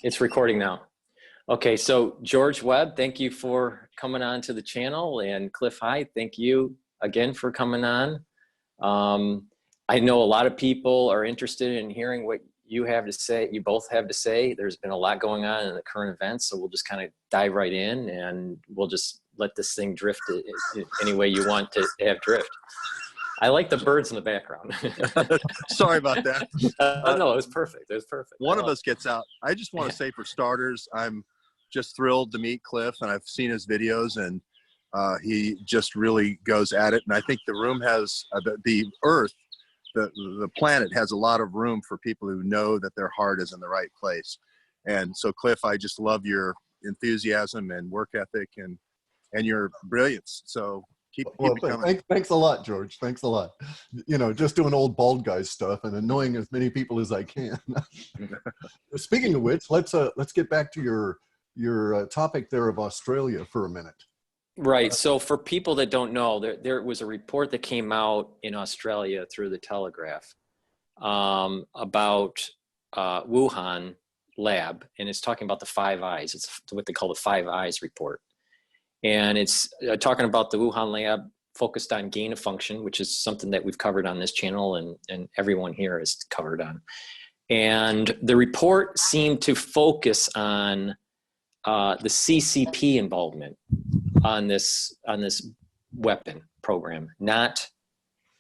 It's recording now. Okay, so George Webb, thank you for coming on to the channel, and Clif, hi, thank you again for coming on. I know a lot of people are interested in hearing what you have to say, you both have to say. There's been a lot going on in the current events, so we'll just kind of dive right in and we'll just let this thing drift any way you want to have drift. I like the birds in the background. Sorry about that. No, it was perfect. It was perfect. One of us gets out. I just want to say, for starters, I'm just thrilled to meet Clif, and I've seen his videos, and he just really goes at it. And I think the room has, the Earth, the planet has a lot of room for people who know that their heart is in the right place. And so, Clif, I just love your enthusiasm and work ethic and your brilliance. So keep it coming. Thanks a lot, George. Thanks a lot. You know, just doing old bald guy stuff and annoying as many people as I can. Speaking of which, let's get back to your topic there of Australia for a minute. Right. So for people that don't know, there was a report that came out in Australia through the Telegraph about Wuhan lab, and it's talking about the 5 eyes. It's what they call the 5 eyes report. And it's talking about the Wuhan lab focused on gain of function, which is something that we've covered on this channel and everyone here has covered on. And the report seemed to focus on the CCP involvement on this weapon program, not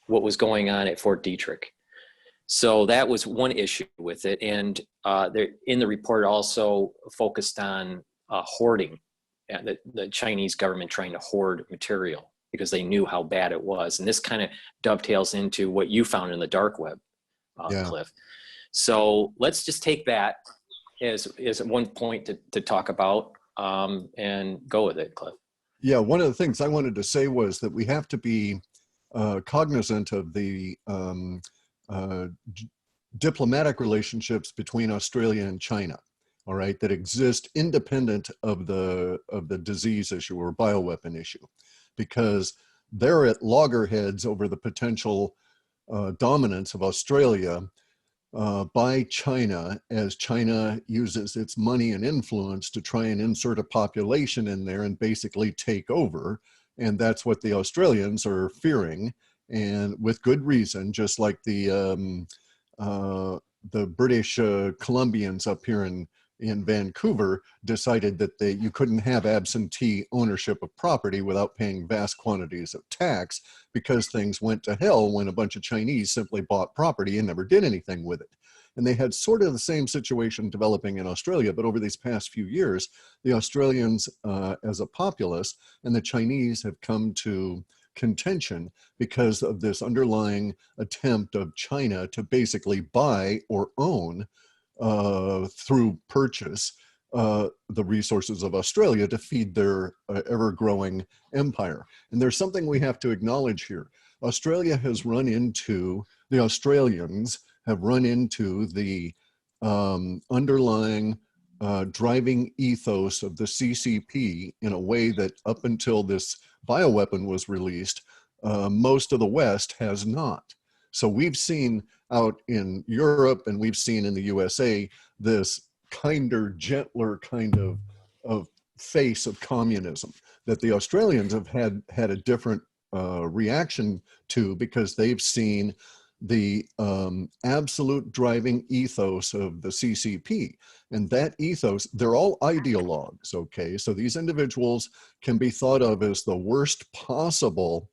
what was going on at Fort Detrick. So that was one issue with it. And in the report also focused on hoarding, the Chinese government trying to hoard material because they knew how bad it was. And this kind of dovetails into what you found in the dark web, Clif. So let's just take that as one point to talk about and go with it, Clif. Yeah, one of the things I wanted to say was that we have to be cognizant of the diplomatic relationships between Australia and China, all right, that exist independent of the disease issue or bioweapon issue, because they're at loggerheads over the potential dominance of Australia by China, as China uses its money and influence to try and insert a population in there and basically take over. And that's what the Australians are fearing, and with good reason, just like the British Columbians up here in Vancouver decided that you couldn't have absentee ownership of property without paying vast quantities of tax, because things went to hell when a bunch of Chinese simply bought property and never did anything with it. And they had sort of the same situation developing in Australia, but over these past few years, the Australians as a populace and the Chinese have come to contention because of this underlying attempt of China to basically buy or own through purchase the resources of Australia to feed their ever-growing empire. And there's something we have to acknowledge here. Australians have run into the underlying driving ethos of the CCP in a way that up until this bioweapon was released, most of the West has not. So we've seen out in Europe and we've seen in the USA this kinder, gentler kind of face of communism that the Australians have had a different reaction to, because they've seen the absolute driving ethos of the CCP. And that ethos, they're all ideologues, okay? So these individuals can be thought of as the worst possible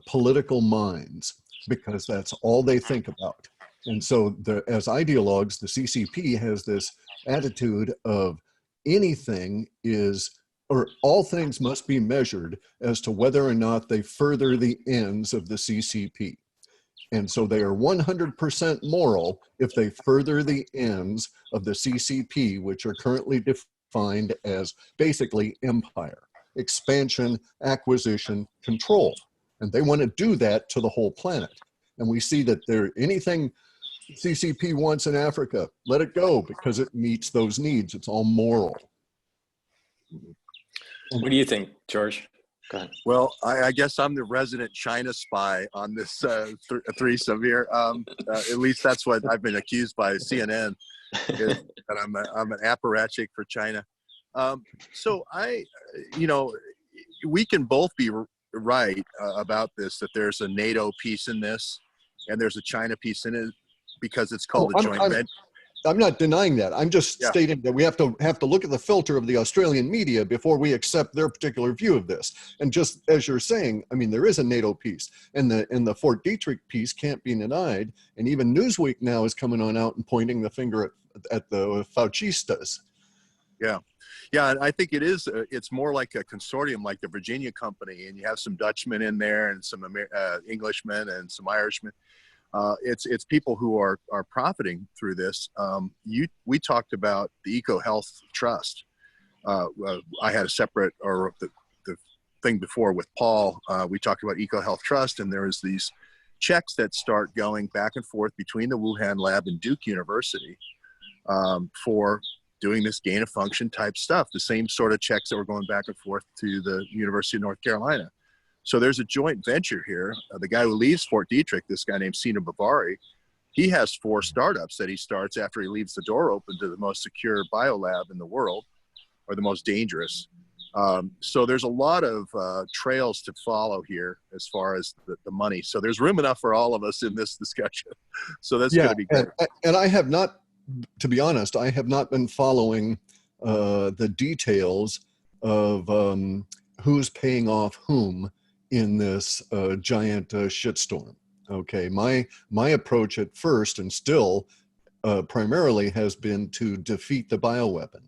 political minds, because that's all they think about. And so as ideologues, the CCP has this attitude of anything is, or all things must be measured as to whether or not they further the ends of the CCP. And so they are 100% moral if they further the ends of the CCP, which are currently defined as basically empire, expansion, acquisition, control. And they want to do that to the whole planet. And we see that anything CCP wants in Africa, let it go, because it meets those needs. It's all moral. What do you think, George? Well, I guess I'm the resident China spy on this threesome here. At least that's what I've been accused by CNN, is that I'm an apparatchik for China. So we can both be right about this, that there's a NATO piece in this and there's a China piece in it, because it's called a joint venture. I'm not denying that. I'm just stating that we have to look at the filter of the Australian media before we accept their particular view of this. And just as you're saying, I mean, there is a NATO piece, and the Fort Detrick piece can't be denied. And even Newsweek now is coming on out and pointing the finger at the Faucistas. Yeah. Yeah, and I think it's more like a consortium, like the Virginia Company, and you have some Dutchmen in there and some Englishmen and some Irishmen. It's people who are profiting through this. We talked about the EcoHealth Trust. I had a separate, or the thing before with Paul, we talked about EcoHealth Trust, and there's these checks that start going back and forth between the Wuhan lab and Duke University for doing this gain of function type stuff, the same sort of checks that were going back and forth to the University of North Carolina. So there's a joint venture here. The guy who leaves Fort Detrick, this guy named Sina Bavari, he has 4 startups that he starts after he leaves the door open to the most secure biolab in the world, or the most dangerous. So there's a lot of trails to follow here as far as the money. So there's room enough for all of us in this discussion. So that's going to be good. And I have not, to be honest, I have not been following the details of who's paying off whom in this giant shitstorm. Okay, my approach at first, and still primarily, has been to defeat the bioweapon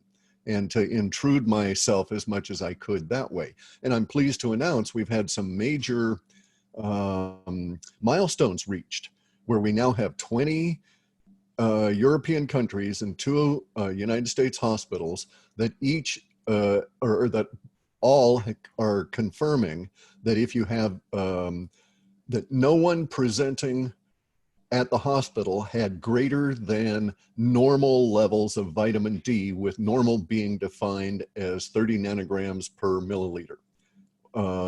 and to intrude myself as much as I could that way. And I'm pleased to announce we've had some major milestones reached, where we now have 20 European countries and 2 United States hospitals that each, or that all are confirming that if you have, that no one presenting at the hospital had greater than normal levels of vitamin D, with normal being defined as 30 nanograms per milliliter.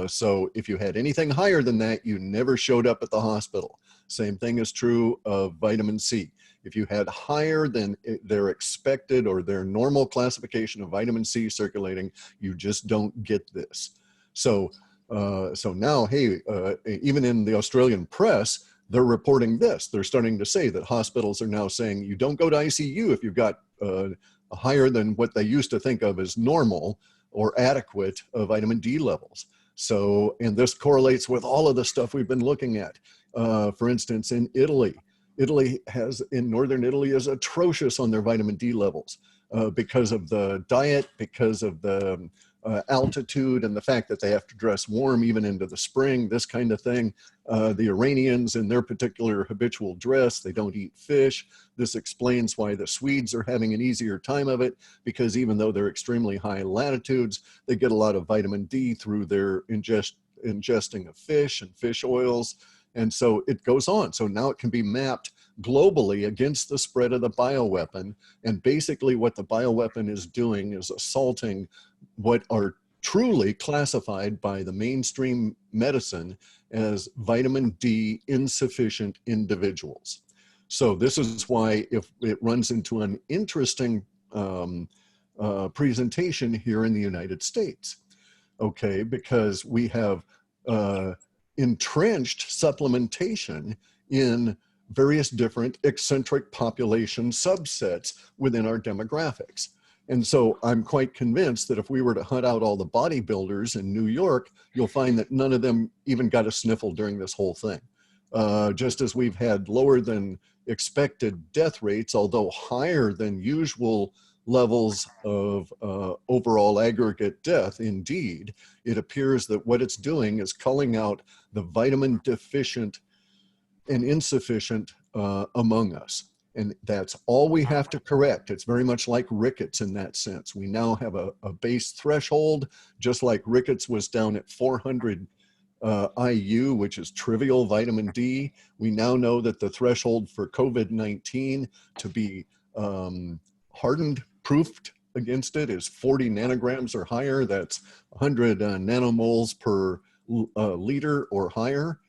So if you had anything higher than that, you never showed up at the hospital. Same thing is true of vitamin C. If you had higher than their expected or their normal classification of vitamin C circulating, you just don't get this. So now, hey, even in the Australian press, they're reporting this. They're starting to say that hospitals are now saying you don't go to ICU if you've got higher than what they used to think of as normal or adequate vitamin D levels. So, and this correlates with all of the stuff we've been looking at. For instance, in Italy in northern Italy is atrocious on their vitamin D levels because of the diet, because of the altitude, and the fact that they have to dress warm even into the spring, this kind of thing. The Iranians in their particular habitual dress, they don't eat fish. This explains why the Swedes are having an easier time of it, because even though they're extremely high latitudes, they get a lot of vitamin D through their ingesting of fish and fish oils. And so it goes on. So now it can be mapped globally against the spread of the bioweapon. And basically what the bioweapon is doing is assaulting what are truly classified by the mainstream medicine as vitamin D insufficient individuals. So this is why, if it runs into an interesting presentation here in the United States, okay, because we have entrenched supplementation in various different eccentric population subsets within our demographics. And so I'm quite convinced that if we were to hunt out all the bodybuilders in New York, you'll find that none of them even got a sniffle during this whole thing. Just as we've had lower than expected death rates, although higher than usual levels of overall aggregate death, indeed, it appears that what it's doing is culling out the vitamin deficient and insufficient among us. And that's all we have to correct. It's very much like rickets in that sense. We now have a base threshold, just like rickets was down at 400 IU, which is trivial vitamin D. We now know that the threshold for COVID-19 to be hardened, proofed against it is 40 nanograms or higher. That's 100 nanomoles per liter or higher.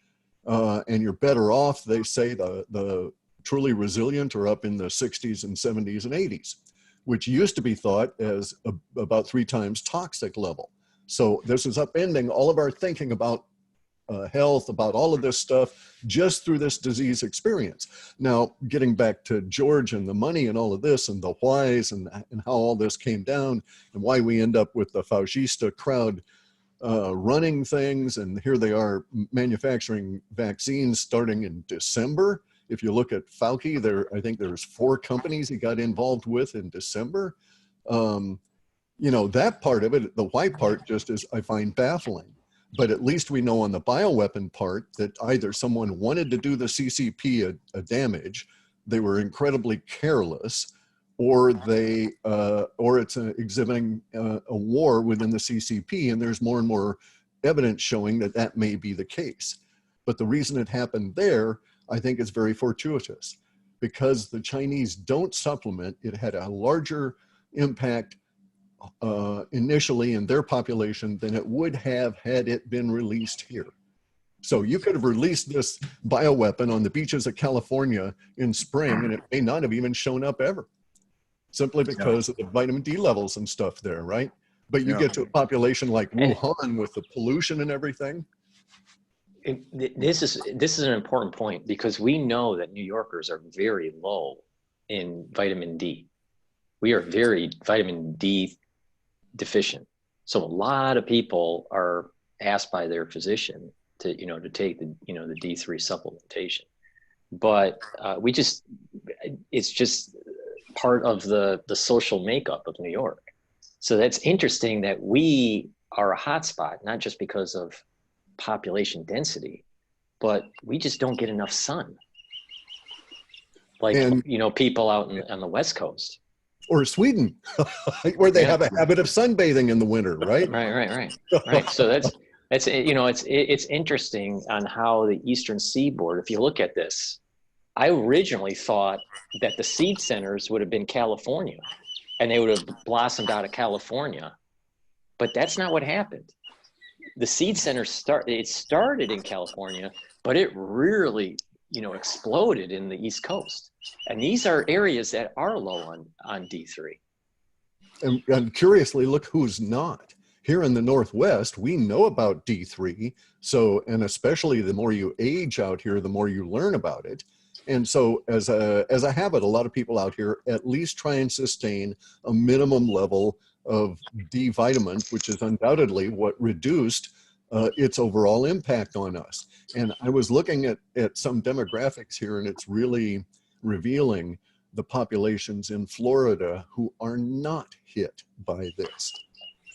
And you're better off, they say, the truly resilient are up in the 60s and 70s and 80s, which used to be thought as about 3 times toxic level. So this is upending all of our thinking about health, about all of this stuff, just through this disease experience. Now, getting back to George and the money and all of this and the whys and how all this came down and why we end up with the Faucista crowd running things, and here they are manufacturing vaccines starting in December. If you look at Fauci, I think there's 4 companies he got involved with in December. You know, that part of it, the why part, just is, I find baffling. But at least we know on the bioweapon part that either someone wanted to do the CCP a damage, they were incredibly careless, or it's exhibiting a war within the CCP, and there's more and more evidence showing that that may be the case. But the reason it happened there, I think, is very fortuitous, because the Chinese don't supplement. It had a larger impact initially in their population than it would have had it been released here. So you could have released this bioweapon on the beaches of California in spring, and it may not have even shown up ever, simply because of the vitamin D levels and stuff there, right? But you get to a population like Wuhan with the pollution and everything. This is an important point, because we know that New Yorkers are very low in vitamin D. We are very vitamin D deficient. So a lot of people are asked by their physician to take the the D3 supplementation, but it's just part of the social makeup of New York. So that's interesting that we are a hotspot, not just because of population density, but we just don't get enough sun. Like, people out on the West Coast. Or Sweden, where they have a habit of sunbathing in the winter, right? Right. So that's it's interesting on how the Eastern Seaboard, if you look at this, I originally thought that the seed centers would have been California, and they would have blossomed out of California, but that's not what happened. The seed center started in California, but it really exploded in the East Coast. And these are areas that are low on D3. And curiously, look who's not. Here in the Northwest, we know about D3. So, and especially the more you age out here, the more you learn about it. And so as a habit, a lot of people out here at least try and sustain a minimum level of D vitamin, which is undoubtedly what reduced its overall impact on us. And I was looking at some demographics here, and it's really revealing the populations in Florida who are not hit by this,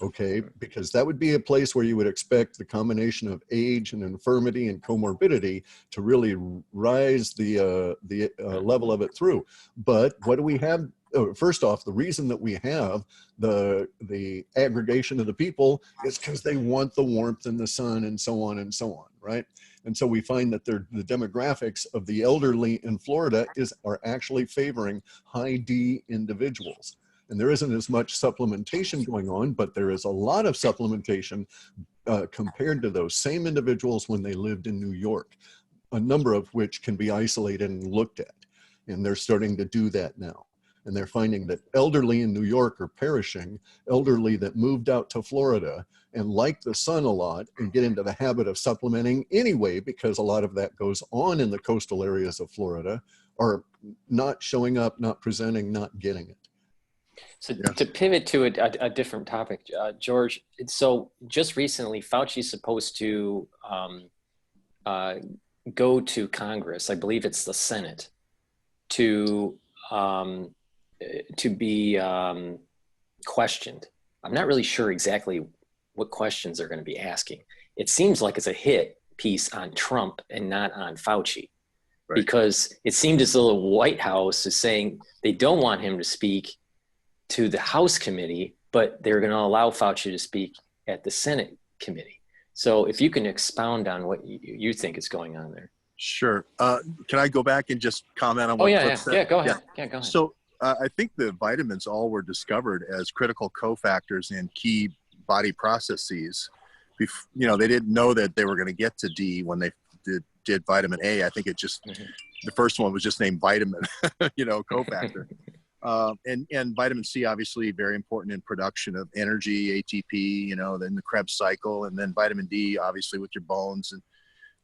okay? Because that would be a place where you would expect the combination of age and infirmity and comorbidity to really rise the level of it through. But what do we have? First off, the reason that we have the aggregation of the people is because they want the warmth and the sun and so on, right? And so we find that the demographics of the elderly in Florida are actually favoring high D individuals. And there isn't as much supplementation going on, but there is a lot of supplementation compared to those same individuals when they lived in New York, a number of which can be isolated and looked at. And they're starting to do that now. And they're finding that elderly in New York are perishing, elderly that moved out to Florida and like the sun a lot and get into the habit of supplementing anyway, because a lot of that goes on in the coastal areas of Florida, are not showing up, not presenting, not getting it. So to pivot to a different topic, George, so just recently, Fauci's supposed to go to Congress, I believe it's the Senate, to be questioned. I'm not really sure exactly what questions they're going to be asking. It seems like it's a hit piece on Trump and not on Fauci, right? Because it seemed as though the White House is saying they don't want him to speak to the House committee, but they're going to allow Fauci to speak at the Senate committee. So if you can expound on what you think is going on there. Sure. Can I go back and just comment on what Clif said? Yeah, go ahead. Yeah, go ahead. So I think the vitamins all were discovered as critical cofactors in key body processes. You know, they didn't know that they were going to get to D when they did vitamin A. I think it just, the first one was just named vitamin, you know, cofactor. And vitamin C, obviously very important in production of energy, ATP, you know, then the Krebs cycle, and then vitamin D, obviously with your bones,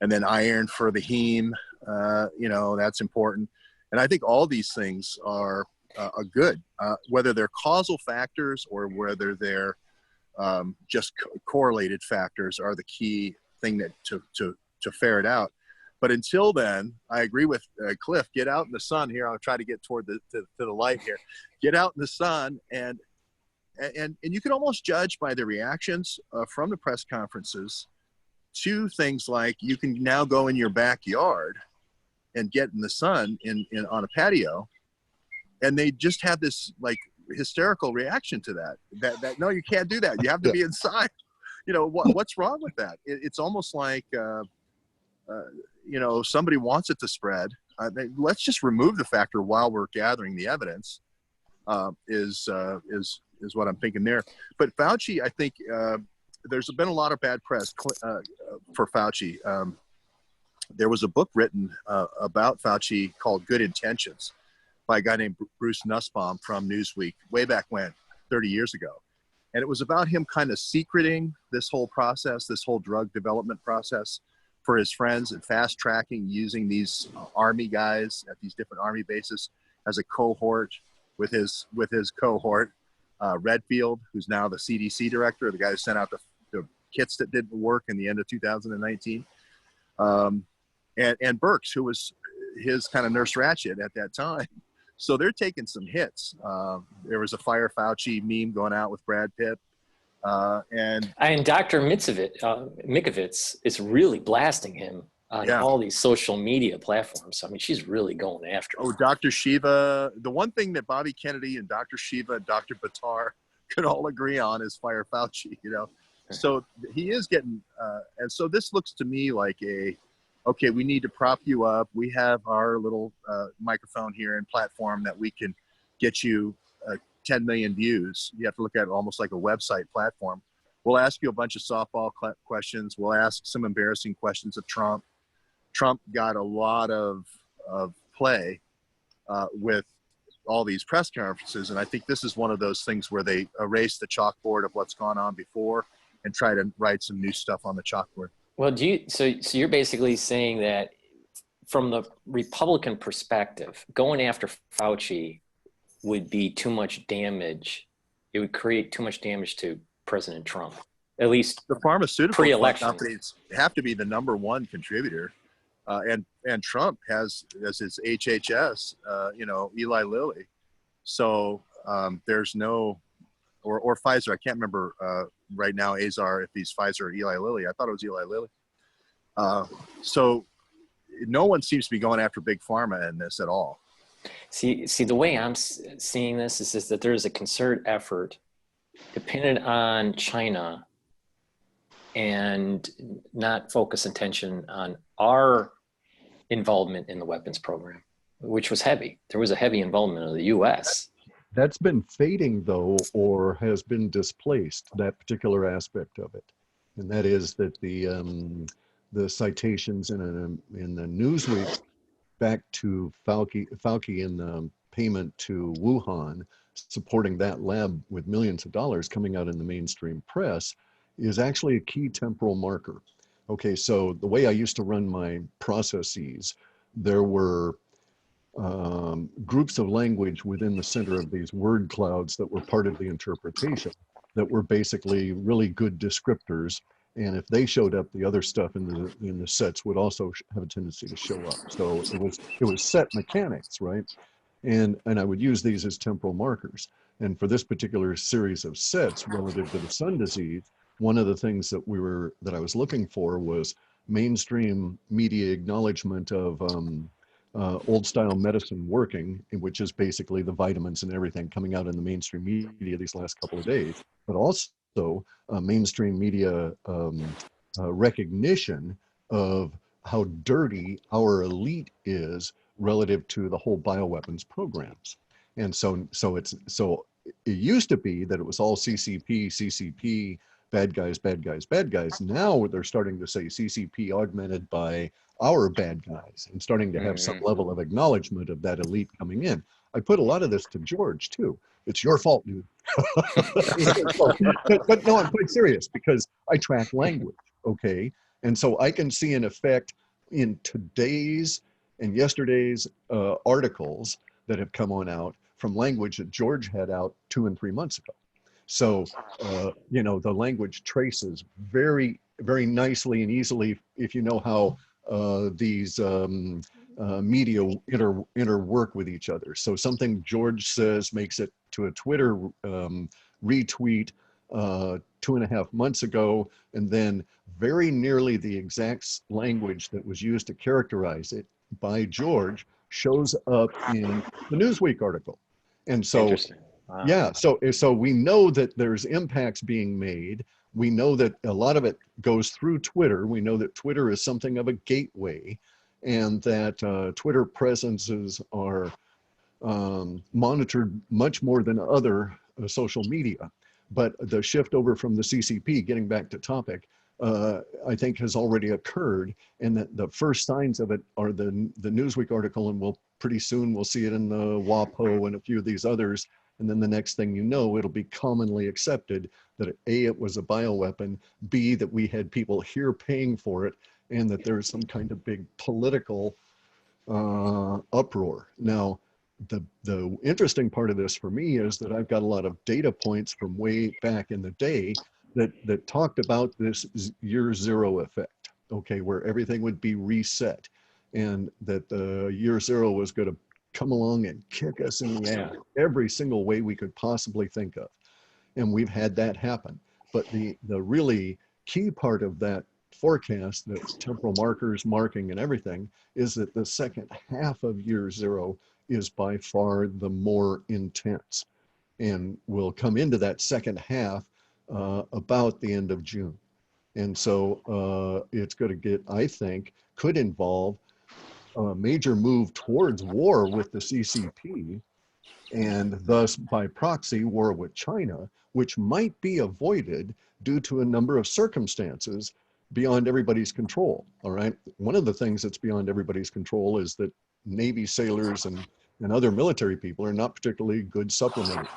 and then iron for the heme, you know, that's important. And I think all these things are good, whether they're causal factors or whether they're just correlated factors are the key thing that to ferret out. But until then, I agree with Cliff. Get out in the sun here. I'll try to get toward to the light here. Get out in the sun, and you can almost judge by the reactions from the press conferences to things like you can now go in your backyard and get in the sun on a patio, and they just have this like hysterical reaction to that no, you can't do that. You have to be inside. You know, what's wrong with that? It's almost like you know, somebody wants it to spread. Let's just remove the factor while we're gathering the evidence. Is what I'm thinking there. But Fauci, I think there's been a lot of bad press for Fauci. There was a book written about Fauci called Good Intentions by a guy named Bruce Nussbaum from Newsweek way back when, 30 years ago. And it was about him kind of secreting this whole process, this whole drug development process for his friends, and fast tracking using these army guys at these different army bases as a cohort with his cohort, Redfield, who's now the CDC director, the guy who sent out the kits that didn't work in the end of 2019. And Birx, who was his kind of Nurse Ratched at that time. So they're taking some hits. There was a Fire Fauci meme going out with Brad Pitt. And Dr. Mikovits is really blasting him on all these social media platforms. I mean, she's really going after him. Oh, Dr. Shiva. The one thing that Bobby Kennedy and Dr. Shiva and Dr. Buttar could all agree on is Fire Fauci, you know. So he is getting, and so this looks to me like okay, we need to prop you up. We have our little microphone here and platform that we can get you 10 million views. You have to look at it almost like a website platform. We'll ask you a bunch of softball questions. We'll ask some embarrassing questions of Trump. Trump got a lot of play with all these press conferences. And I think this is one of those things where they erase the chalkboard of what's gone on before and try to write some new stuff on the chalkboard. Well, so you're basically saying that from the Republican perspective, going after Fauci would be too much damage. It would create too much damage to President Trump, at least the pharmaceutical pre-election companies have to be the #1 contributor. And Trump has as his HHS, you know, Eli Lilly. So there's no, or Pfizer. I can't remember right now, Azar, if he's Pfizer or Eli Lilly. I thought it was Eli Lilly. So no one seems to be going after big pharma in this at all. See, the way I'm seeing this is that there's a concerted effort dependent on China and not focus attention on our involvement in the weapons program, which was heavy. There was a heavy involvement of the U.S. That's been fading, though, or has been displaced, that particular aspect of it. And that is that the citations in the Newsweek back to Fauci and the payment to Wuhan, supporting that lab with millions of dollars coming out in the mainstream press, is actually a key temporal marker. Okay, so the way I used to run my processes, there were groups of language within the center of these word clouds that were part of the interpretation that were basically really good descriptors. And if they showed up, the other stuff in the sets would also have a tendency to show up. So it was set mechanics, right? And I would use these as temporal markers. And for this particular series of sets relative to the sun disease, one of the things that I was looking for was mainstream media acknowledgement of old style medicine working, which is basically the vitamins and everything coming out in the mainstream media these last couple of days, but also mainstream media recognition of how dirty our elite is relative to the whole bioweapons programs. And so it used to be that it was all CCP, bad guys, bad guys, bad guys. Now they're starting to say CCP augmented by our bad guys, and starting to have some level of acknowledgement of that elite coming in. I put a lot of this to George too. It's your fault, dude. But no, I'm quite serious, because I track language, okay? And so I can see an effect in today's and yesterday's articles that have come on out from language that George had out 2 and 3 months ago. So, you know, the language traces very, very nicely and easily if you know how these media interwork with each other. So something George says makes it to a Twitter retweet 2.5 months ago, and then very nearly the exact language that was used to characterize it by George shows up in the Newsweek article. And so, Interesting. Wow. yeah, so we know that there's impacts being made. We know that a lot of it goes through Twitter. We know that Twitter is something of a gateway, and that Twitter presences are monitored much more than other social media. But the shift over from the CCP, getting back to topic, I think has already occurred, and that the first signs of it are the Newsweek article, and pretty soon we'll see it in the WAPO and a few of these others. And then the next thing you know, it'll be commonly accepted that A, it was a bioweapon, B, that we had people here paying for it, and that there's some kind of big political uproar. Now, the interesting part of this for me is that I've got a lot of data points from way back in the day that talked about this year zero effect, okay, where everything would be reset, and that the year zero was going to come along and kick us in the ass every single way we could possibly think of. And we've had that happen. But the really key part of that forecast, that temporal markers, marking and everything, is that the second half of year zero is by far the more intense. And we'll come into that second half about the end of June. And so it's going to get, I think, could involve a major move towards war with the CCP, and thus by proxy war with China, which might be avoided due to a number of circumstances beyond everybody's control. All right. One of the things that's beyond everybody's control is that Navy sailors and other military people are not particularly good supplementers.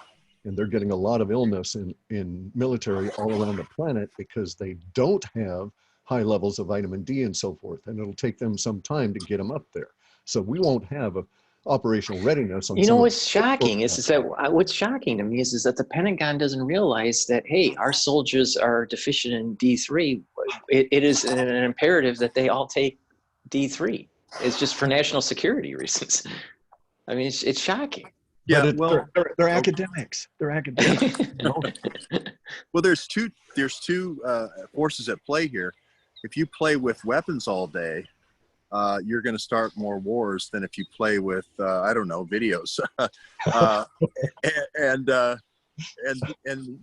And they're getting a lot of illness in military all around the planet because they don't have high levels of vitamin D and so forth. And it'll take them some time to get them up there. So we won't have a operational readiness on. You know what's shocking is that what's shocking to me is that the Pentagon doesn't realize that, hey, our soldiers are deficient in D3. It is an imperative that they all take D3. It's just for national security reasons. I mean, it's shocking. Yeah, well, they're academics. They're academics. You know? Well, there's two forces at play here. If you play with weapons all day, you're going to start more wars than if you play with I don't know, videos. And the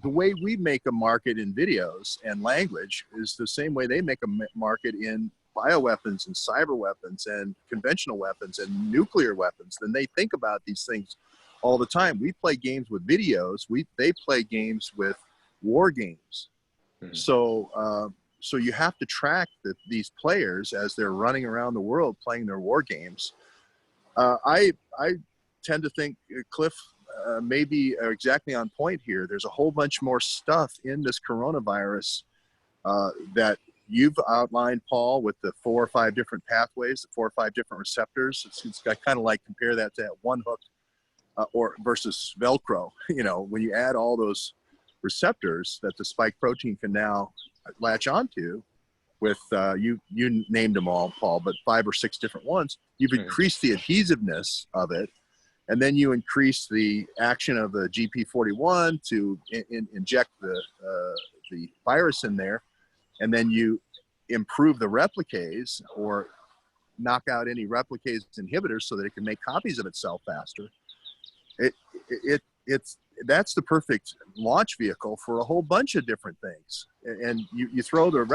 way we make a market in videos and language is the same way they make a market in bioweapons and cyber weapons and conventional weapons and nuclear weapons. Then they think about these things all the time. We play games with videos. They play games with war games. Mm-hmm. So you have to track these players as they're running around the world playing their war games. I tend to think Clif may be exactly on point here. There's a whole bunch more stuff in this coronavirus that you've outlined, Paul, with the 4 or 5 different pathways, the 4 or 5 different receptors. It's I kind of like compare that to that one hook or versus Velcro. You know, when you add all those receptors that the spike protein can now latch onto with, you named them all, Paul, but 5 or 6 different ones, you've increased the adhesiveness of it. And then you increase the action of the GP41 to inject the virus in there. And then you improve the replicase or knock out any replicase inhibitors so that it can make copies of itself faster. That's the perfect launch vehicle for a whole bunch of different things. And you throw the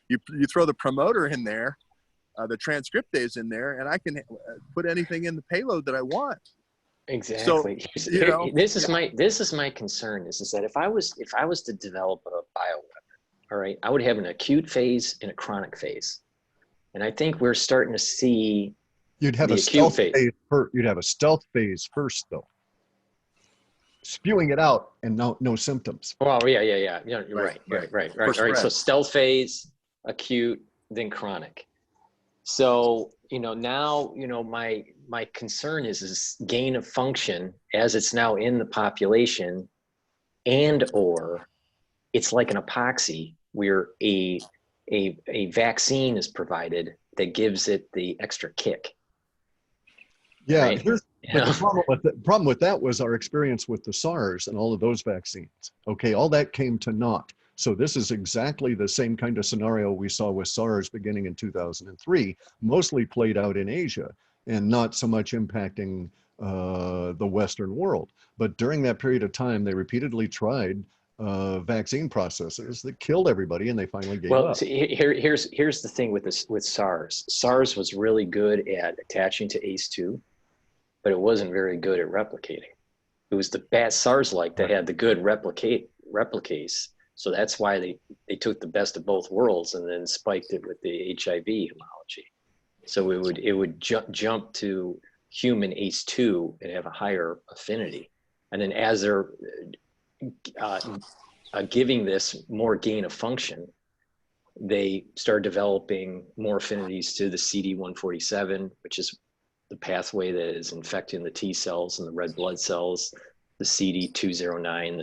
you throw the promoter in there, the transcriptase in there, and I can put anything in the payload that I want. Exactly. You know, This is my concern is that if I was to develop a bioweapon, all right, I would have an acute phase and a chronic phase. And I think we're starting to see You'd have the a acute stealth phase. phase first. You'd have a stealth phase first, though, spewing it out and no symptoms. Oh, yeah. Yeah, you're right, right. For All right. So spread. stealth phase, acute, then chronic. So, now, my concern is gain of function as it's now in the population, and or it's like an epoxy where a vaccine is provided that gives it the extra kick. Yeah, Right? but the problem with that was our experience with the SARS and all of those vaccines. Okay, all that came to naught. So this is exactly the same kind of scenario we saw with SARS beginning in 2003, mostly played out in Asia and not so much impacting the Western world. But during that period of time, they repeatedly tried vaccine processes that killed everybody, and they finally gave Well, up. see, here's the thing with SARS. SARS was really good at attaching to ACE2, but it wasn't very good at replicating. It was the bad SARS-like that had the good replicase. So that's why they took the best of both worlds and then spiked it with the HIV homology. So it would jump to human ACE2 and have a higher affinity. And then as they're giving this more gain of function, they start developing more affinities to the CD147, which is the pathway that is infecting the T cells and the red blood cells, the CD209, the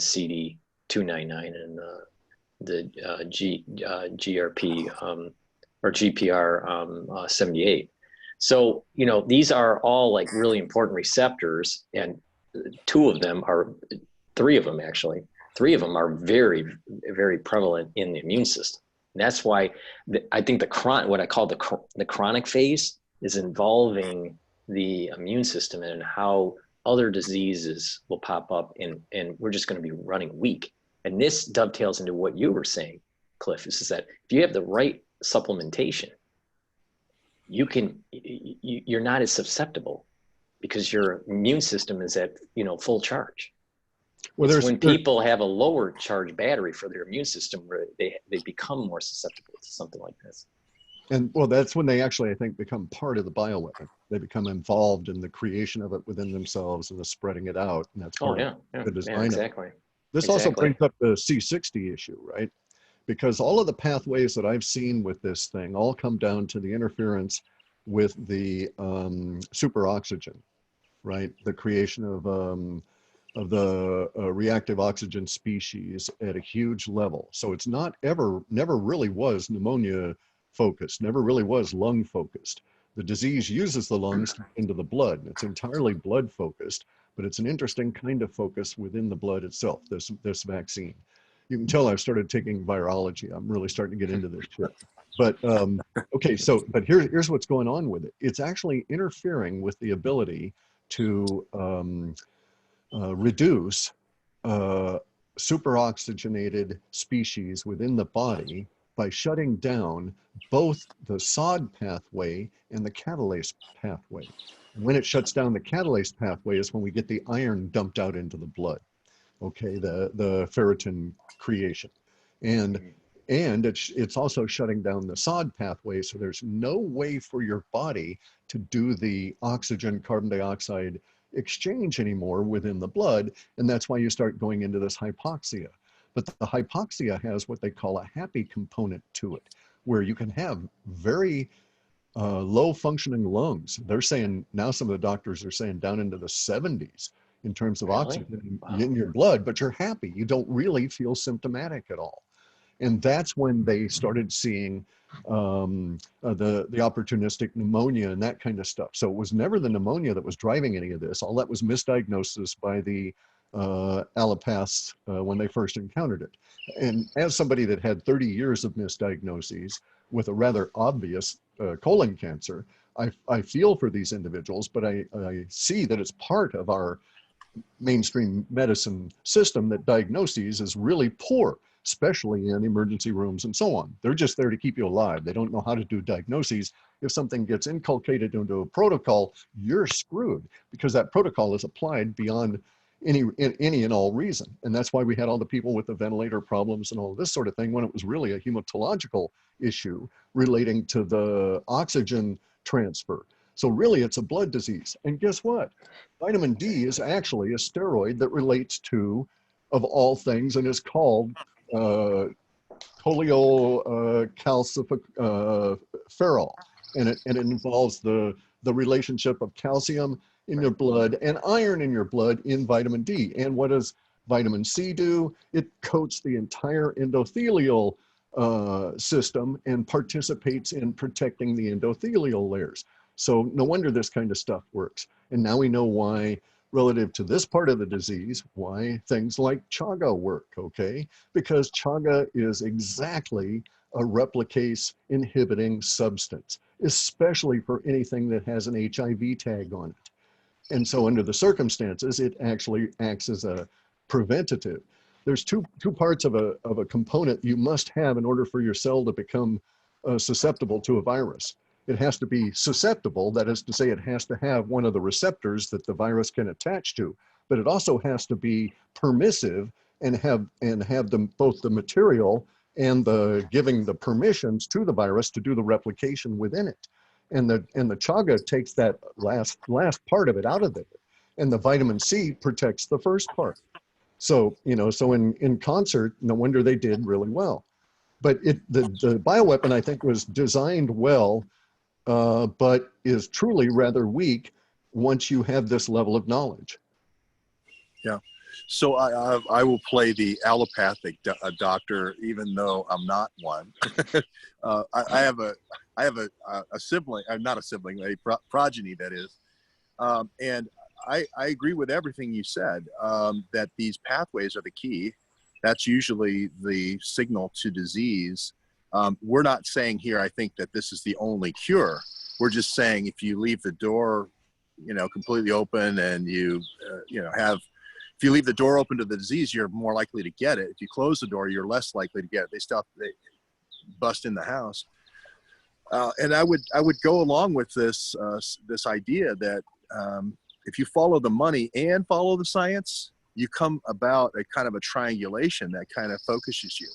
CD299, and the GRP or GPR 78. So, these are all like really important receptors, and three of them are very, very prevalent in the immune system. And that's why I think what I call the chronic phase is involving the immune system and how other diseases will pop up, and we're just going to be running weak. And this dovetails into what you were saying, Cliff, is that if you have the right supplementation, you're not as susceptible because your immune system is at full charge. Well, it's when people have a lower charge battery for their immune system where they become more susceptible to something like this. And well, that's when they actually, I think, become part of the bioweapon. They become involved in the creation of it within themselves and the spreading it out. And that's part of the design. Yeah, exactly. This also brings up the C60 issue, right? Because all of the pathways that I've seen with this thing all come down to the interference with the superoxygen, right? The creation of the reactive oxygen species at a huge level. So it's never really was pneumonia focused, never really was lung focused. The disease uses the lungs into the blood. It's entirely blood focused, but it's an interesting kind of focus within the blood itself, this vaccine. You can tell I've started taking virology. I'm really starting to get into this shit. But okay, but here's what's going on with it. It's actually interfering with the ability to reduce superoxygenated species within the body by shutting down both the SOD pathway and the catalase pathway. And when it shuts down the catalase pathway is when we get the iron dumped out into the blood, okay, the ferritin creation. And it's also shutting down the SOD pathway, so there's no way for your body to do the oxygen carbon dioxide exchange anymore within the blood, and that's why you start going into this hypoxia. But the hypoxia has what they call a happy component to it, where you can have very low functioning lungs. They're saying now, some of the doctors are saying down into the 70s in terms of oxygen in your blood, but you're happy. You don't really feel symptomatic at all. And that's when they started seeing the opportunistic pneumonia and that kind of stuff. So it was never the pneumonia that was driving any of this. All that was misdiagnosis by the allopaths when they first encountered it. And as somebody that had 30 years of misdiagnoses with a rather obvious colon cancer, I feel for these individuals, but I see that it's part of our mainstream medicine system that diagnoses is really poor. especially in emergency rooms and so on. They're just there to keep you alive. They don't know how to do diagnoses. If something gets inculcated into a protocol, you're screwed because that protocol is applied beyond any and all reason. And that's why we had all the people with the ventilator problems and all this sort of thing when it was really a hematological issue relating to the oxygen transfer. So really it's a blood disease. And guess what? Vitamin D is actually a steroid that relates to, of all things, and is called cholecalciferol. And it involves the relationship of calcium in your blood and iron in your blood in vitamin D. And what does vitamin C do? It coats the entire endothelial system and participates in protecting the endothelial layers. So no wonder this kind of stuff works. And now we know why, relative to this part of the disease, why things like chaga work, okay? Because chaga is exactly a replicase inhibiting substance, especially for anything that has an HIV tag on it. And so under the circumstances, it actually acts as a preventative. There's two parts of a component you must have in order for your cell to become susceptible to a virus. It has to be susceptible, that is to say, it has to have one of the receptors that the virus can attach to, but it also has to be permissive and have both the material and the giving the permissions to the virus to do the replication within it. And the chaga takes that last part of it out of it, and the vitamin C protects the first part. So so in concert, no wonder they did really well. But the bioweapon, I think, was designed well, but is truly rather weak once you have this level of knowledge. Yeah. So I will play the allopathic doctor, even though I'm not one. I have a sibling, not a sibling, a progeny, that is. And I agree with everything you said, that these pathways are the key. That's usually the signal to disease. We're not saying here, I think, that this is the only cure. We're just saying if you leave the door, completely open, and if you leave the door open to the disease, you're more likely to get it. If you close the door, you're less likely to get it. They bust in the house. And I would go along with this idea that if you follow the money and follow the science, you come about a kind of a triangulation that kind of focuses you.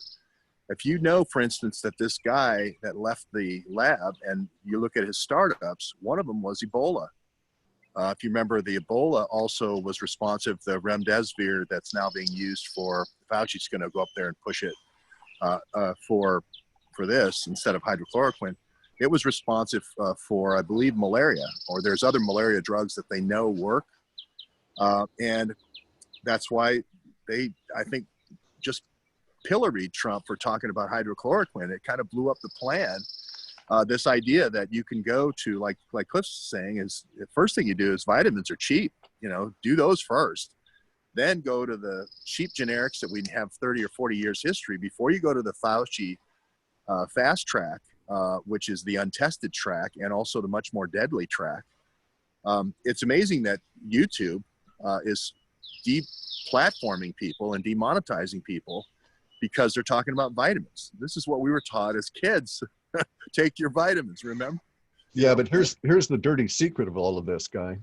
If you know, for instance, that this guy that left the lab, and you look at his startups, one of them was Ebola. If you remember, the Ebola also was responsive, the remdesivir that's now being used for, Fauci's going to go up there and push it for this instead of hydrochloroquine. It was responsive for, I believe, malaria, or there's other malaria drugs that they know work. And that's why I think, just pilloried Trump for talking about hydrochloroquine. It kind of blew up the plan. This idea that you can go to, like Clif's saying, is the first thing you do is vitamins are cheap, do those first. Then go to the cheap generics that we have 30 or 40 years history before you go to the Fauci fast track, which is the untested track and also the much more deadly track. It's amazing that YouTube is deplatforming people and demonetizing people because they're talking about vitamins. This is what we were taught as kids. Take your vitamins, remember? Yeah, but here's the dirty secret of all of this, Guy.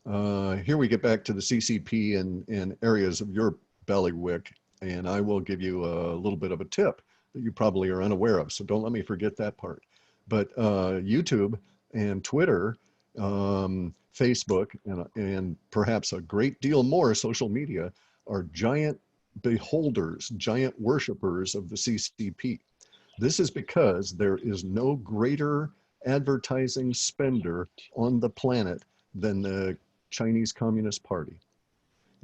Here we get back to the CCP and areas of your bailiwick, and I will give you a little bit of a tip that you probably are unaware of, so don't let me forget that part. But YouTube and Twitter, Facebook, and perhaps a great deal more social media are giant beholders, giant worshipers of the CCP. This is because there is no greater advertising spender on the planet than the Chinese Communist Party.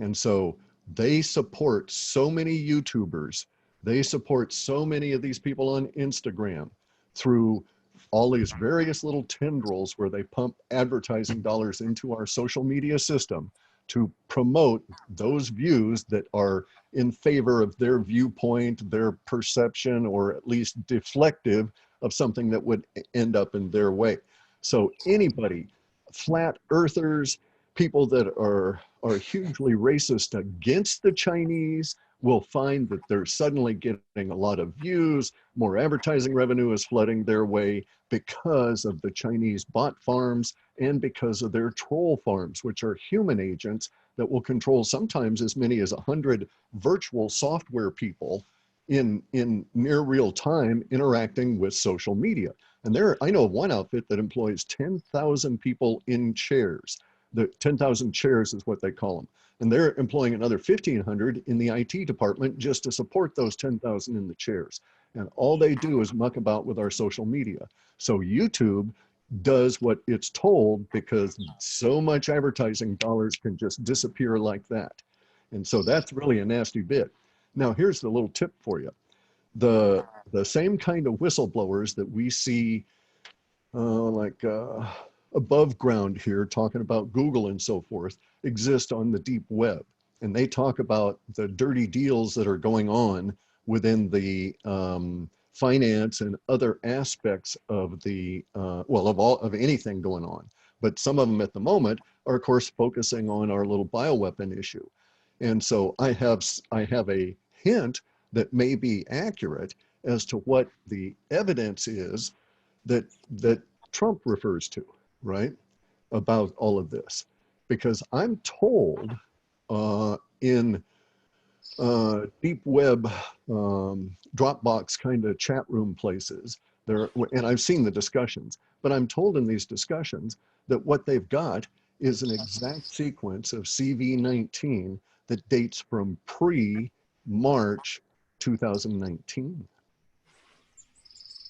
And so they support so many YouTubers. They support so many of these people on Instagram through all these various little tendrils where they pump advertising dollars into our social media system to promote those views that are in favor of their viewpoint, their perception, or at least deflective of something that would end up in their way. So anybody, flat earthers, people that are hugely racist against the Chinese, will find that they're suddenly getting a lot of views, more advertising revenue is flooding their way because of the Chinese bot farms and because of their troll farms, which are human agents that will control sometimes as many as 100 virtual software people in near real time interacting with social media. And I know of one outfit that employs 10,000 people in chairs. The 10,000 chairs is what they call them. And they're employing another 1,500 in the IT department just to support those 10,000 in the chairs. And all they do is muck about with our social media. So YouTube does what it's told because so much advertising dollars can just disappear like that. And so that's really a nasty bit. Now, here's the little tip for you. The same kind of whistleblowers that we see above ground here, talking about Google and so forth, exist on the deep web. And they talk about the dirty deals that are going on within the finance and other aspects of the, of anything going on. But some of them at the moment are, of course, focusing on our little bioweapon issue. And so I have a hint that may be accurate as to what the evidence is that Trump refers to, right, about all of this. Because I'm told in deep web Dropbox kind of chat room places, and I've seen the discussions, but I'm told in these discussions that what they've got is an exact sequence of CV-19 that dates from pre-March 2019.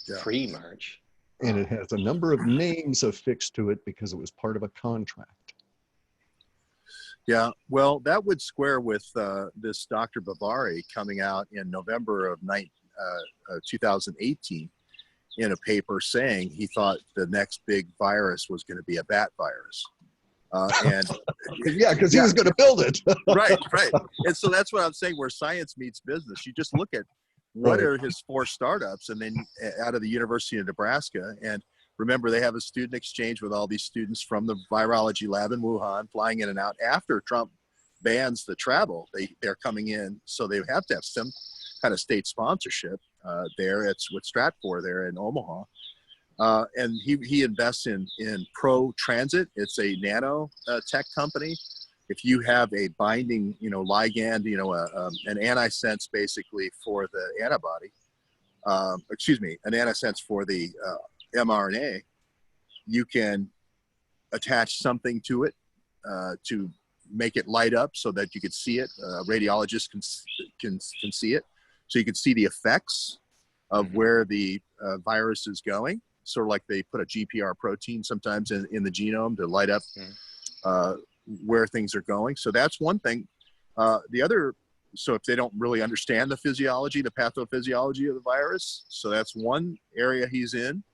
Yeah. Pre-March. And it has a number of names affixed to it because it was part of a contract. Yeah, well, that would square with this Dr. Bavari coming out in November of 2018 in a paper saying he thought the next big virus was going to be a bat virus. And yeah, because he was going to build it. Right. And so that's what I'm saying, where science meets business. You just look at what are his 4 startups, and then out of the University of Nebraska. And remember, they have a student exchange with all these students from the virology lab in Wuhan, flying in and out. After Trump bans the travel, they're coming in, so they have to have some kind of state sponsorship there. It's with Stratfor there in Omaha. And he invests in Pro Transit. It's a nano tech company. If you have a binding, ligand, an antisense basically for the antibody, an antisense for the mRNA, you can attach something to it to make it light up so that you could see it. Radiologists can see it, so you can see the effects of where the virus is going. Sort of like they put a GPR protein sometimes in the genome to light up where things are going. So that's one thing. The other, so if they don't really understand the physiology, the pathophysiology of the virus, so that's one area he's in.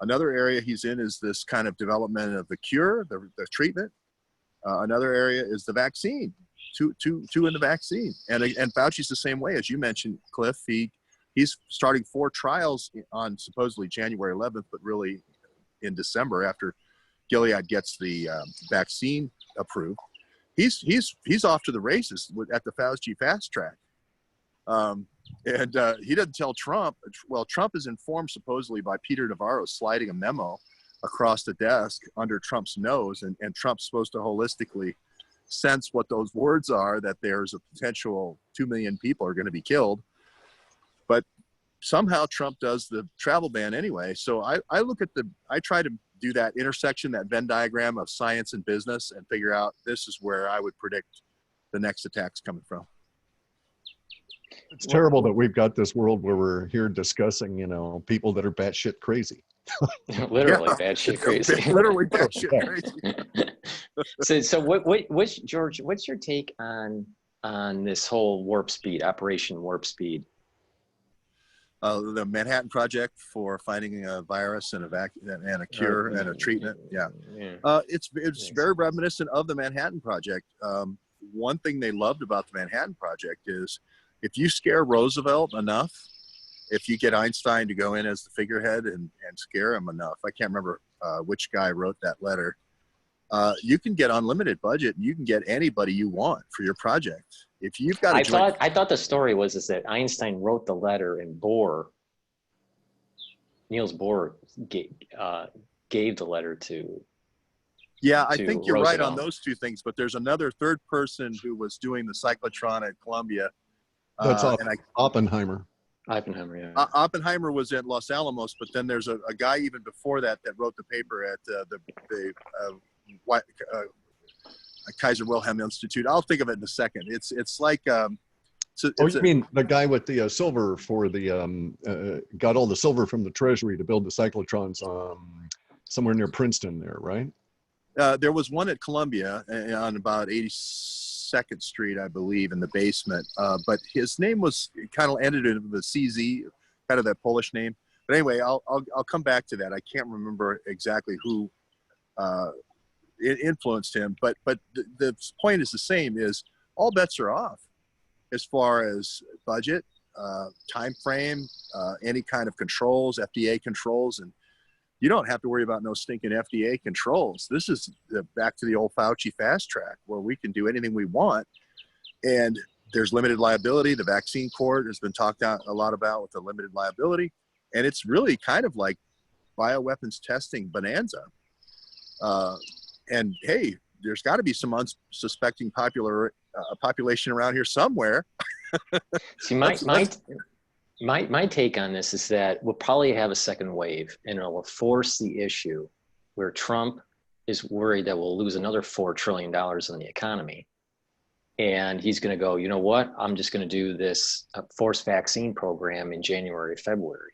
Another area he's in is this kind of development of the cure, the treatment. Another area is the vaccine, two in the vaccine. And Fauci's the same way, as you mentioned, Cliff. He's starting 4 trials on supposedly January 11th, but really in December after Gilead gets the vaccine approved. He's off to the races at the Fauci fast track. And he doesn't tell Trump. Well, Trump is informed supposedly by Peter Navarro sliding a memo across the desk under Trump's nose, and Trump's supposed to holistically sense what those words are, that there's a potential 2 million people are going to be killed. But somehow Trump does the travel ban anyway. So I look at I try to do that intersection, that Venn diagram of science and business, and figure out this is where I would predict the next attack's coming from. It's terrible that we've got this world where we're here discussing, people that are batshit crazy. Literally batshit crazy. Literally batshit crazy. So what's George? What's your take on this whole warp speed, Operation Warp Speed? The Manhattan Project for finding a virus and a cure and a treatment. Yeah. It's very reminiscent of the Manhattan Project. One thing they loved about the Manhattan Project is if you scare Roosevelt enough, if you get Einstein to go in as the figurehead and scare him enough. I can't remember which guy wrote that letter. you can get unlimited budget. You can get anybody you want for your project. If you've got a I thought the story was is that Einstein wrote the letter and Niels Bohr gave the letter to. Yeah, I think you're right on Roosevelt. those two things. But there's another third person who was doing the cyclotron at Columbia. That's Oppenheimer. Oppenheimer, yeah. Oppenheimer was at Los Alamos, but then there's a guy even before that wrote the paper at Kaiser Wilhelm Institute. I'll think of it in a second. It's like you mean the guy with the silver for the got all the silver from the Treasury to build the cyclotrons somewhere near Princeton there, right? There was one at Columbia on about 82nd Street, I believe, in the basement. But his name was kind of ended in the CZ, kind of that Polish name. But anyway, I'll come back to that. I can't remember exactly who influenced him. But the point is the same: is all bets are off as far as budget, time frame, any kind of controls, FDA controls, and you don't have to worry about no stinking FDA controls. This is back to the old Fauci fast track where we can do anything we want. And there's limited liability. The vaccine court has been talked out a lot about with the limited liability. And it's really kind of like bioweapons testing bonanza. And hey, there's got to be some unsuspecting population around here somewhere. See, my take on this is that we'll probably have a second wave, and it will force the issue where Trump is worried that we'll lose another $4 trillion in the economy. And he's going to go, you know what? I'm just going to do this forced vaccine program in January, February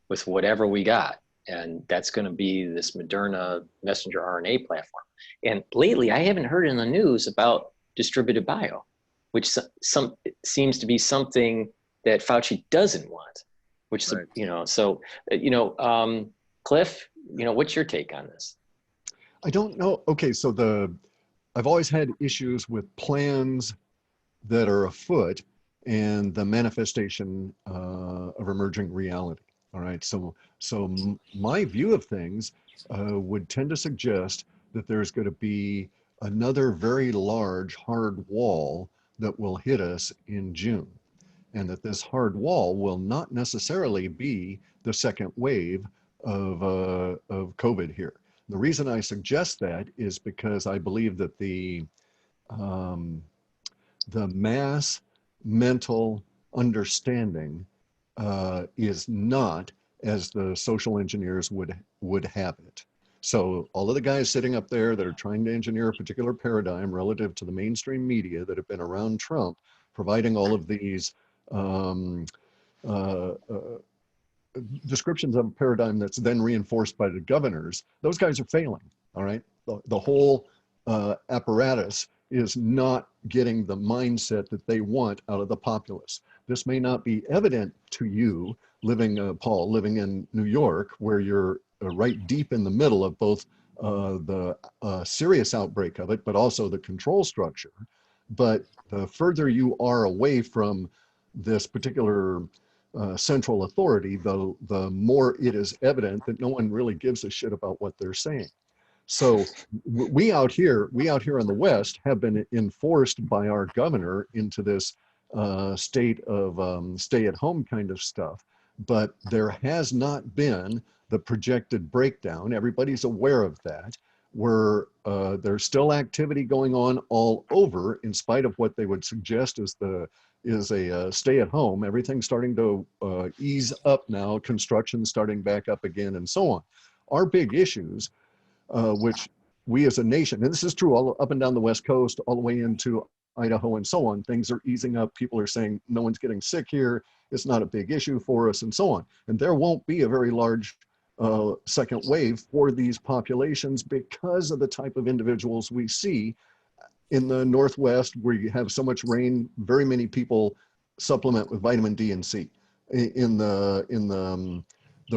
with whatever we got. And that's going to be this Moderna messenger RNA platform. And lately, I haven't heard in the news about distributed bio, which seems to be something that Fauci doesn't want, which, right. Cliff, what's your take on this? I don't know. Okay, so I've always had issues with plans that are afoot and the manifestation of emerging reality. All right, so my view of things would tend to suggest that there's going to be another very large hard wall that will hit us in June, and that this hard wall will not necessarily be the second wave of COVID here. The reason I suggest that is because I believe that the mass mental understanding is not as the social engineers would have it. So all of the guys sitting up there that are trying to engineer a particular paradigm relative to the mainstream media that have been around Trump, providing all of these descriptions of a paradigm that's then reinforced by the governors, those guys are failing, all right? The whole apparatus is not getting the mindset that they want out of the populace. This may not be evident to you, Paul, living in New York, where you're right deep in the middle of both the serious outbreak of it, but also the control structure. But the further you are away from this particular central authority, the more it is evident that no one really gives a shit about what they're saying. So we out here in the West have been enforced by our governor into this state of stay-at-home kind of stuff, but there has not been the projected breakdown. Everybody's aware of that, where there's still activity going on all over, in spite of what they would suggest is a stay-at-home. Everything's starting to ease up now, construction starting back up again, and so on. Our big issues, which we as a nation, and this is true all up and down the West Coast, all the way into Idaho and so on, things are easing up. People are saying no one's getting sick here. It's not a big issue for us, and so on. And there won't be a very large second wave for these populations because of the type of individuals we see in the Northwest, where you have so much rain. Very many people supplement with vitamin D and C. In the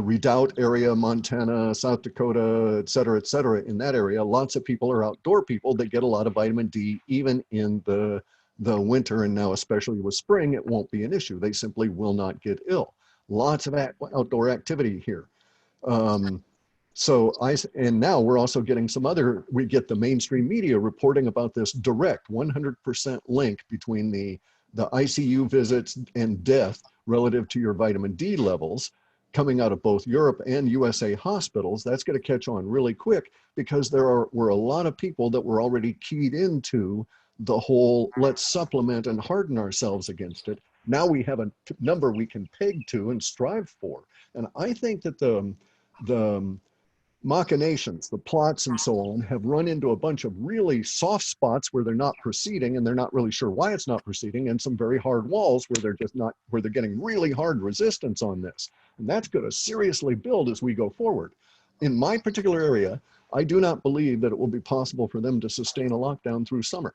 Redoubt area, Montana, South Dakota, et cetera, in that area, lots of people are outdoor people that get a lot of vitamin D, even in the winter, and now especially with spring, it won't be an issue. They simply will not get ill. Lots of outdoor activity here. And now we're also getting we get the mainstream media reporting about this direct 100% link between the ICU visits and death relative to your vitamin D levels coming out of both Europe and USA hospitals. That's going to catch on really quick because were a lot of people that were already keyed into the whole let's supplement and harden ourselves against it. Now we have a number we can peg to and strive for. And I think that the machinations, the plots and so on have run into a bunch of really soft spots where they're not proceeding and they're not really sure why it's not proceeding, and some very hard walls where they're getting really hard resistance on this. And that's going to seriously build as we go forward. In my particular area, I do not believe that it will be possible for them to sustain a lockdown through summer.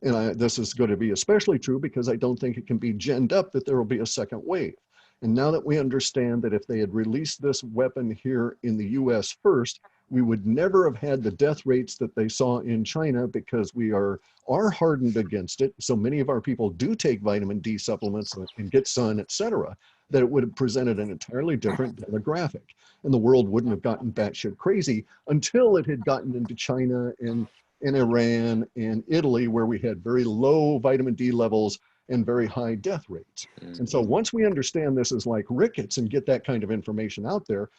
And this is going to be especially true because I don't think it can be ginned up that there will be a second wave. And now that we understand that if they had released this weapon here in the US first, we would never have had the death rates that they saw in China because we are hardened against it. So many of our people do take vitamin D supplements and get sun, et cetera, that it would have presented an entirely different demographic. And the world wouldn't have gotten batshit crazy until it had gotten into China and Iran and Italy, where we had very low vitamin D levels and very high death rates. And so once we understand this is like rickets and get that kind of information out there,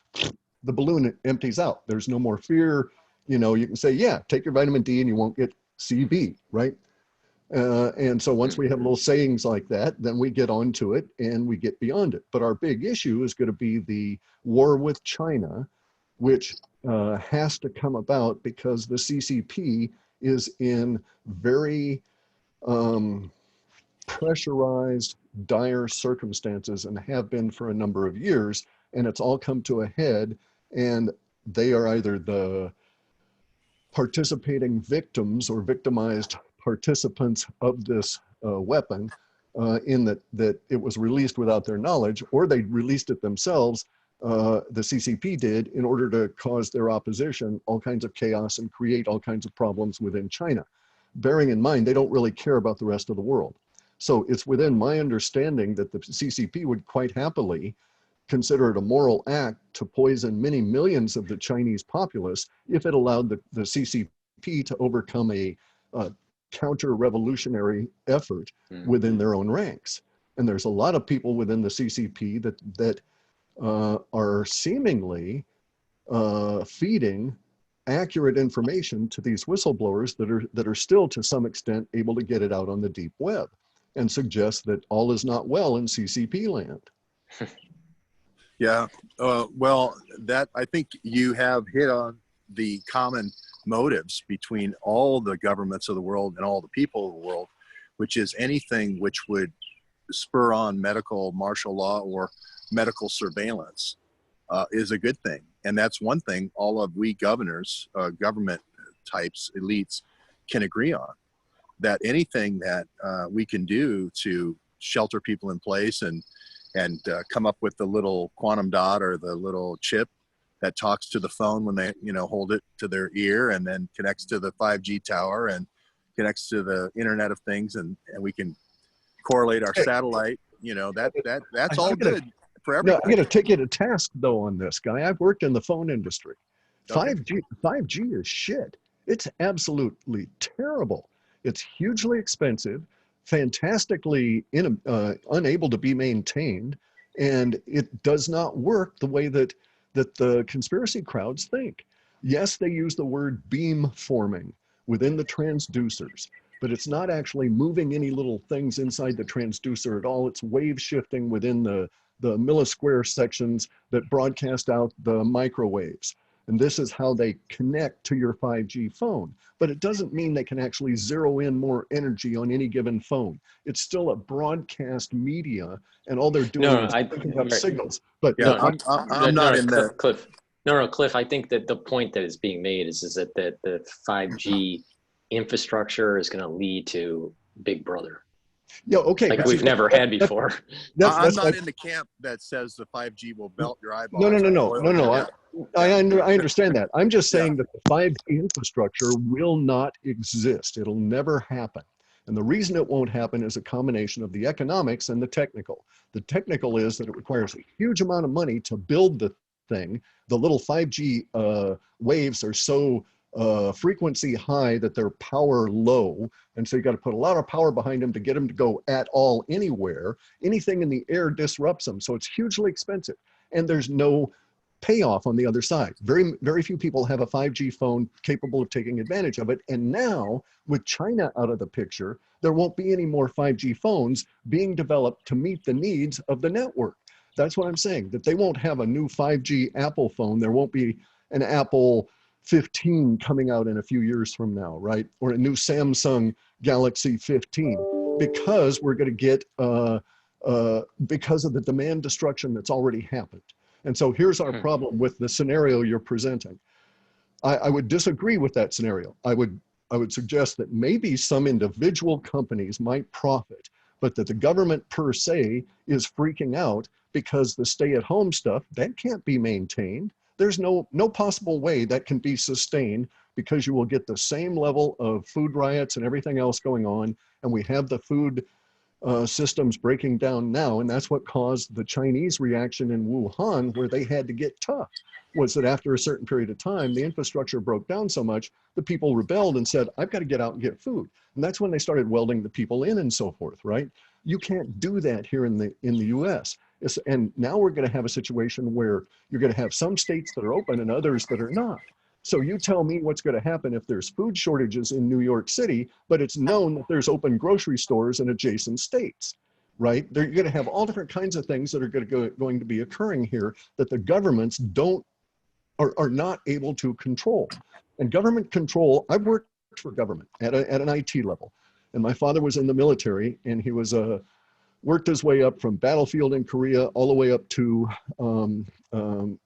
the balloon empties out. There's no more fear. You know, you can say, yeah, take your vitamin D and you won't get CB, right? And so once we have little sayings like that, then we get onto it and we get beyond it. But our big issue is going to be the war with China, which has to come about because the CCP is in very pressurized, dire circumstances and have been for a number of years, and it's all come to a head, and they are either the participating victims or victimized participants of this weapon in that it was released without their knowledge, or they released it themselves, the CCP did, in order to cause their opposition all kinds of chaos and create all kinds of problems within China, bearing in mind they don't really care about the rest of the world. So it's within my understanding that the CCP would quite happily consider it a moral act to poison many millions of the Chinese populace if it allowed the CCP to overcome a counter-revolutionary effort within their own ranks. And there's a lot of people within the CCP that are seemingly feeding accurate information to these whistleblowers that are still to some extent able to get it out on the deep web and suggest that all is not well in CCP land. Yeah, well, that I think you have hit on the common motives between all the governments of the world and all the people of the world, which is anything which would spur on medical martial law or medical surveillance is a good thing. And that's one thing all of we governors, government types, elites can agree on, that anything that we can do to shelter people in place and come up with the little quantum dot or the little chip that talks to the phone when they, hold it to their ear, and then connects to the 5G tower and connects to the Internet of Things, and we can correlate our satellite. That's all good for everybody. I'm going to take you to task though on this, guy. I've worked in the phone industry. Okay. 5G is shit. It's absolutely terrible. It's hugely expensive, fantastically unable to be maintained, and it does not work the way that the conspiracy crowds think. Yes, they use the word beam forming within the transducers, but it's not actually moving any little things inside the transducer at all. It's wave shifting within the millisquare sections that broadcast out the microwaves. And this is how they connect to your 5G phone. But it doesn't mean they can actually zero in more energy on any given phone. It's still a broadcast media, and all they're doing is picking up signals. But yeah, I'm not in that. Cliff. No, Cliff, I think that the point that is being made is that the 5G infrastructure is going to lead to Big Brother. Yeah, okay. Like we've never had before. I'm not in the camp that says the 5G will melt your eyeballs. No. I understand that. I'm just saying that the 5G infrastructure will not exist. It'll never happen. And the reason it won't happen is a combination of the economics and the technical. The technical is that it requires a huge amount of money to build the thing. The little 5G waves are so frequency high that they're power low. And so you got to put a lot of power behind them to get them to go at all anywhere. Anything in the air disrupts them. So it's hugely expensive. And there's no payoff on the other side. Very, very few people have a 5G phone capable of taking advantage of it. And now with China out of the picture, there won't be any more 5G phones being developed to meet the needs of the network. That's what I'm saying, that they won't have a new 5G Apple phone. There won't be an Apple 15 coming out in a few years from now, right? Or a new Samsung Galaxy 15, because we're going to get, because of the demand destruction that's already happened. And so here's our problem with the scenario you're presenting. I would disagree with that scenario. I would suggest that maybe some individual companies might profit, but that the government per se is freaking out because the stay-at-home stuff, that can't be maintained. There's no possible way that can be sustained, because you will get the same level of food riots and everything else going on. And we have the food systems breaking down now. And that's what caused the Chinese reaction in Wuhan, where they had to get tough, was that after a certain period of time, the infrastructure broke down so much, the people rebelled and said, I've got to get out and get food. And that's when they started welding the people in and so forth, right? You can't do that here in the US. And now we're going to have a situation where you're going to have some states that are open and others that are not. So you tell me what's going to happen if there's food shortages in New York City, but it's known that there's open grocery stores in adjacent states, right? You're going to have all different kinds of things that are going to be occurring here that the governments are not able to control. And government control, I've worked for government at an IT level. And my father was in the military, and he was worked his way up from battlefield in Korea all the way up to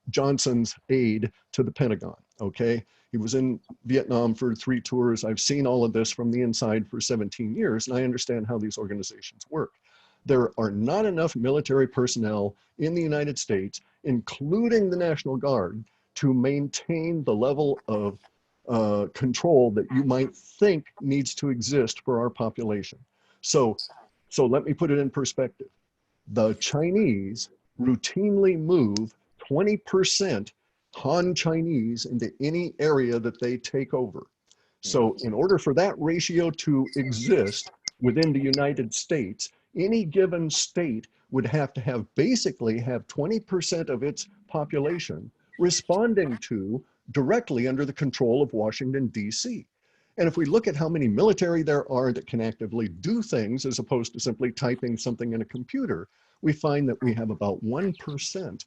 Johnson's aide to the Pentagon, okay? He was in Vietnam for 3 tours. I've seen all of this from the inside for 17 years, and I understand how these organizations work. There are not enough military personnel in the United States, including the National Guard, to maintain the level of control that you might think needs to exist for our population. So let me put it in perspective. The Chinese routinely move 20% Han Chinese into any area that they take over. So in order for that ratio to exist within the United States, any given state would have to basically have 20% of its population responding to directly under the control of Washington, D.C. And if we look at how many military there are that can actively do things as opposed to simply typing something in a computer, we find that we have about 1%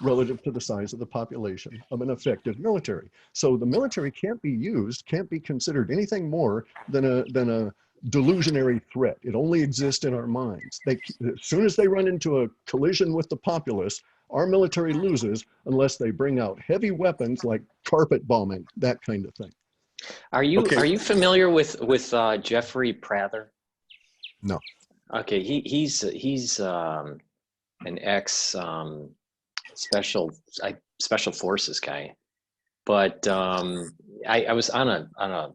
relative to the size of the population of an effective military. So the military can't be considered anything more than a delusionary threat. It only exists in our minds. As soon as they run into a collision with the populace, our military loses unless they bring out heavy weapons like carpet bombing, that kind of thing. Are you familiar with Jeffrey Prather? No. Okay, he's an ex special forces guy, but I was on a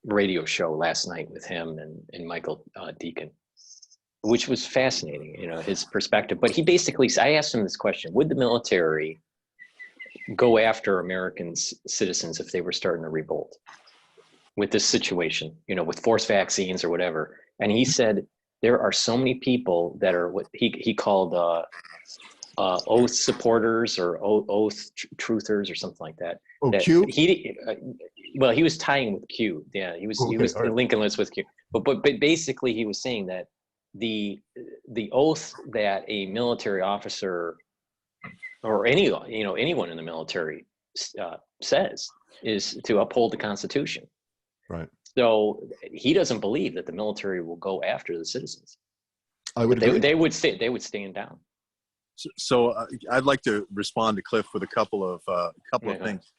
radio show last night with him and Michael Deacon, which was fascinating, you know, his perspective. But he basically, I asked him this question: would the military go after American citizens if they were starting to revolt with this situation, you know, with forced vaccines or whatever? And he said there are so many people that are what he called oath supporters or oath truthers or something like that. Oh, that Q? Well, he was tying with Q. Yeah, he was right. linking lists with Q. But basically he was saying that the oath that a military officer or anyone in the military says is to uphold the Constitution. Right. So he doesn't believe that the military will go after the citizens. I would agree. They would stand down. So I'd like to respond to Cliff with a couple of things.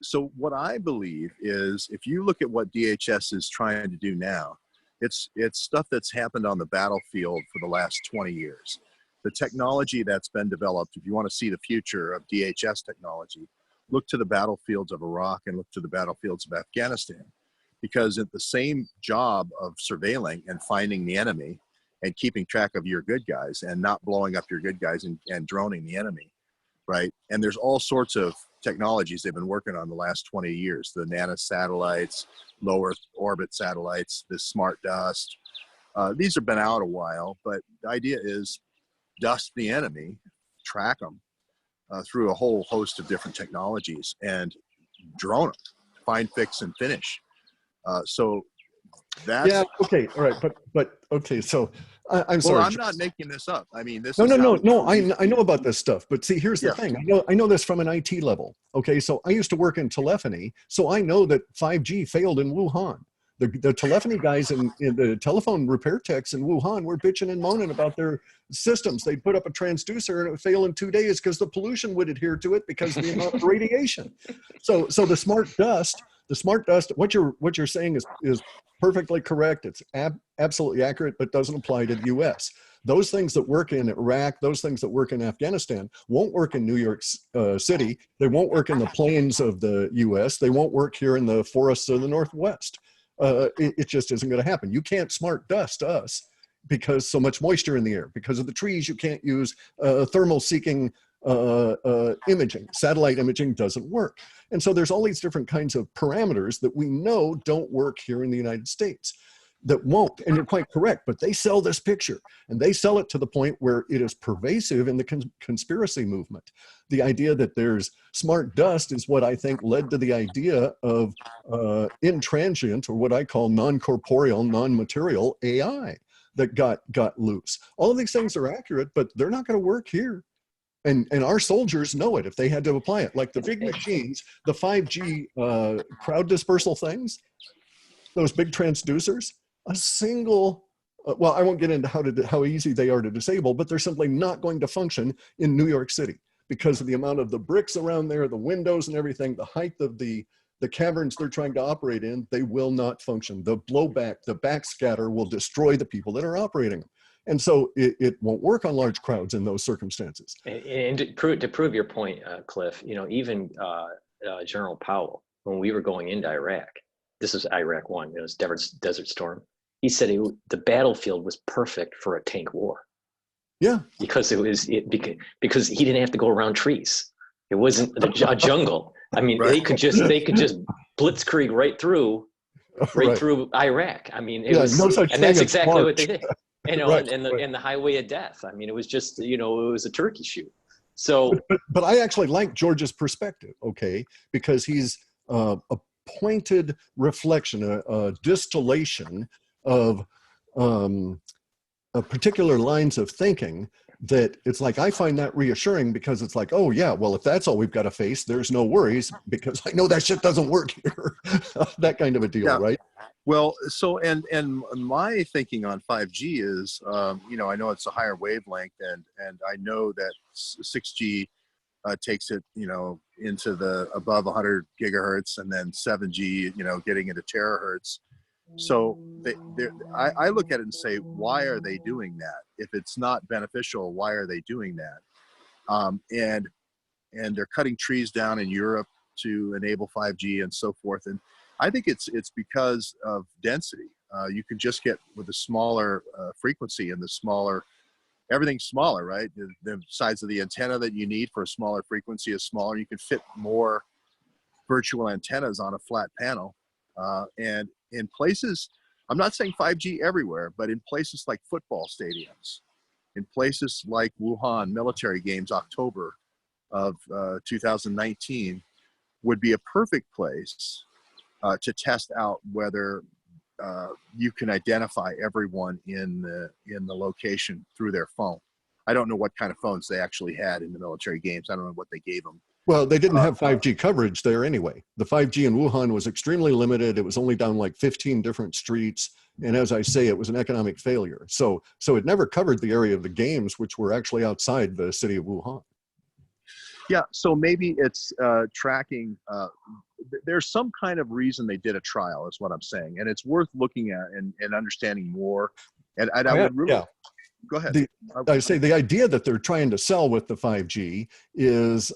So what I believe is, if you look at what DHS is trying to do now, it's stuff that's happened on the battlefield for the last 20 years. The technology that's been developed, if you want to see the future of DHS technology, look to the battlefields of Iraq and look to the battlefields of Afghanistan, because it's the same job of surveilling and finding the enemy and keeping track of your good guys and not blowing up your good guys and droning the enemy. right? And there's all sorts of technologies they've been working on the last 20 years, the nanosatellites, low Earth orbit satellites, the smart dust. These have been out a while, but the idea is dust the enemy, track them through a whole host of different technologies, and drone them, find, fix, and finish. So that's... Yeah, okay, all right, but okay, so I'm sorry. Well, I'm not making this up. I mean, this No, is no, how no, no. I know about this stuff, but see, here's the Yeah. thing. I know this from an IT level. Okay, so I used to work in telephony, so I know that 5G failed in Wuhan. The telephony guys in the telephone repair techs in Wuhan were bitching and moaning about their systems. They'd put up a transducer and it would fail in 2 days because the pollution would adhere to it because of the amount of radiation. So the smart dust, what you're saying is perfectly correct. It's absolutely accurate, but doesn't apply to the US. Those things that work in Iraq, those things that work in Afghanistan won't work in New York City. They won't work in the plains of the US. They won't work here in the forests of the Northwest. It just isn't going to happen. You can't smart dust us because so much moisture in the air. Because of the trees, you can't use thermal seeking imaging. Satellite imaging doesn't work. And so there's all these different kinds of parameters that we know don't work here in the United States, that won't. And you're quite correct, but they sell this picture, and they sell it to the point where it is pervasive in the conspiracy movement. The idea that there's smart dust is what I think led to the idea of intransient, or what I call non-corporeal, non-material AI that got loose. All of these things are accurate, but they're not going to work here. And our soldiers know it if they had to apply it. Like the big machines, the 5G crowd dispersal things, those big transducers, a single, well, I won't get into how easy they are to disable, but they're simply not going to function in New York City because of the amount of the bricks around there, the windows and everything, the height of the caverns they're trying to operate in. They will not function. The blowback, the backscatter will destroy the people that are operating them. And so it won't work on large crowds in those circumstances. And to prove your point, Cliff, even General Powell, when we were going into Iraq, this was Iraq 1, it was Desert Storm. He said the battlefield was perfect for a tank war. Yeah, because because he didn't have to go around trees. It wasn't a jungle. I mean, Right. they could just blitzkrieg right through Iraq. I mean, it was, no such and thing that's as exactly March. what they did. Right, and the highway of death. I mean, it was just, it was a turkey shoot. So, but I actually like George's perspective, okay, because he's a pointed reflection, a distillation of particular lines of thinking that it's like, I find that reassuring because it's like, oh yeah, well, if that's all we've got to face, there's no worries because I know that shit doesn't work here. That kind of a deal, Yeah. right? Well, so and my thinking on 5G is, I know it's a higher wavelength, and I know that 6G takes it, into the above 100 gigahertz, and then 7G, getting into terahertz. So I look at it and say, why are they doing that? If it's not beneficial, why are they doing that? And they're cutting trees down in Europe to enable 5G and so forth. And I think it's because of density. You can just get with a smaller frequency and everything's smaller, right? The size of the antenna that you need for a smaller frequency is smaller. You can fit more virtual antennas on a flat panel. And in places, I'm not saying 5G everywhere, but in places like football stadiums, in places like Wuhan military games, October of 2019, would be a perfect place to test out whether you can identify everyone in the location through their phone. I don't know what kind of phones they actually had in the military games. I don't know what they gave them. Well, they didn't have 5G coverage there anyway. The 5G in Wuhan was extremely limited. It was only down like 15 different streets. And as I say, it was an economic failure. So it never covered the area of the games, which were actually outside the city of Wuhan. Yeah, so maybe it's tracking. There's some kind of reason they did a trial, is what I'm saying. And it's worth looking at and understanding more. And I would really... Yeah. Go ahead. I say the idea that they're trying to sell with the 5G is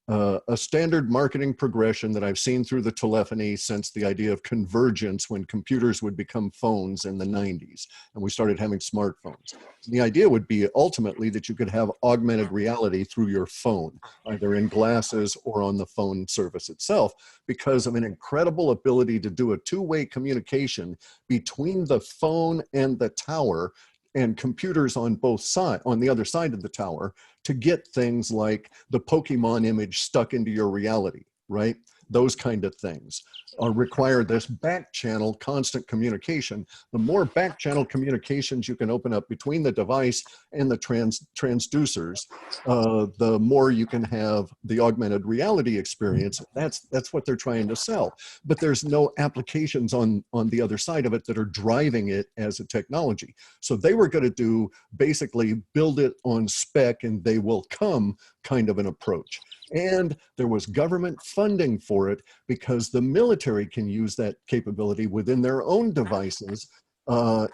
a standard marketing progression that I've seen through the telephony since the idea of convergence when computers would become phones in the 90s and we started having smartphones. The idea would be ultimately that you could have augmented reality through your phone, either in glasses or on the phone service itself, because of an incredible ability to do a two-way communication between the phone and the tower and computers on both sides, on the other side of the tower, to get things like the Pokemon image stuck into your reality, right? Those kind of things require this back channel constant communication. The more back channel communications you can open up between the device and the transducers, the more you can have the augmented reality experience. That's what they're trying to sell. But there's no applications on the other side of it that are driving it as a technology. So they were going to do basically build it on spec and they will come kind of an approach. And there was government funding for it because the military can use that capability within their own devices,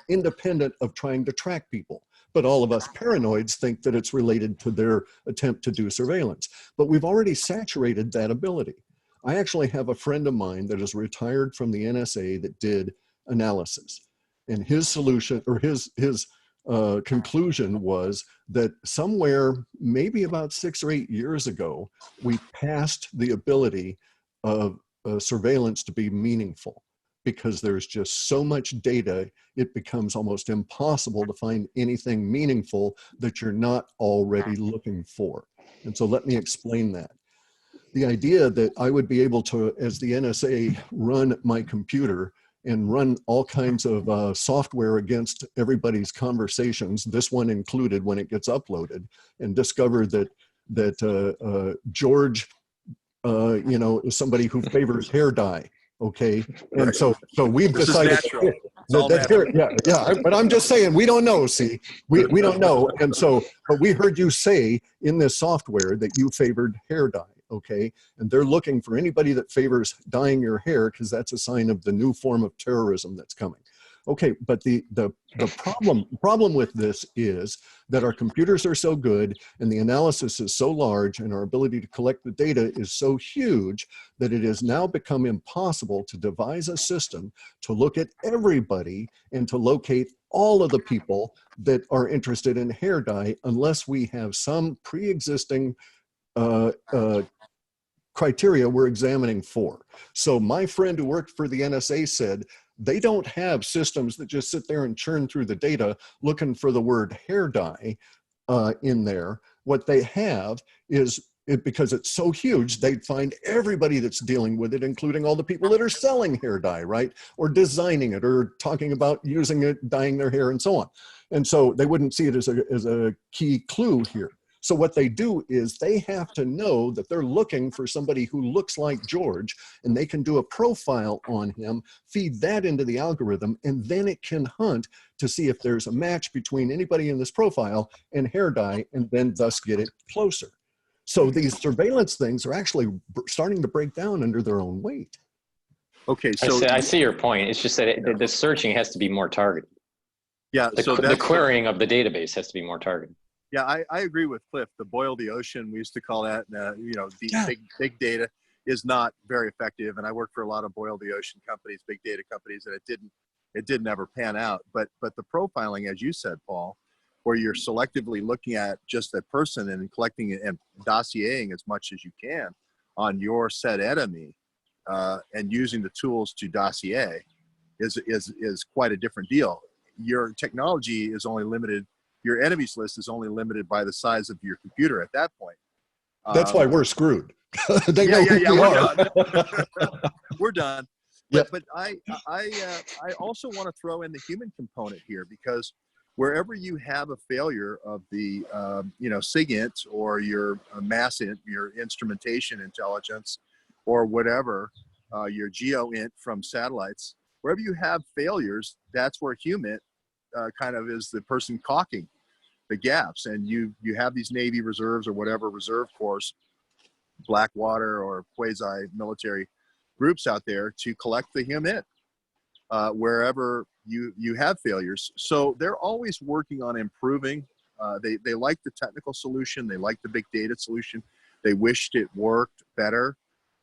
independent of trying to track people. But all of us paranoids think that it's related to their attempt to do surveillance. But we've already saturated that ability. I actually have a friend of mine that is retired from the NSA that did analysis. And his solution, or his conclusion was that somewhere, maybe about 6 or 8 years ago, we passed the ability of surveillance to be meaningful because there's just so much data, it becomes almost impossible to find anything meaningful that you're not already looking for. And so let me explain that. The idea that I would be able to, as the NSA, run my computer and run all kinds of software against everybody's conversations, this one included when it gets uploaded, and discover that George, you know, is somebody who favors hair dye. Okay, and so we've decided but I'm just saying we don't know. See, we don't know, and so but we heard you say in this software that you favored hair dye. Okay, and they're looking for anybody that favors dyeing your hair because that's a sign of the new form of terrorism that's coming. Okay, but the problem with this is that our computers are so good and the analysis is so large and our ability to collect the data is so huge that it has now become impossible to devise a system to look at everybody and to locate all of the people that are interested in hair dye unless we have some pre-existing criteria we're examining for. So my friend who worked for the NSA said they don't have systems that just sit there and churn through the data looking for the word hair dye in there. What they have is, because it's so huge, they'd find everybody that's dealing with it, including all the people that are selling hair dye, right? Or designing it or talking about using it, dyeing their hair and so on. And so they wouldn't see it as a key clue here. So what they do is they have to know that they're looking for somebody who looks like George, and they can do a profile on him, feed that into the algorithm, and then it can hunt to see if there's a match between anybody in this profile and hair dye, and then thus get it closer. So these surveillance things are actually starting to break down under their own weight. Okay, so I see your point. It's just that the searching has to be more targeted. Yeah, so the querying of the database has to be more targeted. Yeah, I agree with Cliff. The boil the ocean, we used to call that, you know, the big data is not very effective. And I worked for a lot of boil the ocean companies, big data companies, and it didn't ever pan out. But the profiling, as you said, Paul, where you're selectively looking at just a person and collecting and dossiering as much as you can on your said enemy, and using the tools to dossier is quite a different deal. Your technology is only limited. Your enemies list is only limited by the size of your computer at that point. That's why we're screwed. They know who we are. We're done. But I also want to throw in the human component here, because wherever you have a failure of the you know, SIGINT or your your instrumentation intelligence or whatever, your GeoInt from satellites, wherever you have failures, that's where human kind of is the person caulking the gaps. And you have these Navy reserves or whatever reserve corps, Blackwater or quasi-military groups out there to collect the human wherever you have failures. So they're always working on improving. They like the technical solution. They like the big data solution. They wished it worked better.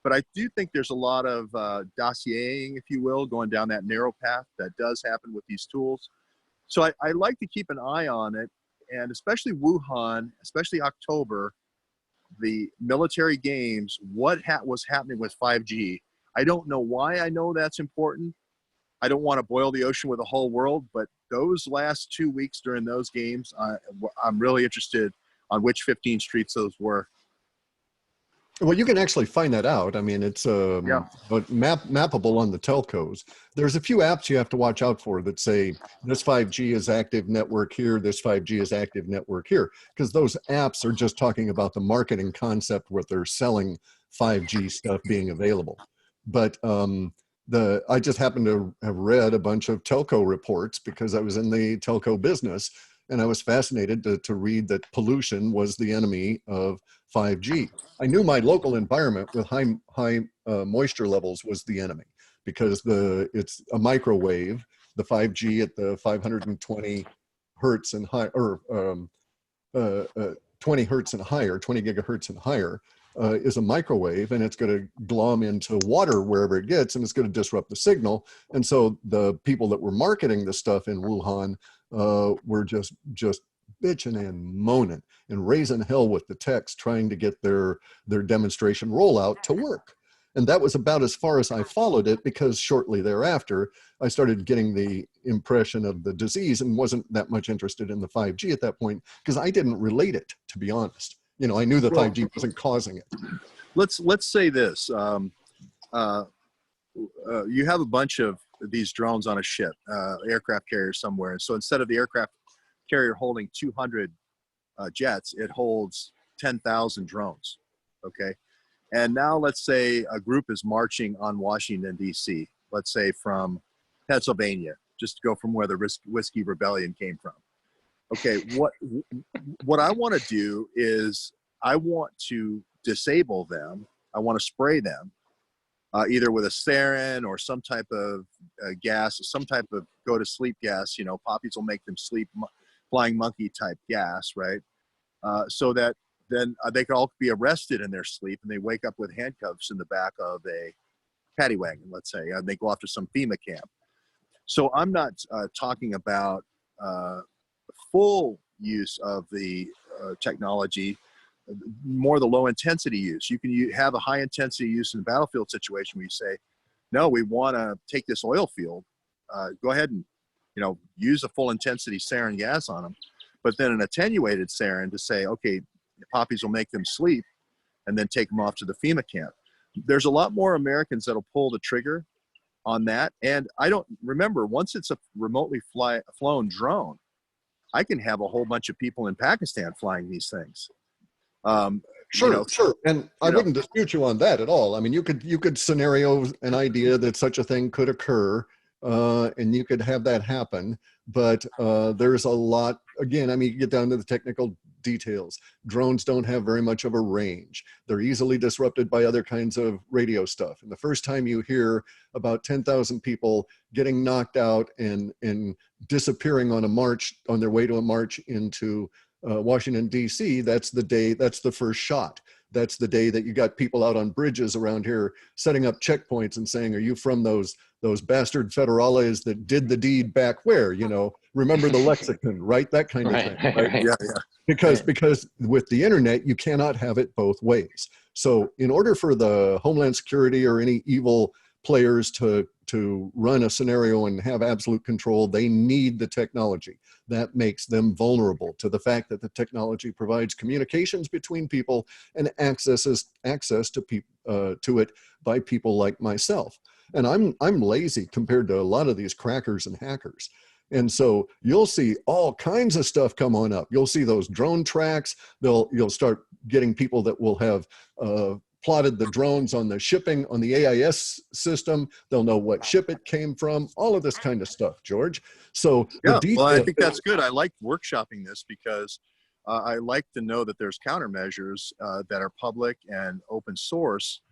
But I do think there's a lot of dossiering, if you will, going down that narrow path that does happen with these tools. So I like to keep an eye on it, and especially Wuhan, especially October, the military games, what was happening with 5G. I don't know why I know that's important. I don't want to boil the ocean with the whole world, but those last 2 weeks during those games, I'm really interested on which 15 streets those were. Well, you can actually find that out. I mean, it's but mappable on the telcos. There's a few apps you have to watch out for that say this 5G is active network here, this 5G is active network here, because those apps are just talking about the marketing concept where they're selling 5G stuff being available. But I just happened to have read a bunch of telco reports because I was in the telco business, and I was fascinated to read that pollution was the enemy of 5G. I knew my local environment with high moisture levels was the enemy because it's a microwave. The 5G at the 520 hertz and high, or 20 hertz and higher, 20 gigahertz and higher, is a microwave, and it's going to glom into water wherever it gets, and it's going to disrupt the signal. And so the people that were marketing the stuff in Wuhan were just bitching and moaning and raising hell with the techs trying to get their demonstration rollout to work. And that was about as far as I followed it, because shortly thereafter, I started getting the impression of the disease and wasn't that much interested in the 5G at that point, because I didn't relate it, to be honest. You know, I knew the 5G wasn't causing it. Let's say this. You have a bunch of these drones on a ship, aircraft carrier somewhere. And so instead of the aircraft carrier holding 200 jets, it holds 10,000 drones, okay? And now let's say a group is marching on Washington, D.C., let's say from Pennsylvania, just to go from where the Whiskey Rebellion came from. Okay, what I want to do is I want to disable them. I want to spray them, either with a sarin or some type of gas, some type of go-to-sleep gas. You know, poppies will make them sleep, flying monkey type gas, right? So that then they can all be arrested in their sleep, and they wake up with handcuffs in the back of a paddy wagon, let's say, and they go off to some FEMA camp. So I'm not talking about full use of the technology, more the low intensity use. You can have a high intensity use in a battlefield situation where you say, no, we want to take this oil field, go ahead and, you know, use a full intensity sarin gas on them, but then an attenuated sarin to say, okay, the poppies will make them sleep, and then take them off to the FEMA camp. There's a lot more Americans that'll pull the trigger on that. And I don't remember, once it's a remotely flown drone, I can have a whole bunch of people in Pakistan flying these things. Sure, you know, sure. And I wouldn't dispute you on that at all. I mean, you could scenario an idea that such a thing could occur, and you could have that happen. But there's a lot, again, I mean, you get down to the technical details. Drones don't have very much of a range. They're easily disrupted by other kinds of radio stuff. And the first time you hear about 10,000 people getting knocked out and disappearing on a march, on their way to a march into Washington, D.C., that's the first shot. That's the day that you got people out on bridges around here setting up checkpoints and saying, are you from those bastard federales that did the deed back where, you know, remember the lexicon, right? That kind of thing, right? Yeah. Because with the internet, you cannot have it both ways. So in order for the Homeland Security or any evil players to run a scenario and have absolute control, they need the technology. That makes them vulnerable to the fact that the technology provides communications between people and access to it by people like myself. And I'm lazy compared to a lot of these crackers and hackers. And so you'll see all kinds of stuff come on up. You'll see those drone tracks. You'll start getting people that will have plotted the drones on the shipping, on the AIS system. They'll know what ship it came from, all of this kind of stuff, George. So yeah, well, I think that's good. I like workshopping this because I like to know that there's countermeasures that are public and open source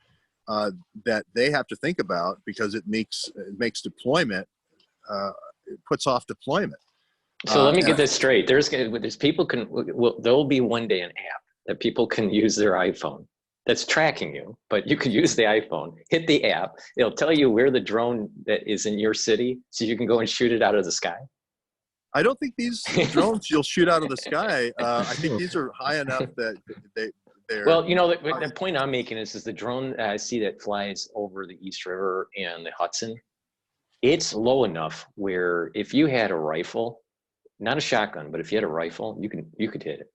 that they have to think about, because it makes deployment, it puts off deployment. So let me get this straight. There's people there'll be one day an app that people can use their iPhone that's tracking you, but you could use the iPhone, hit the app. It'll tell you where the drone that is in your city, so you can go and shoot it out of the sky. I don't think these drones you'll shoot out of the sky. I think these are high enough that they're. Well, you know, the point I'm making is the drone I see that flies over the East River and the Hudson, it's low enough where if you had a rifle, not a shotgun, but if you had a rifle, you could hit it.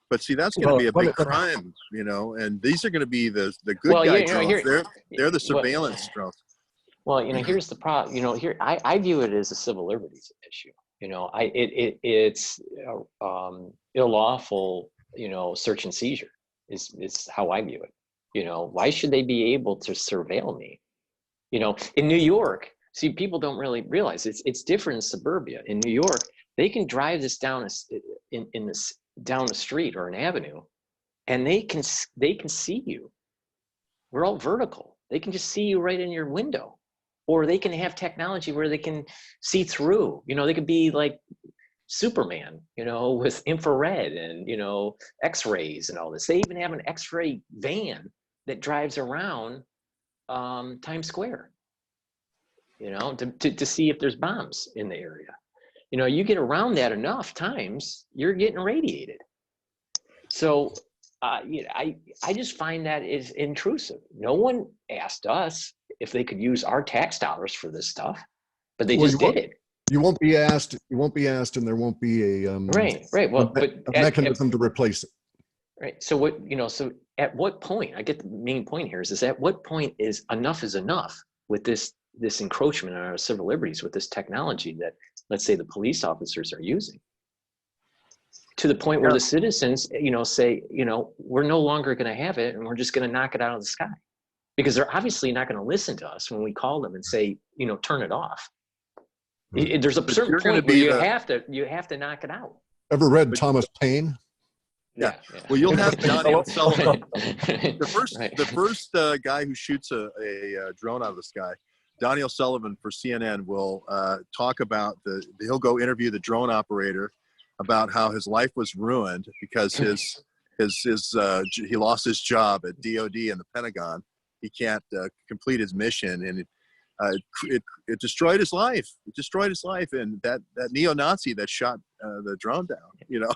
But see, that's going to be a big crime, you know, and these are going to be the good guy drones. They're the surveillance drones. Well, you know, here's the problem. You know, here I view it as a civil liberties issue. You know, it's unlawful. You know, search and seizure is how I view it. You know, why should they be able to surveil me? You know, in New York, see, people don't really realize it's different in suburbia. In New York, they can drive this down down the street or an avenue, and they can see you. We're all vertical. They can just see you right in your window, or they can have technology where they can see through. You know, they could be like Superman, you know, with infrared and, you know, X-rays and all this. They even have an X-ray van that drives around Times Square, you know, to see if there's bombs in the area. You know, you get around that enough times, you're getting radiated. So, you know, I just find that is intrusive. No one asked us if they could use our tax dollars for this stuff, but they just did it. You won't be asked. You won't be asked, and there won't be a right. Well, a mechanism to replace it. Right. So what, you know? So at what point? I get the main point here is at what point is enough with this encroachment on our civil liberties with this technology that, let's say, the police officers are using, to the point where the citizens, you know, say, you know, we're no longer going to have it, and we're just going to knock it out of the sky, because they're obviously not going to listen to us when we call them and say, you know, turn it off. There's a certain point where you have to knock it out. Ever read Thomas Paine? Yeah. Well, you'll have Daniel Sullivan, the first guy who shoots a drone out of the sky. Daniel Sullivan for CNN will talk about he'll go interview the drone operator about how his life was ruined because he lost his job at DOD and the Pentagon. He can't complete his mission, and it destroyed his life. It destroyed his life, and that neo-Nazi that shot the drone down, you know,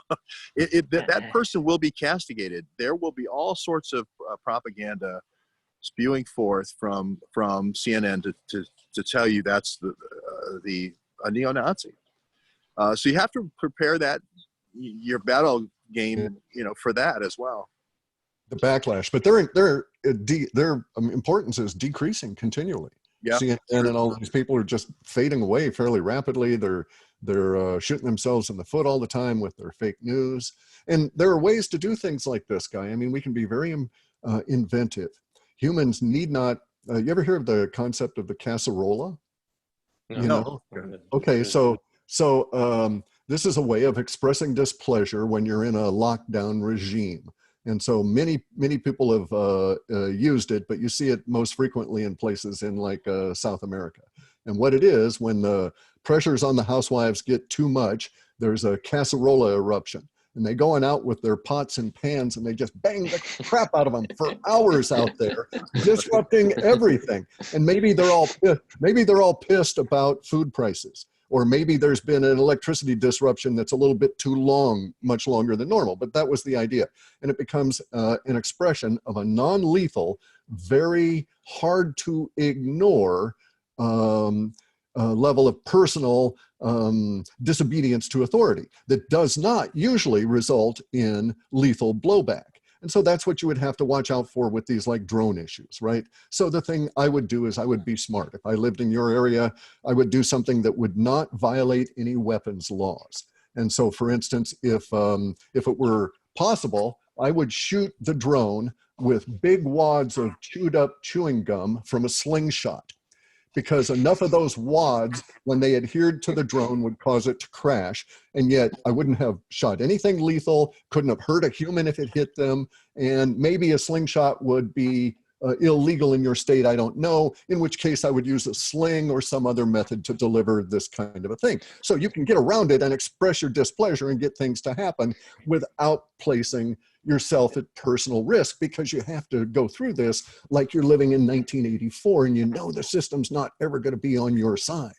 that person will be castigated. There will be all sorts of propaganda spewing forth from CNN to tell you that's a neo-Nazi. So you have to prepare your battle game, you know, for that as well. The backlash, but their importance is decreasing continually. Yeah, CNN and all these people are just fading away fairly rapidly. They're shooting themselves in the foot all the time with their fake news. And there are ways to do things like this, Guy. I mean, we can be very inventive. Humans need not. You ever hear of the concept of the casserola? No. You know? Okay, so this is a way of expressing displeasure when you're in a lockdown regime. And so many people have used it, but you see it most frequently in places in like South America. And what it is, when the pressures on the housewives get too much, there's a casserola eruption. And they go out with their pots and pans and they just bang the crap out of them for hours out there, disrupting everything. And maybe they're all pissed about food prices. Or maybe there's been an electricity disruption that's a little bit too long, much longer than normal, but that was the idea. And it becomes an expression of a non-lethal, very hard to ignore level of personal disobedience to authority that does not usually result in lethal blowback. And so that's what you would have to watch out for with these like drone issues, right? So the thing I would do is I would be smart. If I lived in your area, I would do something that would not violate any weapons laws. And so for instance, if it were possible, I would shoot the drone with big wads of chewed up chewing gum from a slingshot, because enough of those wads, when they adhered to the drone, would cause it to crash. And yet I wouldn't have shot anything lethal, couldn't have hurt a human if it hit them. And maybe a slingshot would be illegal in your state, I don't know, in which case I would use a sling or some other method to deliver this kind of a thing. So you can get around it and express your displeasure and get things to happen without placing yourself at personal risk because you have to go through this like you're living in 1984 and you know the system's not ever going to be on your side.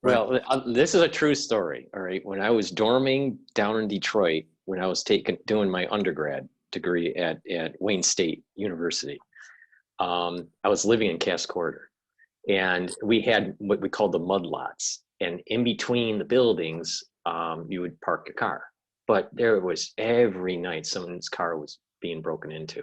Right. Well, this is a true story. All right. When I was dorming down in Detroit, when I was doing my undergrad degree at Wayne State University, I was living in Cass Corridor, and we had what we called the mud lots. And in between the buildings, you would park your car. But there was every night someone's car was being broken into.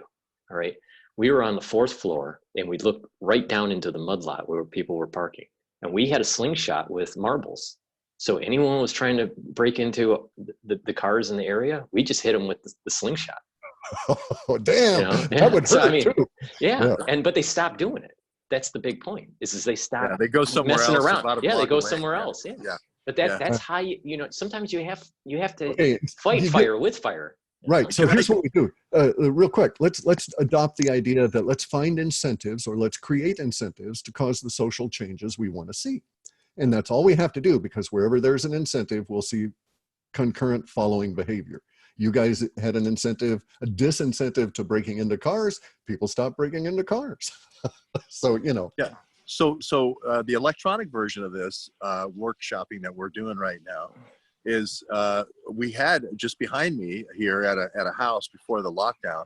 All right. We were on the 4th floor, and we'd look right down into the mud lot where people were parking. And we had a slingshot with marbles. So anyone was trying to break into the cars in the area, we just hit them with the slingshot. Oh, damn. You know? That would hurt, So, I mean, too. yeah. But they stopped doing it. That's the big point. Is they stop. Yeah, they go somewhere messing else. around. About a Yeah, they block go away. somewhere Yeah. else. Yeah. Yeah. But Yeah. that's how you know. Sometimes you have to Okay, fight you fire with fire. Right. So here's what we do. Real quick, let's adopt the idea that let's find incentives, or let's create incentives to cause the social changes we want to see. And that's all we have to do, because wherever there's an incentive, we'll see concurrent following behavior. You guys had an incentive, a disincentive to breaking into cars. People stopped breaking into cars. So, you know. Yeah. So the electronic version of this workshopping that we're doing right now is we had just behind me here at a house before the lockdown,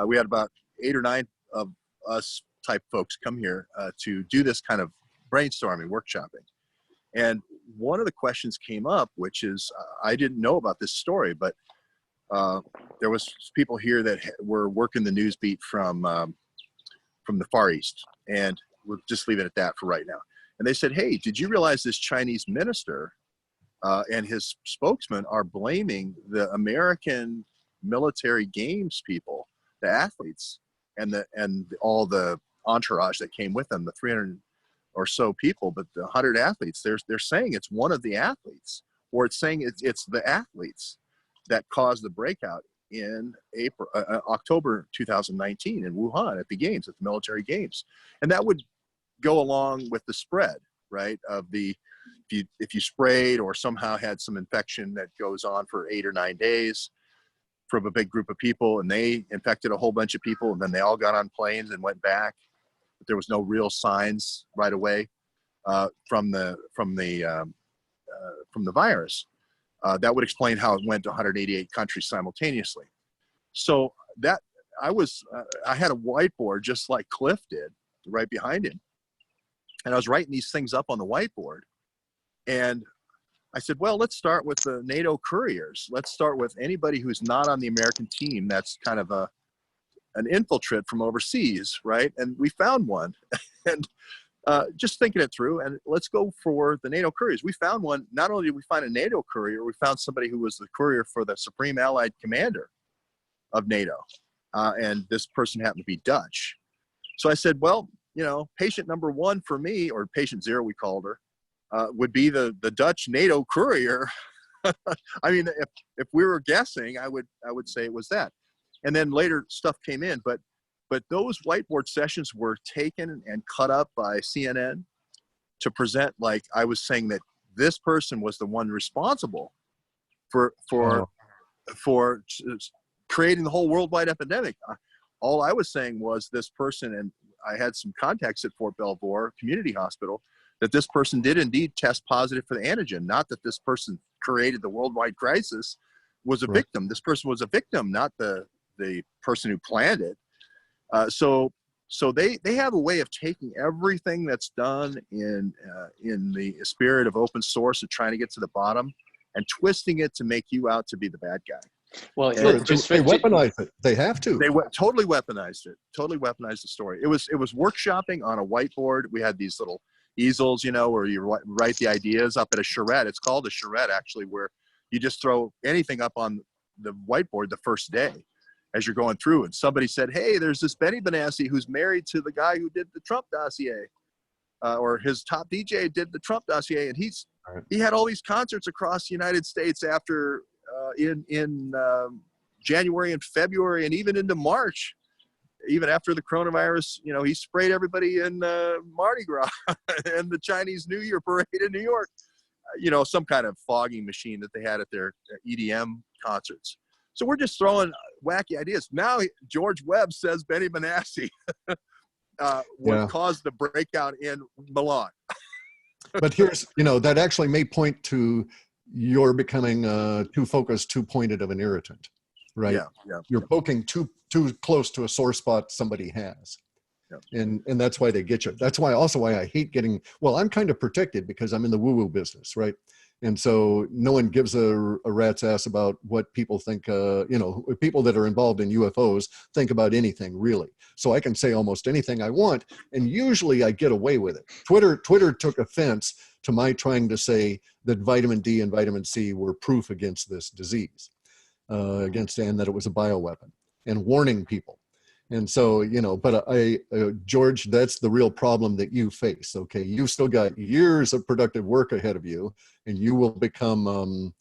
we had about 8 or 9 of us type folks come here to do this kind of brainstorming, workshopping. And one of the questions came up, which is, I didn't know about this story, but there was people here that were working the news beat from the Far East, and we'll just leave it at that for right now. And they said, hey, did you realize this Chinese minister and his spokesman are blaming the American military games people, the athletes, and all the entourage that came with them, the 300 or so people, but the 100 athletes, they're saying it's one of the athletes, or it's saying it's the athletes that caused the breakout in October 2019 in Wuhan at the games, at the military games. And that would go along with the spread, right, of the, if you sprayed or somehow had some infection that goes on for 8 or 9 days from a big group of people, and they infected a whole bunch of people, and then they all got on planes and went back, but there was no real signs right away from the virus. That would explain how it went to 188 countries simultaneously. So that I had a whiteboard just like Clif did right behind him, and I was writing these things up on the whiteboard. And I said, well, let's start with the NATO couriers. Let's start with anybody who's not on the American team. That's kind of an infiltrate from overseas, right? And we found one. And just thinking it through, and let's go for the NATO couriers. We found one. Not only did we find a NATO courier, we found somebody who was the courier for the Supreme Allied Commander of NATO. And this person happened to be Dutch. So I said, well, you know, patient number 1 for me, or patient 0, we called her, would be the Dutch NATO courier. I mean, if we were guessing, I would say it was that. And then later stuff came in, but those whiteboard sessions were taken and cut up by CNN to present, like I was saying, that this person was the one responsible for creating the whole worldwide epidemic. All I was saying was this person, and I had some contacts at Fort Belvoir Community Hospital, that this person did indeed test positive for the antigen, not that this person created the worldwide crisis, was a victim. This person was a victim, not the person who planned it. So they have a way of taking everything that's done in the spirit of open source and trying to get to the bottom and twisting it to make you out to be the bad guy. Well, they weaponize it. They have to. They totally weaponized it. Totally weaponized the story. It was workshopping on a whiteboard. We had these little easels, you know, where you write the ideas up at a charrette. It's called a charrette, actually, where you just throw anything up on the whiteboard the first day as you're going through. And somebody said, hey, there's this Benny Benassi who's married to the guy who did the Trump dossier, or his top DJ did the Trump dossier. And he had all these concerts across the United States after in January and February, and even into March, even after the coronavirus, you know, he sprayed everybody in Mardi Gras and the Chinese New Year parade in New York, you know, some kind of fogging machine that they had at their EDM concerts. So we're just throwing wacky ideas. Now George Webb says Benny Benassi would cause the breakout in Milan. But here's, that actually may point to you're becoming too focused, too pointed of an irritant, right? Yeah. You're poking too close to a sore spot somebody has. Yeah. And that's why they get you. That's why I hate getting, well, I'm kind of protected because I'm in the woo-woo business, right? And so no one gives a rat's ass about what people think, people that are involved in UFOs think about anything really. So I can say almost anything I want, and usually I get away with it. Twitter took offense to my trying to say that vitamin D and vitamin C were proof against this disease, and that it was a bioweapon, and warning people. And so, but George, that's the real problem that you face. Okay. You've still got years of productive work ahead of you, and you will become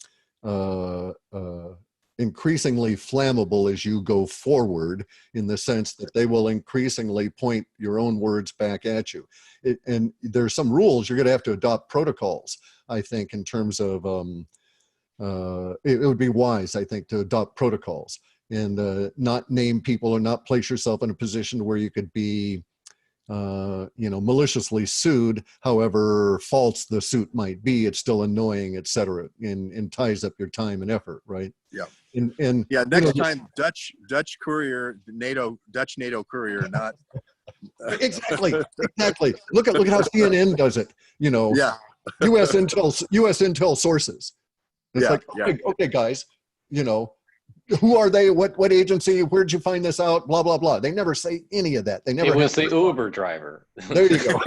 increasingly flammable as you go forward, in the sense that they will increasingly point your own words back at you. And there's some rules. You're going to have to adopt protocols, I think, in terms of, it would be wise, I think, to adopt protocols. And not name people or not place yourself in a position where you could be, maliciously sued, however false the suit might be. It's still annoying, et cetera, and ties up your time and effort, right? Yeah. And next time, Dutch courier, Dutch NATO courier, not. Exactly. Look at how CNN does it. Yeah. U.S. intel sources. It's okay, guys, who are they? What agency? Where'd you find this out? Blah, blah, blah. They never say any of that. They never. It was the Uber driver. There you go.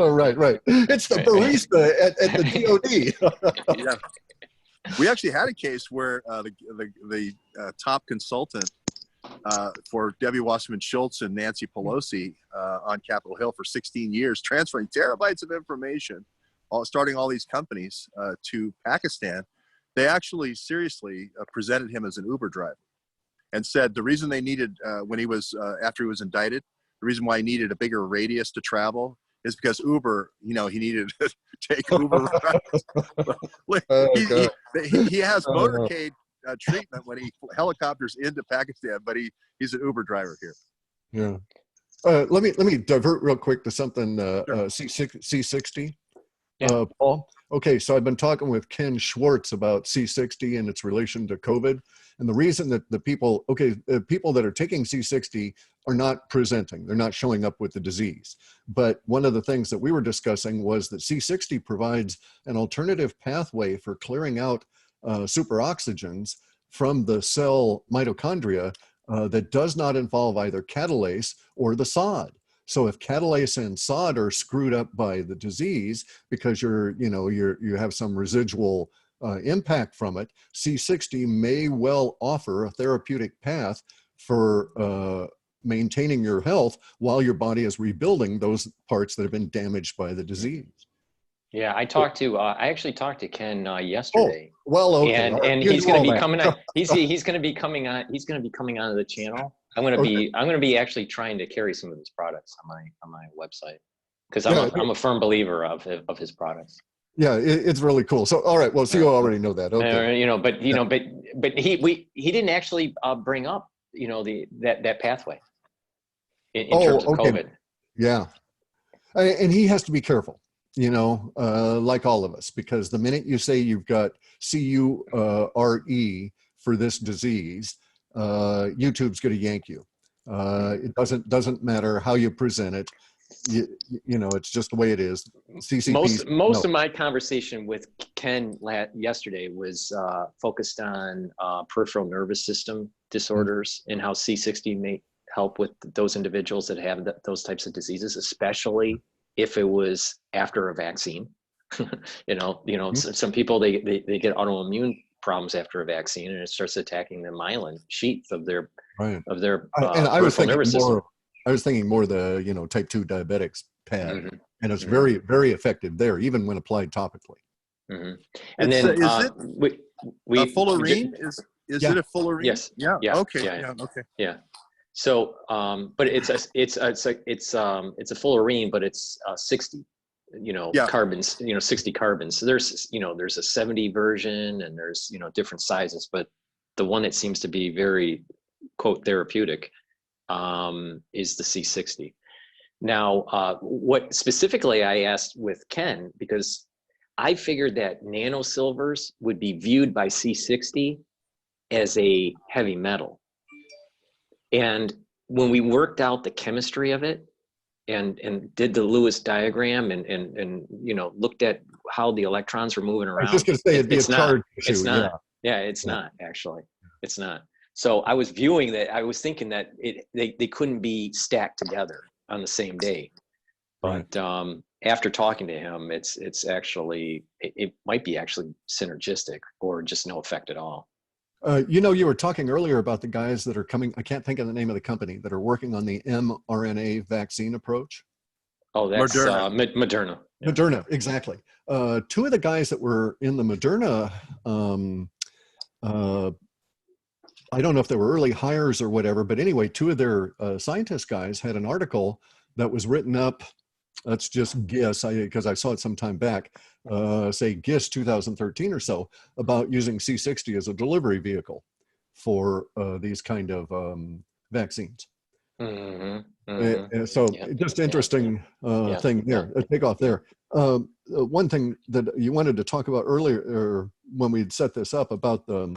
Right. It's the barista at the DOD. Yeah. We actually had a case where the top consultant for Debbie Wasserman Schultz and Nancy Pelosi on Capitol Hill for 16 years, transferring terabytes of information, starting all these companies to Pakistan. They actually seriously presented him as an Uber driver, and said the reason they needed, when he was, after he was indicted, the reason why he needed a bigger radius to travel is because Uber, he needed to take Uber rides. He has motorcade treatment when he helicopters into Pakistan, but he's an Uber driver here. Yeah. Let me divert real quick to something, sure. C60. Yeah. Paul. Okay, so I've been talking with Ken Schwartz about C60 and its relation to COVID. And the reason that the people that are taking C60 are not presenting, they're not showing up with the disease. But one of the things that we were discussing was that C60 provides an alternative pathway for clearing out superoxygens from the cell mitochondria that does not involve either catalase or the sod. So if catalase and sod are screwed up by the disease because you have some residual impact from it, C60 may well offer a therapeutic path for maintaining your health while your body is rebuilding those parts that have been damaged by the disease. Yeah, I actually talked to Ken yesterday. Oh, well, okay. And he's going to be coming on. He's going to be coming on. He's going to be coming onto the channel. I'm going to be actually trying to carry some of his products on my website, because I'm a firm believer of his products. Yeah, it's really cool. So, all right. Well, so you already know that. Okay. But he didn't actually bring up that pathway in terms of COVID. Yeah, and he has to be careful. Like all of us, because the minute you say you've got CURE for this disease, YouTube's going to yank you. It doesn't matter how you present it. It's just the way it is. Most of my conversation with Ken yesterday was focused on peripheral nervous system disorders and how C60 may help with those individuals that have those types of diseases, especially if it was after a vaccine. Some people they get autoimmune problems after a vaccine, and it starts attacking the myelin sheath of their peripheral nervous system. I was thinking more the type 2 diabetics pad, and it's very, very effective there, even when applied topically. Mm-hmm. And then is it a fullerene? Is it a fullerene? Yes. Yeah. Okay. Yeah. Okay. Yeah. So, but it's a fullerene, but it's 60, carbons, 60 carbons. So there's a 70 version, and there's, different sizes, but the one that seems to be very, quote, therapeutic, is the C60. Now, what specifically I asked with Ken, because I figured that nanosilvers would be viewed by C60 as a heavy metal. And when we worked out the chemistry of it and did the Lewis diagram and you know, looked at how the electrons were moving I around. was just going to say it'd be a charge issue. It's not. Yeah, it's not actually. It's not. So I was viewing that. I was thinking that they couldn't be stacked together on the same day. But after talking to him, it's actually, it might be actually synergistic or just no effect at all. You know, you were talking earlier about the guys that are coming, I can't think of the name of the company, that are working on the mRNA vaccine approach. Oh, that's Moderna. Yeah. Moderna, exactly. Two of the guys that were in the Moderna, I don't know if they were early hires or whatever, but anyway, two of their scientist guys had an article that was written up, let's just guess, because I saw it some time back, say guess 2013 or so, about using C60 as a delivery vehicle for these kind of vaccines. So just interesting thing there, a takeoff there. One thing that you wanted to talk about earlier, or when we'd set this up, about the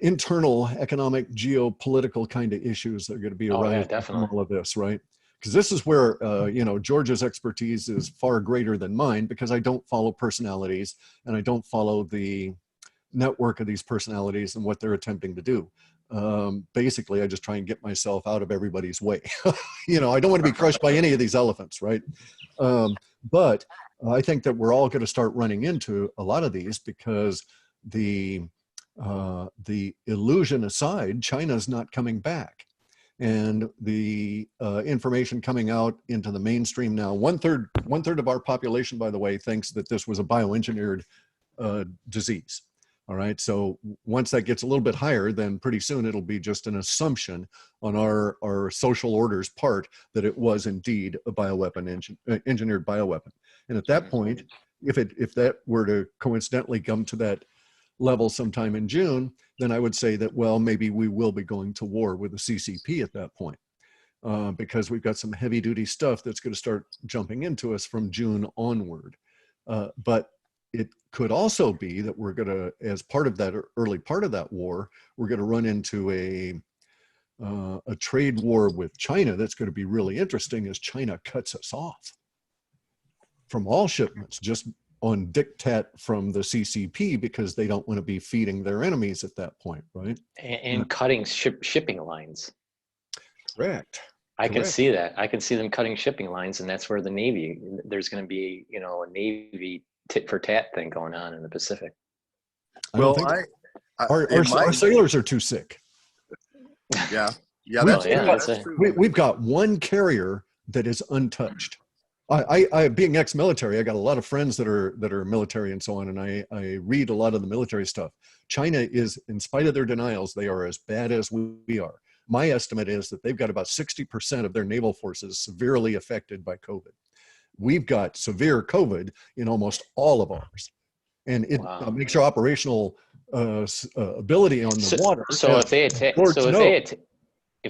internal economic geopolitical kind of issues that are going to be arising from all of this, right? Because this is where you know, George's expertise is far greater than mine, because I don't follow personalities and I don't follow the network of these personalities and what they're attempting to do. Basically, I just try and get myself out of everybody's way. You know, I don't want to be crushed by any of these elephants, right? But I think that we're all going to start running into a lot of these, because the illusion aside, China's not coming back. And the information coming out into the mainstream now, one third of our population, by the way, thinks that this was a bioengineered disease. All right, so once that gets a little bit higher, then pretty soon it'll be just an assumption on our social order's part that it was indeed a engineered bioweapon. And at that point, if that were to coincidentally come to that level sometime in June, then I would say that, well, maybe we will be going to war with the CCP at that point, because we've got some heavy duty stuff that's going to start jumping into us from June onward. But it could also be that we're going to, as part of that early part of that war, we're going to run into a trade war with China that's going to be really interesting, as China cuts us off from all shipments, just on diktat from the CCP, because they don't want to be feeding their enemies at that point, right? And cutting shipping lines. Correct. I can see that. I can see them cutting shipping lines, and that's where the Navy, there's going to be, you know, a Navy tit for tat thing going on in the Pacific. Well, our sailors are too sick. Yeah, that's true. We've got one carrier that is untouched. I being ex-military, I got a lot of friends that are military and so on, and I read a lot of the military stuff. China is, in spite of their denials, they are as bad as we are. My estimate is that they've got about 60% of their naval forces severely affected by COVID. We've got severe COVID in almost all of ours, and it makes our operational ability on the water. So if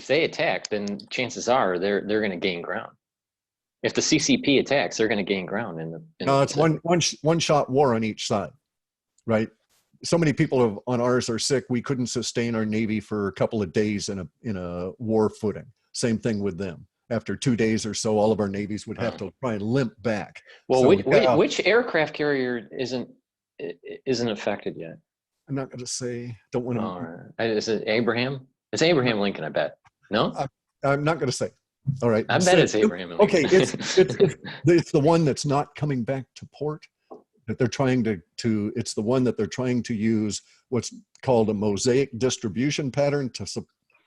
they attack, then chances are they're going to gain ground. If the CCP attacks, they're going to gain ground No, it's one shot war on each side, right? So many people on ours are sick. We couldn't sustain our Navy for a couple of days in a war footing. Same thing with them. After 2 days or so, all of our navies would have to try and limp back. Well, so which aircraft carrier isn't affected yet? I'm not going to say. Don't want to. Is it Abraham? It's Abraham Lincoln, I bet. No, I'm not going to say. All right. I bet it's Abraham Lincoln. Okay, it's the one that's not coming back to port. That they're trying to. It's the one that they're trying to use what's called a mosaic distribution pattern to.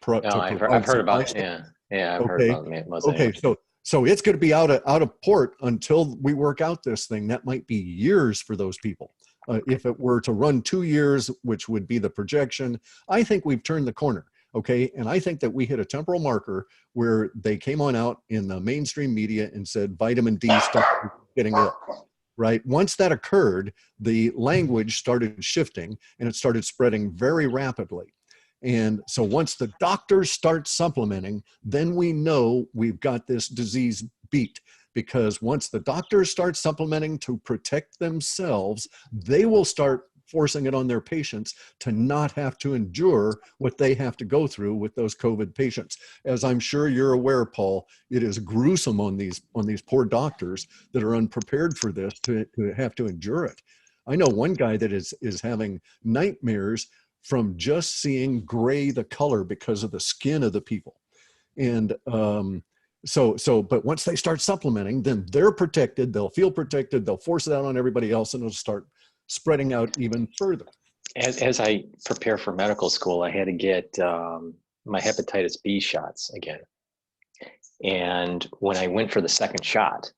I've heard about it. Yeah, I've heard about mosaic. Okay, so it's going to be out of port until we work out this thing. That might be years for those people. If it were to run 2 years, which would be the projection, I think we've turned the corner. Okay, and I think that we hit a temporal marker where they came on out in the mainstream media and said vitamin D stuff getting ill. right? Once that occurred, the language started shifting and it started spreading very rapidly. And so once the doctors start supplementing, then we know we've got this disease beat, because once the doctors start supplementing to protect themselves, they will start forcing it on their patients to not have to endure what they have to go through with those COVID patients. As I'm sure you're aware, Paul, it is gruesome on these poor doctors that are unprepared for this to have to endure it. I know one guy that is having nightmares from just seeing gray the color because of the skin of the people. And but once they start supplementing, then they're protected, they'll feel protected, they'll force it out on everybody else, and it'll start spreading out even further. As I prepare for medical school, I had to get my hepatitis B shots again. And when I went for the second shot,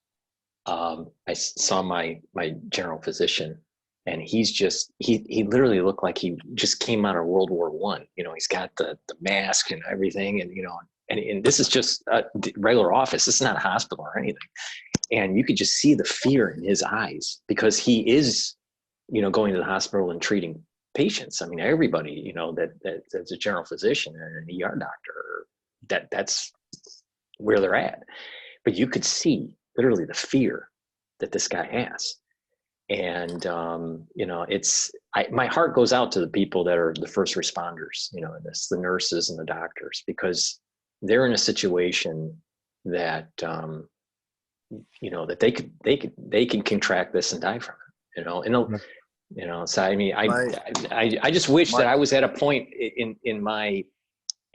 I saw my general physician, and he literally looked like he just came out of World War I. You know, he's got the mask and everything, and, you know, and this is just a regular office. This is not a hospital or anything. And you could just see the fear in his eyes, because he is, you know, going to the hospital and treating patients. I mean, everybody, you know, that's a general physician and an ER doctor, that's where they're at. But you could see literally the fear that this guy has. And, you know, my heart goes out to the people that are the first responders, you know, the nurses and the doctors, because they're in a situation that, you know, that they can contract this and die from it, you know, and, you know, so, I mean, I just wish that I was at a point in my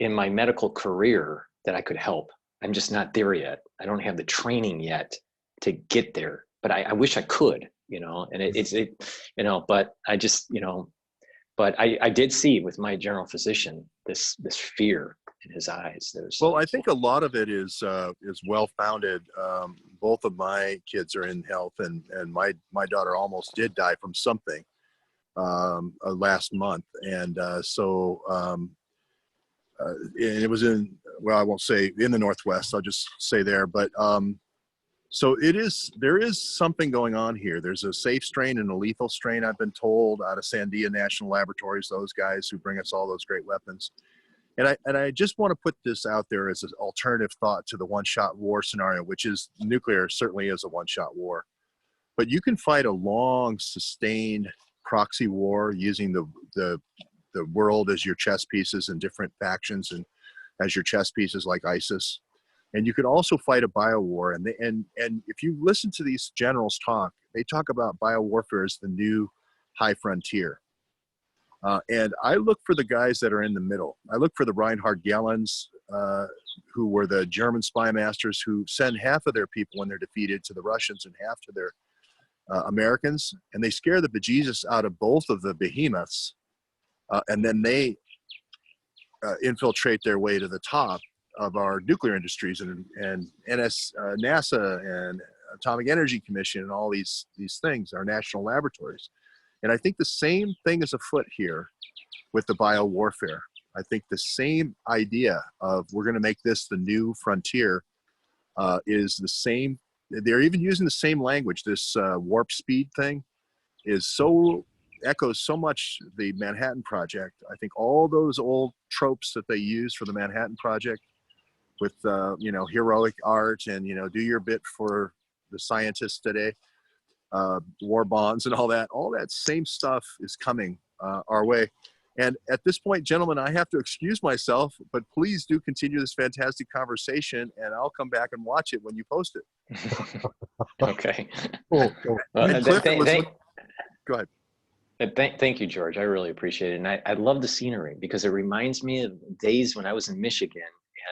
medical career that I could help. I'm just not there yet. I don't have the training yet to get there, but I wish I could, you know, and you know, but I just, you know, but I did see with my general physician, this fear in his eyes. Well, I think a lot of it is well-founded. Both of my kids are in health, and my daughter almost did die from something last month. And and it was well, I won't say in the Northwest, I'll just say there, but so there is something going on here. There's a safe strain and a lethal strain, I've been told, out of Sandia National Laboratories, those guys who bring us all those great weapons. And I just want to put this out there as an alternative thought to the one-shot war scenario, which is nuclear certainly is a one-shot war. But you can fight a long, sustained proxy war using the world as your chess pieces and different factions and as your chess pieces like ISIS. And you could also fight a biowar. And if you listen to these generals talk, they talk about biowarfare as the new high frontier. And I look for the guys that are in the middle. I look for the Reinhard Gellens, who were the German spy masters who send half of their people when they're defeated to the Russians and half to their Americans. And they scare the bejesus out of both of the behemoths. And then they infiltrate their way to the top of our nuclear industries and NASA and Atomic Energy Commission and all these things, our national laboratories. And I think the same thing is afoot here with the biowarfare. I think the same idea of we're going to make this the new frontier is the same. They're even using the same language. This warp speed thing echoes so much the Manhattan Project. I think all those old tropes that they use for the Manhattan Project with, you know, heroic art and, you know, do your bit for the scientists today, war bonds and all that same stuff is coming our way. And at this point, gentlemen, I have to excuse myself, but please do continue this fantastic conversation, and I'll come back and watch it when you post it. Okay. Cool. Cliff, go ahead. Thank you, George. I really appreciate it. And I love the scenery because it reminds me of days when I was in Michigan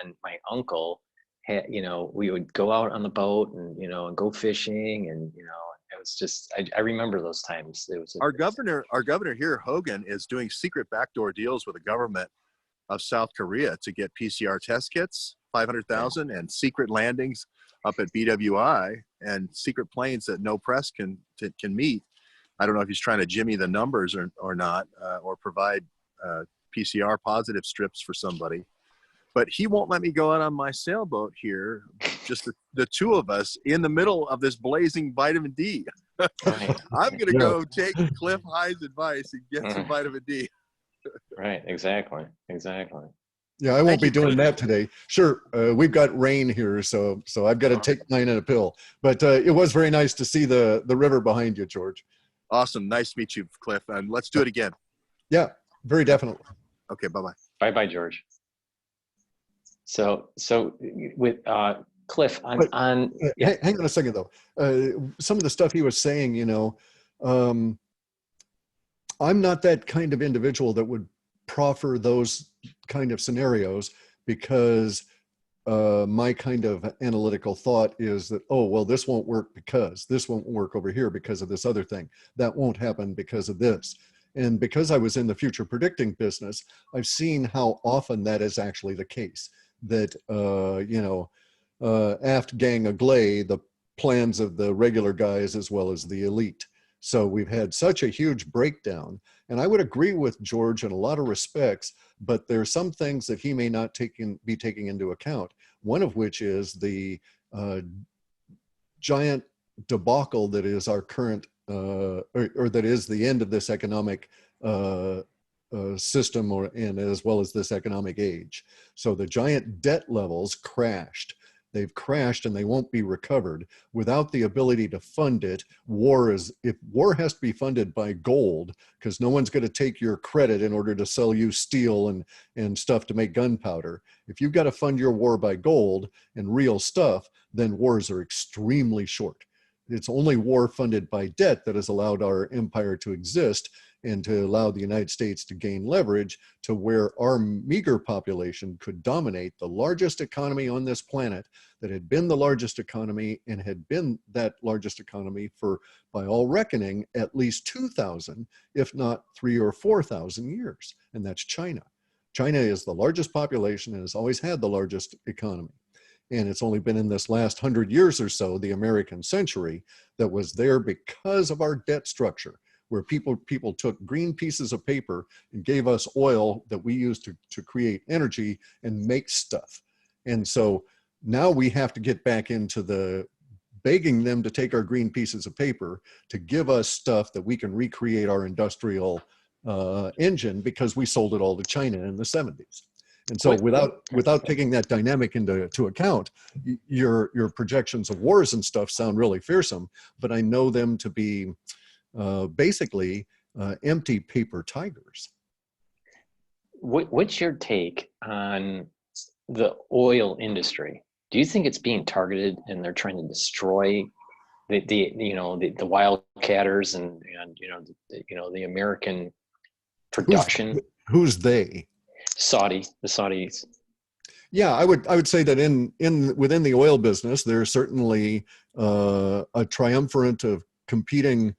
and my uncle had, you know, we would go out on the boat and, you know, and go fishing, and, you know, it was just, I remember those times. Our governor here, Hogan, is doing secret backdoor deals with the government of South Korea to get PCR test kits, 500,000, and secret landings up at BWI and secret planes that no press can meet. I don't know if he's trying to jimmy the numbers or not, or provide PCR positive strips for somebody. But he won't let me go out on my sailboat here, just the two of us in the middle of this blazing vitamin D. Right. I'm going to Yeah. go take Cliff High's advice and get some Mhm. vitamin D. Right. Exactly. Exactly. Yeah, I won't Thank be you, doing Cliff. that today. Sure, we've got rain here, so I've got to take mine in a pill. But it was very nice to see the river behind you, George. Awesome. Nice to meet you, Cliff. And let's do it again. Yeah, very definitely. Okay, bye-bye. Bye, George. So with Cliff But yeah. hang on a second though. Some of the stuff he was saying, you know, I'm not that kind of individual that would proffer those kind of scenarios because my kind of analytical thought is that, oh, well, this won't work because this won't work over here because of this other thing. That won't happen because of this. And because I was in the future predicting business, I've seen how often that is actually the case. That, you know, aft gang agley, the plans of the regular guys as well as the elite. So we've had such a huge breakdown. And I would agree with George in a lot of respects, but there are some things that he may not be taking into account. One of which is the giant debacle that is our current, or that is the end of this economic system, and as well as this economic age. So the giant debt levels crashed. They've crashed and they won't be recovered without the ability to fund it. If war has to be funded by gold, because no one's going to take your credit in order to sell you steel and stuff to make gunpowder. If you've got to fund your war by gold and real stuff, then wars are extremely short. It's only war funded by debt that has allowed our empire to exist and to allow the United States to gain leverage to where our meager population could dominate the largest economy on this planet that had been the largest economy and had been that largest economy for, by all reckoning, at least 2,000, if not 3,000 or 4,000 years. And that's China. China is the largest population and has always had the largest economy. And it's only been in this last 100 years or so, the American century, that was there because of our debt structure, where people took green pieces of paper and gave us oil that we used to create energy and make stuff. And so now we have to get back into the begging them to take our green pieces of paper to give us stuff that we can recreate our industrial engine, because we sold it all to China in the 70s. And so without taking that dynamic into account, your projections of wars and stuff sound really fearsome, but I know them to be basically empty paper tigers. What's your take on the oil industry? Do you think it's being targeted and they're trying to destroy the wildcatters and the American production? Who's they? The Saudis. Yeah, I would say that within the oil business, there's certainly a triumvirate of competing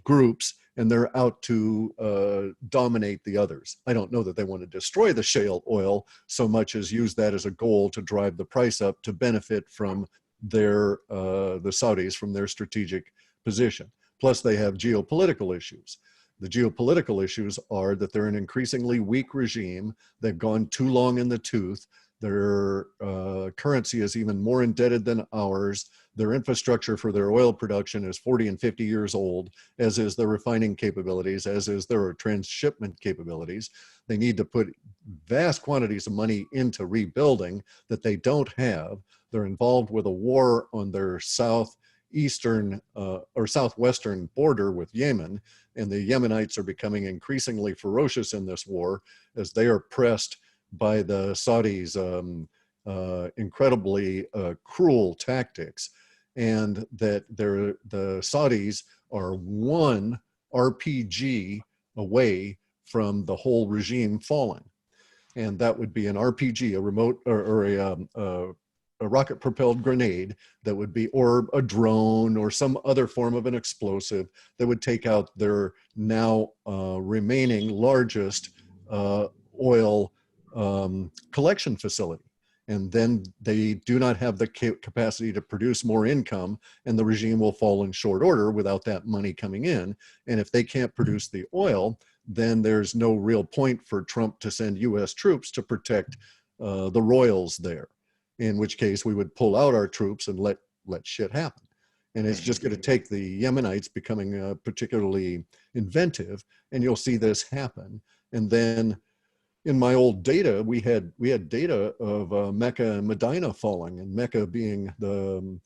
groups, and they're out to dominate the others. I don't know that they want to destroy the shale oil so much as use that as a goal to drive the price up to benefit from the Saudis, from their strategic position. Plus, they have geopolitical issues. The geopolitical issues are that they're an increasingly weak regime. They've gone too long in the tooth. Their currency is even more indebted than ours. Their infrastructure for their oil production is 40 and 50 years old, as is their refining capabilities, as is their transshipment capabilities. They need to put vast quantities of money into rebuilding that they don't have. They're involved with a war on their southeastern or southwestern border with Yemen, and the Yemenites are becoming increasingly ferocious in this war as they are pressed by the Saudis' incredibly cruel tactics, and that the Saudis are one RPG away from the whole regime falling. And that would be an RPG, a remote or a rocket-propelled grenade that would be, or a drone or some other form of an explosive that would take out their now remaining largest oil collection facility. And then they do not have the capacity to produce more income, and the regime will fall in short order without that money coming in. And if they can't produce the oil, then there's no real point for Trump to send US troops to protect the royals there, in which case we would pull out our troops and let shit happen. And it's just going to take the Yemenites becoming particularly inventive, and you'll see this happen. And then in my old data, we had data of Mecca and Medina falling, and Mecca being the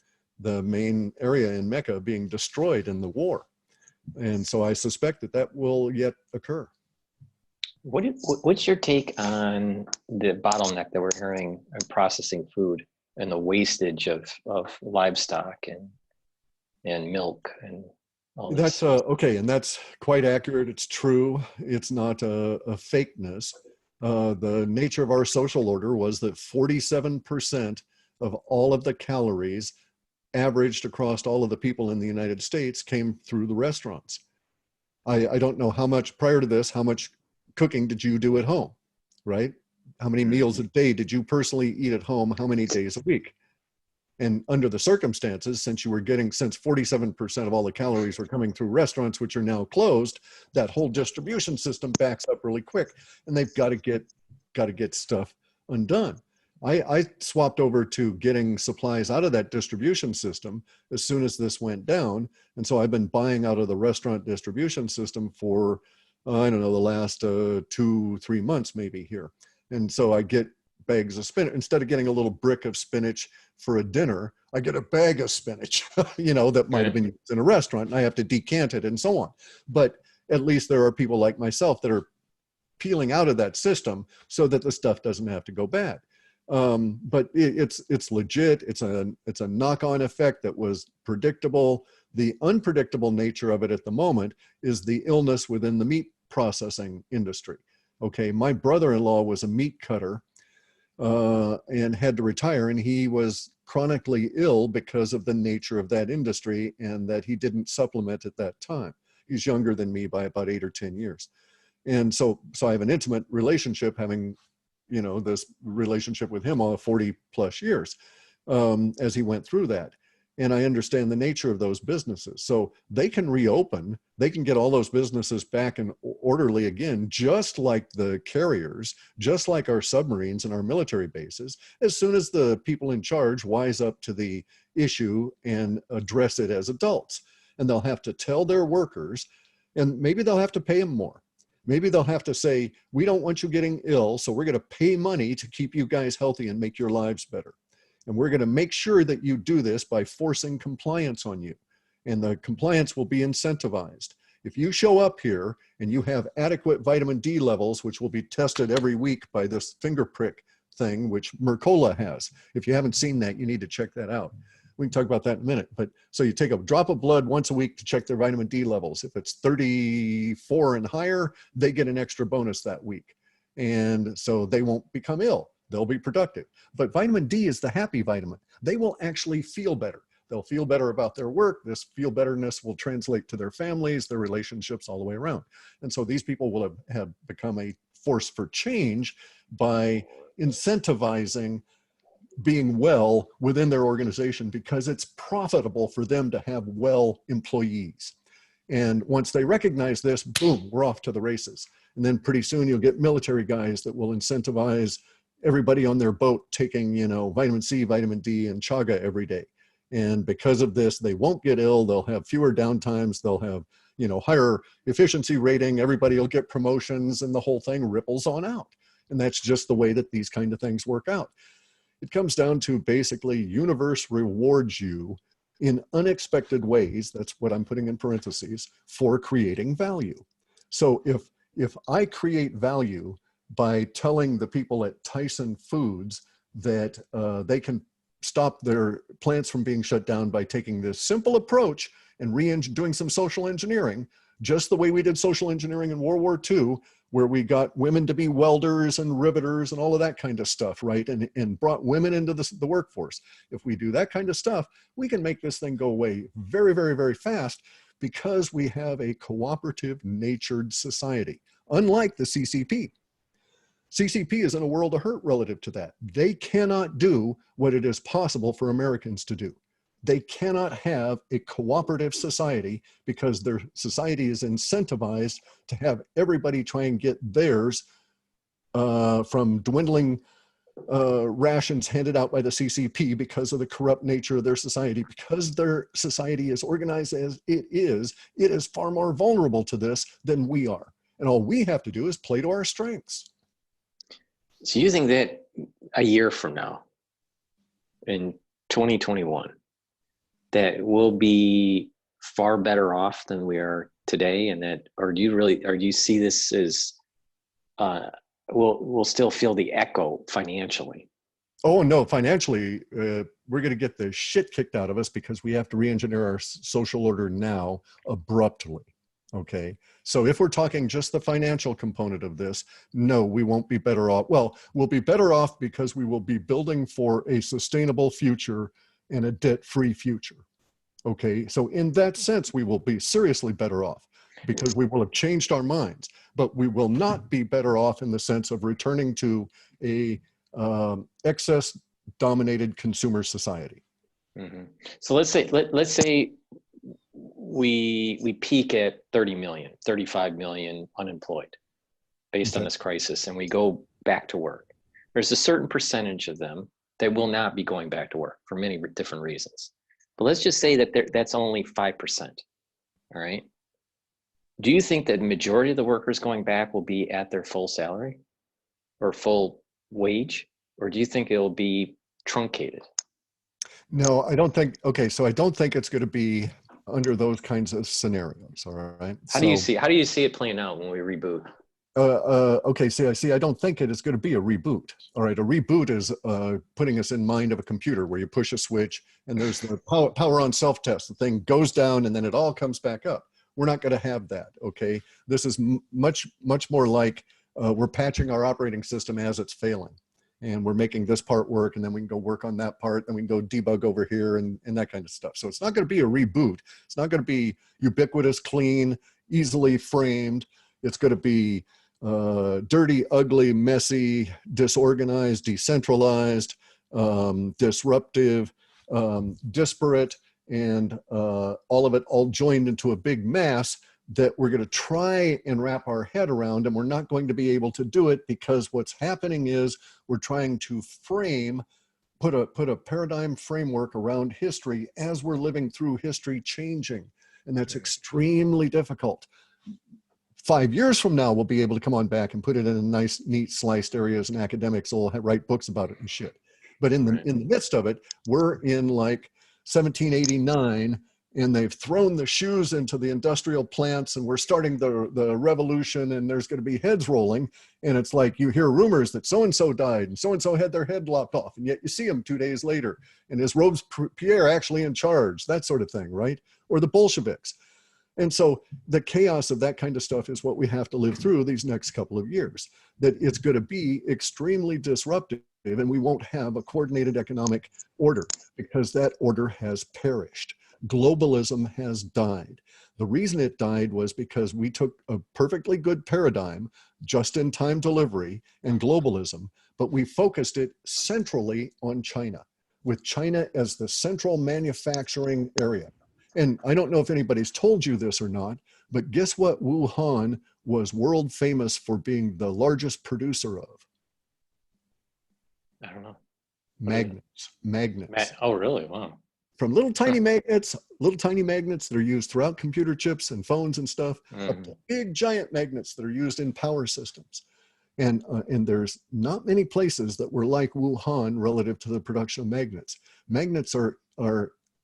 main area in Mecca being destroyed in the war. And so I suspect that that will yet occur. What's your take on the bottleneck that we're hearing in processing food and the wastage of livestock and milk and all this? That's okay, and that's quite accurate. It's true. It's not a fakeness. The nature of our social order was that 47% of all of the calories averaged across all of the people in the United States came through the restaurants. I don't know how much prior to this, how much cooking did you do at home, right? How many meals a day did you personally eat at home? How many days a week? And under the circumstances, since 47% of all the calories were coming through restaurants, which are now closed, that whole distribution system backs up really quick, and they've got to get stuff undone. I swapped over to getting supplies out of that distribution system as soon as this went down. And so I've been buying out of the restaurant distribution system for, I don't know, the last 2-3 months maybe here. And so I get bags of spinach. Instead of getting a little brick of spinach for a dinner, I get a bag of spinach, that might have been used in a restaurant, and I have to decant it and so on. But at least there are people like myself that are peeling out of that system so that the stuff doesn't have to go bad. But it's legit. It's a knock-on effect that was predictable. The unpredictable nature of it at the moment is the illness within the meat processing industry. Okay, my brother-in-law was a meat cutter and had to retire, and he was chronically ill because of the nature of that industry and that he didn't supplement at that time. He's younger than me by about 8 or 10 years. And so I have an intimate relationship, having this relationship with him all 40 plus years as he went through that. And I understand the nature of those businesses. So they can reopen, they can get all those businesses back and orderly again, just like the carriers, just like our submarines and our military bases, as soon as the people in charge wise up to the issue and address it as adults. And they'll have to tell their workers, and maybe they'll have to pay them more. Maybe they'll have to say, we don't want you getting ill, so we're going to pay money to keep you guys healthy and make your lives better. And we're going to make sure that you do this by forcing compliance on you. And the compliance will be incentivized. If you show up here and you have adequate vitamin D levels, which will be tested every week by this finger prick thing, which Mercola has. If you haven't seen that, you need to check that out. We can talk about that in a minute. But so you take a drop of blood once a week to check their vitamin D levels. If it's 34 and higher, they get an extra bonus that week. And so they won't become ill. They'll be productive. But vitamin D is the happy vitamin. They will actually feel better. They'll feel better about their work. This feel betterness will translate to their families, their relationships, all the way around. And so these people will have become a force for change by incentivizing being well within their organization, because it's profitable for them to have well employees. And once they recognize this, boom, we're off to the races. And then pretty soon you'll get military guys that will incentivize everybody on their boat taking, vitamin C, vitamin D, and chaga every day. And because of this, they won't get ill. They'll have fewer downtimes. They'll have, higher efficiency rating. Everybody will get promotions, and the whole thing ripples on out. And that's just the way that these kind of things work out. It comes down to basically universe rewards you in unexpected ways. That's what I'm putting in parentheses, for creating value. So if I create value by telling the people at Tyson Foods that they can stop their plants from being shut down by taking this simple approach and doing some social engineering, just the way we did social engineering in World War II, where we got women to be welders and riveters and all of that kind of stuff, right? And brought women into the workforce. If we do that kind of stuff, we can make this thing go away very, very, very fast, because we have a cooperative natured society, unlike the CCP. CCP is in a world of hurt relative to that. They cannot do what it is possible for Americans to do. They cannot have a cooperative society, because their society is incentivized to have everybody try and get theirs from dwindling rations handed out by the CCP because of the corrupt nature of their society, because their society is organized as it is far more vulnerable to this than we are. And all we have to do is play to our strengths. So you think that a year from now, in 2021, that we'll be far better off than we are today, and that, or do you see this as we'll still feel the echo financially? Oh no, financially, we're going to get the shit kicked out of us because we have to re-engineer our social order now abruptly. Okay, so if we're talking just the financial component of this, no, we won't be better off. Well, we'll be better off because we will be building for a sustainable future and a debt-free future. Okay, so in that sense, we will be seriously better off because we will have changed our minds, but we will not be better off in the sense of returning to a excess-dominated consumer society. Mm-hmm. So let's say we peak at 30 million, 35 million unemployed based on this crisis, and we go back to work. There's a certain percentage of them that will not be going back to work for many different reasons. But let's just say that that's only 5%, all right? Do you think that the majority of the workers going back will be at their full salary or full wage? Or do you think it'll be truncated? No, I don't think, okay, so I don't think it's going to be under those kinds of scenarios, all right? How do you see it playing out when we reboot? Okay, see, I don't think it is going to be a reboot. All right, a reboot is putting us in mind of a computer where you push a switch and there's the power on self-test. The thing goes down and then it all comes back up. We're not going to have that, okay? This is much more like we're patching our operating system as it's failing. And we're making this part work, and then we can go work on that part, and we can go debug over here and that kind of stuff. So it's not going to be a reboot. It's not going to be ubiquitous, clean, easily framed. It's going to be dirty, ugly, messy, disorganized, decentralized, disruptive, disparate, and all of it all joined into a big mass that we're going to try and wrap our head around, and we're not going to be able to do it because what's happening is we're trying to put a paradigm framework around history as we're living through history changing, and that's extremely difficult. 5 years from now, we'll be able to come on back and put it in a nice, neat, sliced areas, and academics will write books about it and shit. But in the midst of it, we're in like 1789, and they've thrown the shoes into the industrial plants, and we're starting the revolution, and there's going to be heads rolling. And it's like you hear rumors that so-and-so died and so-and-so had their head lopped off, and yet you see them 2 days later. And is Robespierre actually in charge? That sort of thing, right? Or the Bolsheviks. And so the chaos of that kind of stuff is what we have to live through these next couple of years. That it's going to be extremely disruptive, and we won't have a coordinated economic order because that order has perished. Globalism has died. The reason it died was because we took a perfectly good paradigm, just-in-time delivery and globalism, but we focused it centrally on China, with China as the central manufacturing area. And I don't know if anybody's told you this or not, but guess what Wuhan was world famous for being the largest producer of? I don't know. Magnets. Oh, really? Wow. From little tiny magnets that are used throughout computer chips and phones and stuff, up to big giant magnets that are used in power systems. And there's not many places that were like Wuhan relative to the production of magnets. Magnets are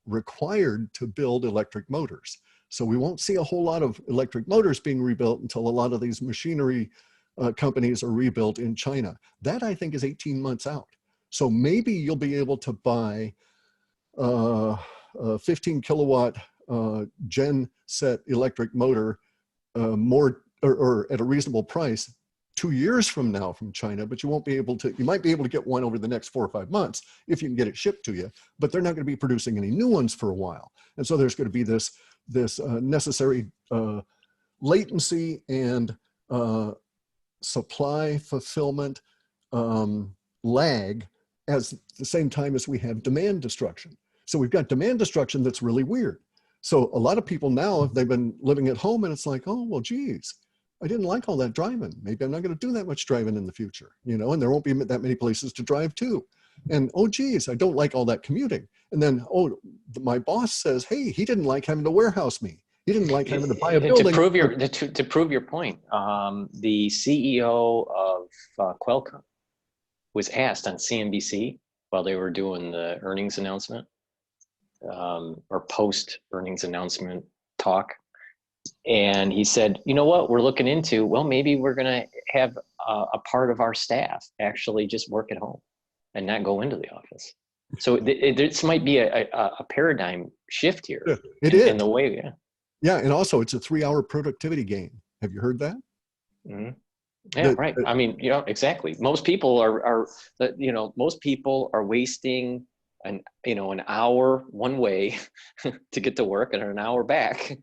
required to build electric motors. So we won't see a whole lot of electric motors being rebuilt until a lot of these machinery companies are rebuilt in China. That I think is 18 months out. So maybe you'll be able to buy a 15 kilowatt gen set electric motor or at a reasonable price 2 years from now from China, but you won't be able to, you might be able to get one over the next 4 or 5 months if you can get it shipped to you, but they're not going to be producing any new ones for a while. And so there's going to be this necessary latency and supply fulfillment lag as the same time as we have demand destruction. So we've got demand destruction that's really weird. So a lot of people now, they've been living at home and it's like, oh, well, geez, I didn't like all that driving. Maybe I'm not going to do that much driving in the future, you know, and there won't be that many places to drive to. And, oh, geez, I don't like all that commuting. And then, oh, my boss says, hey, he didn't like having to warehouse me. He didn't like having to buy a building. To prove your point, the CEO of Qualcomm was asked on CNBC while they were doing the earnings announcement or post earnings announcement talk. And he said, you know what, we're looking into, well, maybe we're going to have a part of our staff actually just work at home and not go into the office. So this might be a paradigm shift here. It is. In the way, yeah. Yeah, and also it's a 3-hour productivity gain. Have you heard that? Mm-hmm. Yeah, right. I mean, you know, exactly. Most people are wasting an hour one way to get to work and an hour back.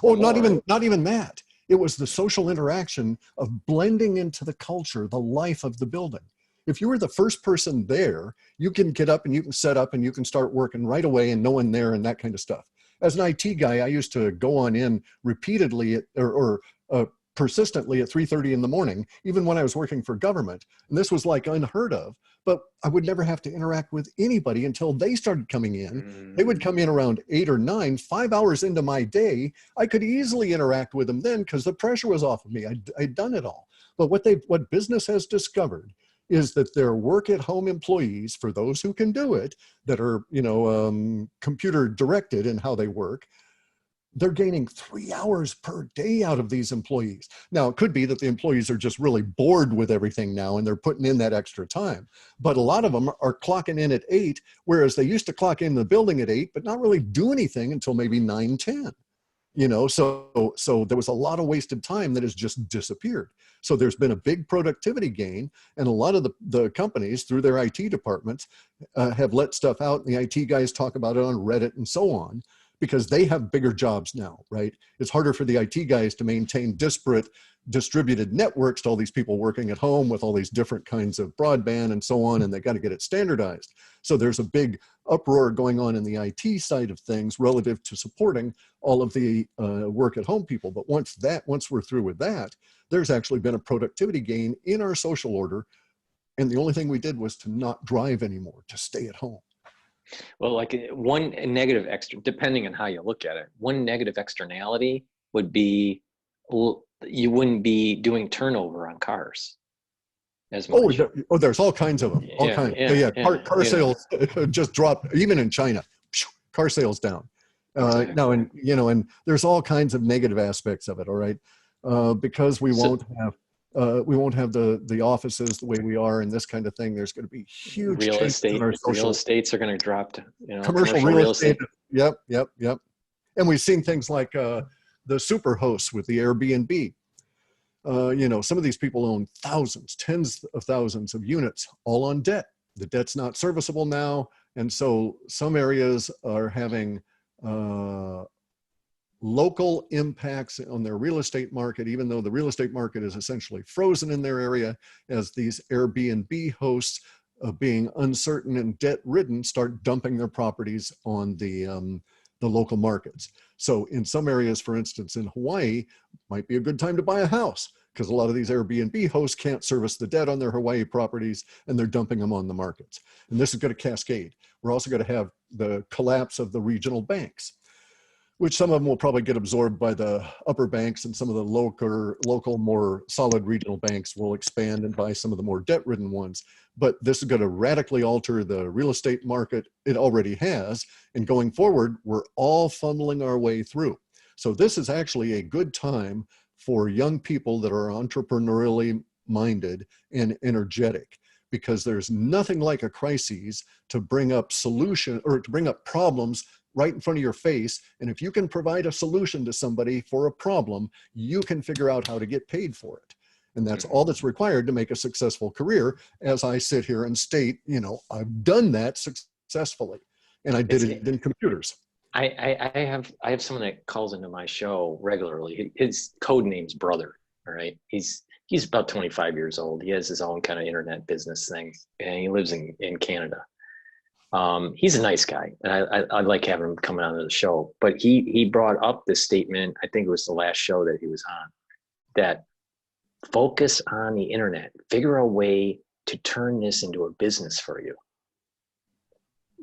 Oh, not even that. It was the social interaction of blending into the culture, the life of the building. If you were the first person there, you can get up and you can set up and you can start working right away and no one there and that kind of stuff. As an IT guy, I used to go on in repeatedly persistently at 3:30 in the morning, even when I was working for government. And this was like unheard of, but I would never have to interact with anybody until they started coming in. They would come in around 8 or 9, 5 hours into my day. I could easily interact with them then because the pressure was off of me. I'd done it all. But what business has discovered is that their work at home employees, for those who can do it, that are, computer directed in how they work, they're gaining 3 hours per day out of these employees. Now, it could be that the employees are just really bored with everything now and they're putting in that extra time. But a lot of them are clocking in at 8, whereas they used to clock in the building at 8, but not really do anything until maybe 9, 10. So there was a lot of wasted time that has just disappeared. So there's been a big productivity gain, and a lot of the companies through their IT departments have let stuff out, and the IT guys talk about it on Reddit and so on, because they have bigger jobs now, right? It's harder for the IT guys to maintain disparate distributed networks to all these people working at home with all these different kinds of broadband and so on, and they got to get it standardized. So there's a big uproar going on in the IT side of things relative to supporting all of the work at home people. But once we're through with that, there's actually been a productivity gain in our social order. And the only thing we did was to not drive anymore, to stay at home. Well, like one negative depending on how you look at it, one negative externality would be you wouldn't be doing turnover on cars as much. There's all kinds of them. Car sales just dropped, even in China. Car sales down. Exactly. Now, and there's all kinds of negative aspects of it. All right, because we won't have the offices the way we are and this kind of thing. There's going to be huge real estates are going to drop to, commercial real estate. Yep. And we've seen things like the super hosts with the Airbnb. Some of these people own thousands, tens of thousands of units, all on debt. The debt's not serviceable now. And so some areas are having local impacts on their real estate market, even though the real estate market is essentially frozen in their area, as these Airbnb hosts, being uncertain and debt-ridden, start dumping their properties on the local markets. So in some areas, for instance, in Hawaii, might be a good time to buy a house because a lot of these Airbnb hosts can't service the debt on their Hawaii properties and they're dumping them on the markets. And this is going to cascade. We're also going to have the collapse of the regional banks, which some of them will probably get absorbed by the upper banks, and some of the local, more solid regional banks will expand and buy some of the more debt-ridden ones. But this is going to radically alter the real estate market. It already has. And going forward, we're all fumbling our way through. So this is actually a good time for young people that are entrepreneurially minded and energetic, because there's nothing like a crisis to bring up problems right in front of your face. And if you can provide a solution to somebody for a problem, you can figure out how to get paid for it. And that's all that's required to make a successful career. As I sit here and state, I've done that successfully, and I did it in computers. I have someone that calls into my show regularly. His code name's Brother. All right. He's about 25 years old. He has his own kind of internet business thing, and he lives in Canada. He's a nice guy, and I like having him coming onto the show. But he brought up this statement, I think it was the last show that he was on, that focus on the internet, figure a way to turn this into a business for you,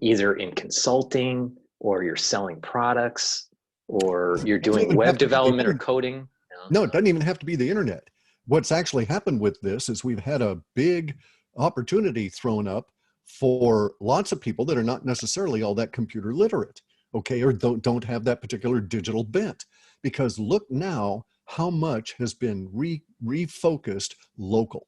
either in consulting, or you're selling products, or you're Doesn't doing even have web to be the development or internet. coding. You know? No, it doesn't even have to be the internet. What's actually happened with this is we've had a big opportunity thrown up for lots of people that are not necessarily all that computer literate, okay, or don't have that particular digital bent. Because look now how much has been refocused local.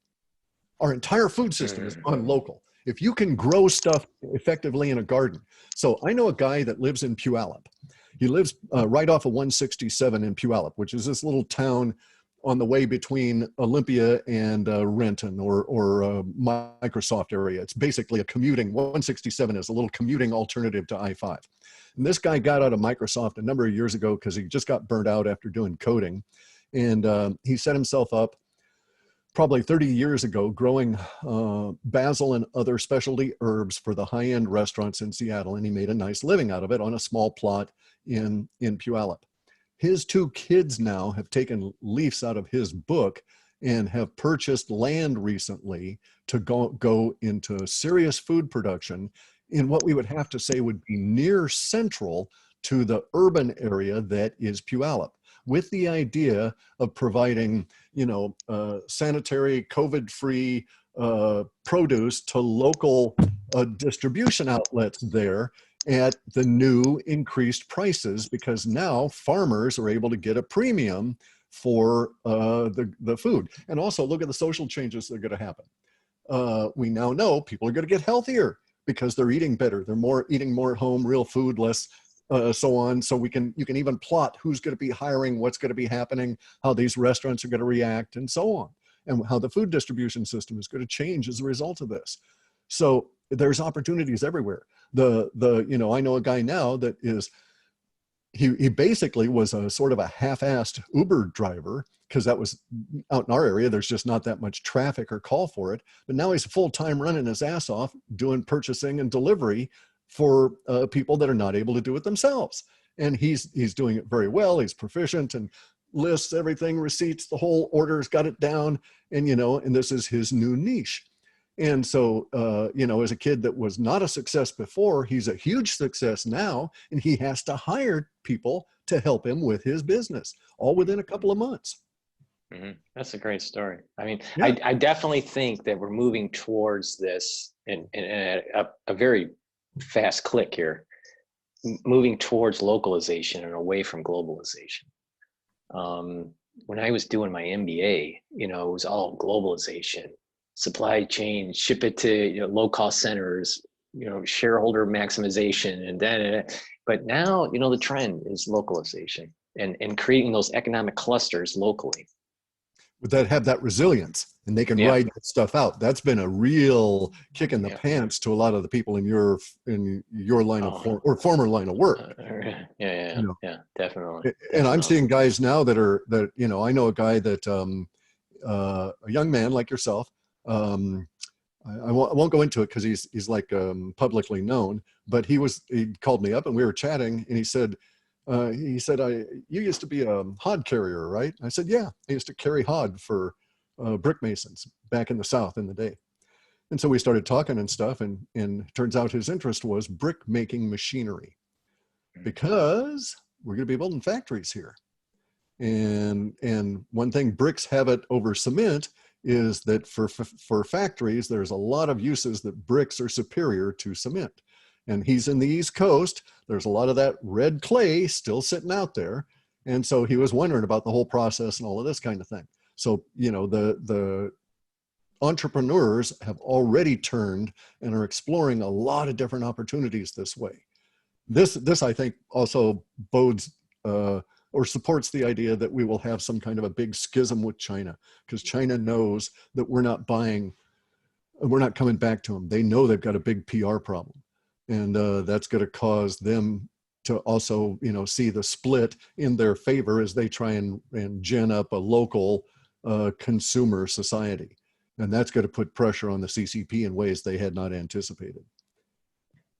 Our entire food system is on local. If you can grow stuff effectively in a garden. So I know a guy that lives in Puyallup. He lives right off of 167 in Puyallup, which is this little town on the way between Olympia and Renton or Microsoft area. It's basically a commuting, 167 is a little commuting alternative to I-5. And this guy got out of Microsoft a number of years ago because he just got burnt out after doing coding. And he set himself up probably 30 years ago growing basil and other specialty herbs for the high-end restaurants in Seattle. And he made a nice living out of it on a small plot in Puyallup. His two kids now have taken leaves out of his book and have purchased land recently to go into serious food production in what we would have to say would be near central to the urban area that is Puyallup, with the idea of providing, sanitary, COVID-free produce to local distribution outlets there at the new increased prices, because now farmers are able to get a premium for the food. And also look at the social changes that are going to happen. We now know people are going to get healthier because they're eating better. They're eating more at home, real food, less so on. So you can even plot who's going to be hiring, what's going to be happening, how these restaurants are going to react, and so on, and how the food distribution system is going to change as a result of this. So there's opportunities everywhere. I know a guy now that is, he basically was a sort of a half-assed Uber driver, because that was out in our area. There's just not that much traffic or call for it. But now he's full-time running his ass off doing purchasing and delivery for people that are not able to do it themselves. And he's doing it very well. He's proficient and lists everything, receipts, the whole order's got it down. And, and this is his new niche. And so, as a kid that was not a success before, he's a huge success now, and he has to hire people to help him with his business, all within a couple of months. Mm-hmm. That's a great story. I mean, Yeah. I definitely think that we're moving towards this in a very fast click here, moving towards localization and away from globalization. When I was doing my MBA, it was all globalization, supply chain, ship it to low-cost centers, shareholder maximization, and then. But now, the trend is localization and creating those economic clusters locally. Would that have that resilience, and they can ride that stuff out? That's been a real kick in the pants to a lot of the people in your line of or former line of work. Yeah, definitely. And I'm seeing guys now that I know a guy that a young man like yourself. I won't go into it because he's like publicly known, but he called me up and we were chatting, and he said, you used to be a hod carrier, right? I said, yeah, I used to carry hod for brick masons back in the South in the day. And so we started talking and stuff, and it turns out his interest was brick making machinery, because we're going to be building factories here. And one thing bricks have it over cement is that for factories, there's a lot of uses that bricks are superior to cement. And he's in the East Coast. There's a lot of that red clay still sitting out there. And so he was wondering about the whole process and all of this kind of thing. So, the entrepreneurs have already turned and are exploring a lot of different opportunities this way. This I think also bodes or supports the idea that we will have some kind of a big schism with China, because China knows that we're not coming back to them. They know they've got a big PR problem. And that's going to cause them to also, see the split in their favor as they try and gin up a local consumer society. And that's going to put pressure on the CCP in ways they had not anticipated.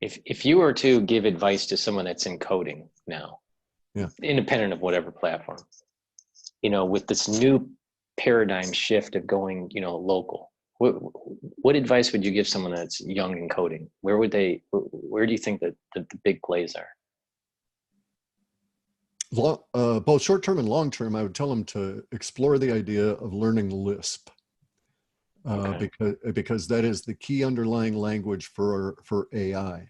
If you were to give advice to someone that's in coding now, independent of whatever platform, with this new paradigm shift of going, you know, local. What advice would you give someone that's young in coding? Where do you think that the big plays are? Both short-term and long-term, I would tell them to explore the idea of learning Lisp. Okay. Because that is the key underlying language for AI.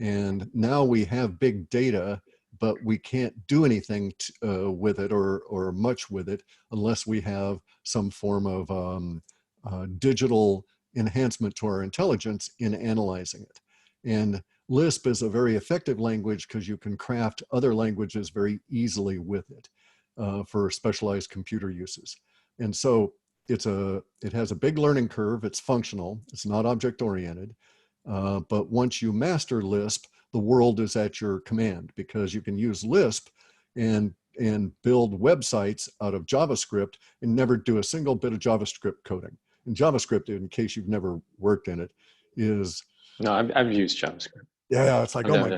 And now we have big data, but we can't do anything with it or much with it unless we have some form of digital enhancement to our intelligence in analyzing it. And Lisp is a very effective language because you can craft other languages very easily with it for specialized computer uses. And so it has a big learning curve. It's functional. It's not object-oriented. But once you master Lisp, the world is at your command because you can use Lisp and build websites out of JavaScript and never do a single bit of JavaScript coding. And JavaScript, in case you've never worked in it, is... No, I've used JavaScript. Yeah, it's like, oh my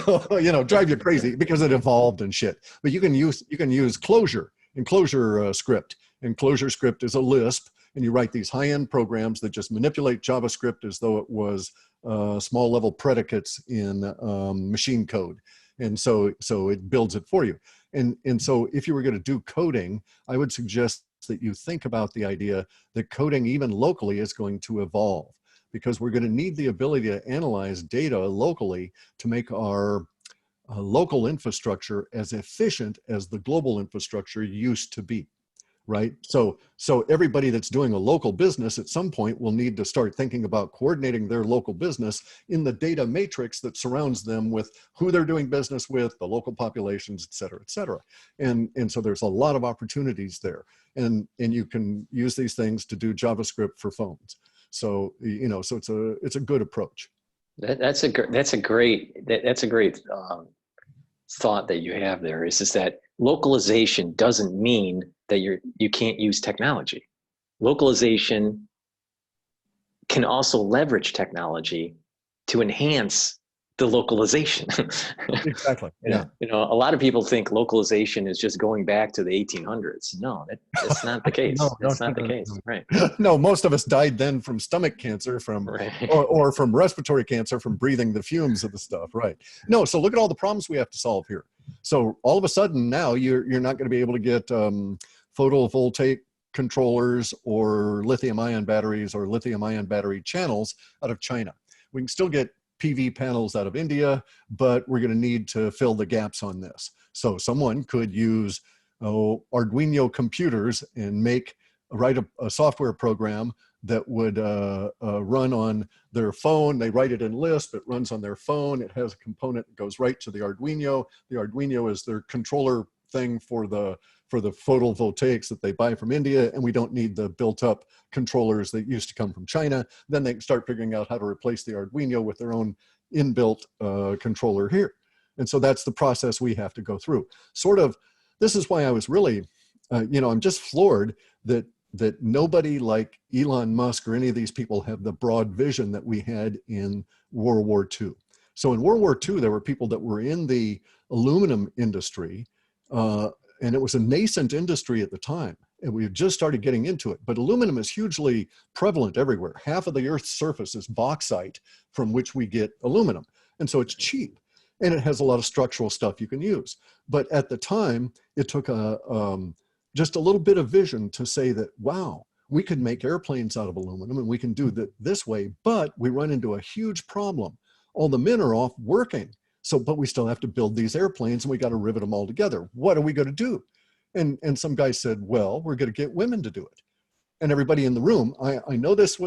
God, you know, drive you crazy because it evolved and shit. But you can use Clojure and Clojure script. And Clojure script is a Lisp, and you write these high-end programs that just manipulate JavaScript as though it was small-level predicates in machine code. And so it builds it for you. And so if you were going to do coding, I would suggest that you think about the idea that coding, even locally, is going to evolve, because we're going to need the ability to analyze data locally to make our local infrastructure as efficient as the global infrastructure used to be. Right? So everybody that's doing a local business at some point will need to start thinking about coordinating their local business in the data matrix that surrounds them with who they're doing business with, the local populations, et cetera, et cetera. And so there's a lot of opportunities there. And you can use these things to do JavaScript for phones. So, you know, so it's a good approach. That's a great thought that you have there. Is just that localization doesn't mean that you can't use technology. Localization can also leverage technology to enhance the localization. Exactly. Yeah. You know, a lot of people think localization is just going back to the 1800s. No, that's not the case. That's not the case. Right. No, most of us died then from stomach cancer, or from respiratory cancer from breathing the fumes of the stuff. Right. No, so look at all the problems we have to solve here. So all of a sudden now you're not going to be able to get photovoltaic controllers or lithium-ion batteries or lithium-ion battery channels out of China. We can still get PV panels out of India, but we're going to need to fill the gaps on this. So someone could use Arduino computers and write a software program that would run on their phone. They write it in Lisp, it runs on their phone, it has a component that goes right to the Arduino. The Arduino is their controller thing for the photovoltaics that they buy from India, and we don't need the built-up controllers that used to come from China. Then they can start figuring out how to replace the Arduino with their own inbuilt controller here. And so that's the process we have to go through. This is why I was really, you know, I'm just floored that nobody like Elon Musk or any of these people have the broad vision that we had in World War II. So in World War II, there were people that were in the aluminum industry, and it was a nascent industry at the time, and we had just started getting into it. But aluminum is hugely prevalent everywhere. Half of the Earth's surface is bauxite from which we get aluminum. And so it's cheap, and it has a lot of structural stuff you can use. But at the time, it took just a little bit of vision to say that, wow, we could make airplanes out of aluminum, and we can do that this way, but we run into a huge problem. All the men are off working. So, but we still have to build these airplanes, and we got to rivet them all together. What are we going to do? And some guy said, well, we're going to get women to do it. And everybody in the room, I know this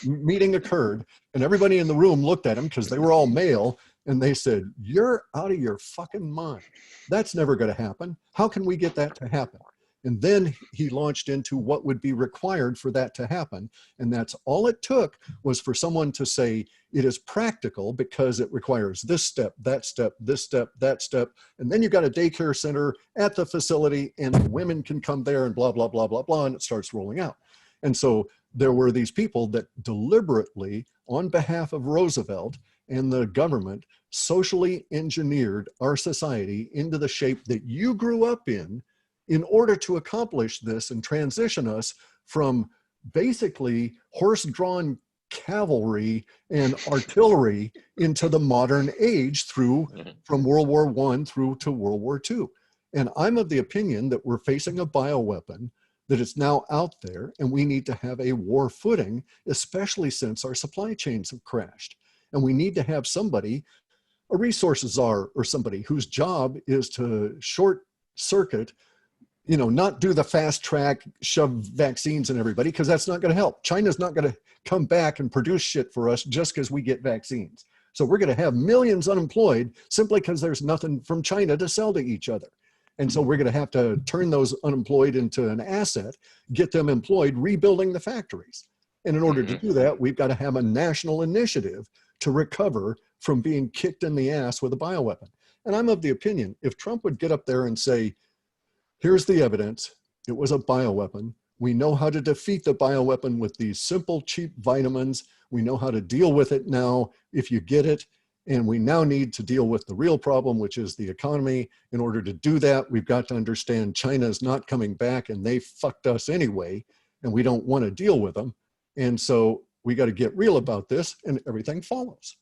meeting occurred, and everybody in the room looked at him because they were all male, and they said, you're out of your fucking mind. That's never going to happen. How can we get that to happen? And then he launched into what would be required for that to happen. And that's all it took, was for someone to say, it is practical because it requires this step, that step, this step, that step. And then you've got a daycare center at the facility, and the women can come there and blah, blah, blah, blah, blah. And it starts rolling out. And so there were these people that deliberately, on behalf of Roosevelt and the government, socially engineered our society into the shape that you grew up in in order to accomplish this and transition us from basically horse-drawn cavalry and artillery into the modern age from World War I through to World War II. And I'm of the opinion that we're facing a bioweapon that is now out there, and we need to have a war footing, especially since our supply chains have crashed. And we need to have somebody, a resources czar or somebody whose job is to short circuit, not do the fast track, shove vaccines in everybody, because that's not going to help. China's not going to come back and produce shit for us just because we get vaccines. So we're going to have millions unemployed simply because there's nothing from China to sell to each other. And so we're going to have to turn those unemployed into an asset, get them employed, rebuilding the factories. And in order to do that, we've got to have a national initiative to recover from being kicked in the ass with a bioweapon. And I'm of the opinion, if Trump would get up there and say, here's the evidence, it was a bioweapon. We know how to defeat the bioweapon with these simple, cheap vitamins. We know how to deal with it now if you get it. And we now need to deal with the real problem, which is the economy. In order to do that, we've got to understand China's not coming back and they fucked us anyway, and we don't want to deal with them. And so we got to get real about this, and everything follows.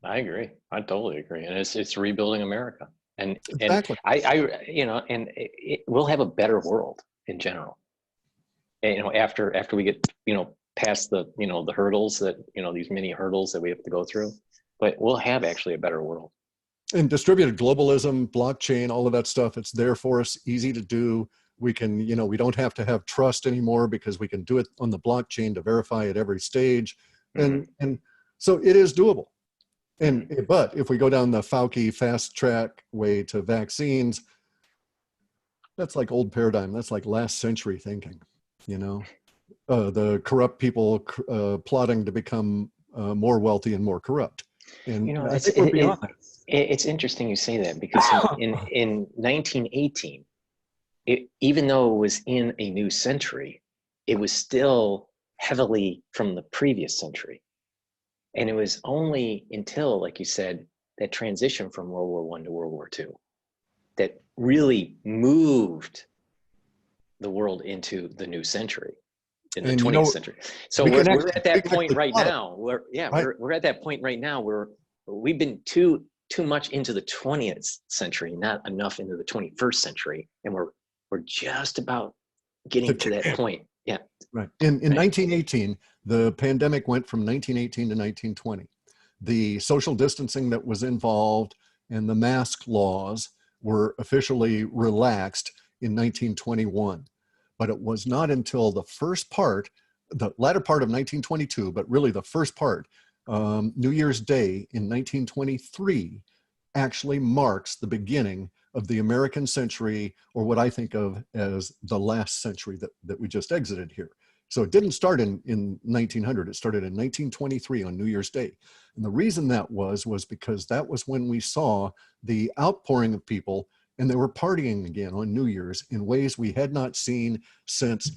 I agree. I totally agree. And it's rebuilding America. And Exactly. and we'll have a better world in general. And, after we get, past the, the hurdles that, these many hurdles that we have to go through, but we'll have actually a better world. And distributed globalism, blockchain, all of that stuff, it's there for us, easy to do. We can, we don't have to have trust anymore because we can do it on the blockchain to verify at every stage. And so it is doable. But if we go down the Fauci fast track way to vaccines, that's like old paradigm. That's like last century thinking, the corrupt people plotting to become more wealthy and more corrupt. And I think we're beyond that. It's interesting you say that, because in 1918, even though it was in a new century, it was still heavily from the previous century. And it was only until, like you said, that transition from World War I to World War II that really moved the world into the new century, in the 20th century. So we're at that point right now. We're at that point right now where we've been too much into the 20th century, not enough into the 21st century, and we're just about getting to that point. Yeah. Right. In 1918, the pandemic went from 1918 to 1920. The social distancing that was involved and the mask laws were officially relaxed in 1921. But it was not until the latter part of 1922, but really the first part, New Year's Day in 1923, actually marks the beginning of the American century, or what I think of as the last century that we just exited here. So it didn't start in 1900, it started in 1923 on New Year's Day. And the reason that was because that was when we saw the outpouring of people, and they were partying again on New Year's in ways we had not seen since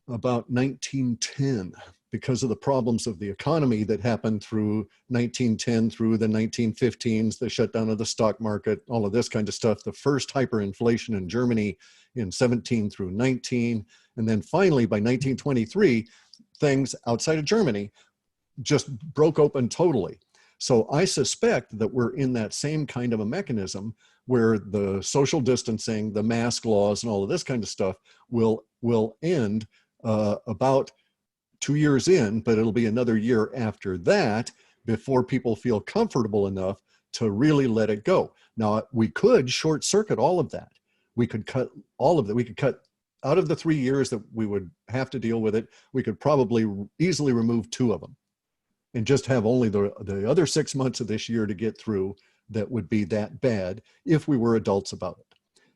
about 1910, because of the problems of the economy that happened through 1910 through the 1915s, the shutdown of the stock market, all of this kind of stuff, the first hyperinflation in Germany in 17 through 19. And then finally, by 1923, things outside of Germany just broke open totally. So I suspect that we're in that same kind of a mechanism where the social distancing, the mask laws, and all of this kind of stuff will end about 2 years in, but it'll be another year after that before people feel comfortable enough to really let it go. Now, we could short circuit all of that. We could cut all of that. We could cut out of the 3 years that we would have to deal with it. We could probably easily remove 2 of them and just have only the other 6 months of this year to get through that would be that bad if we were adults about it.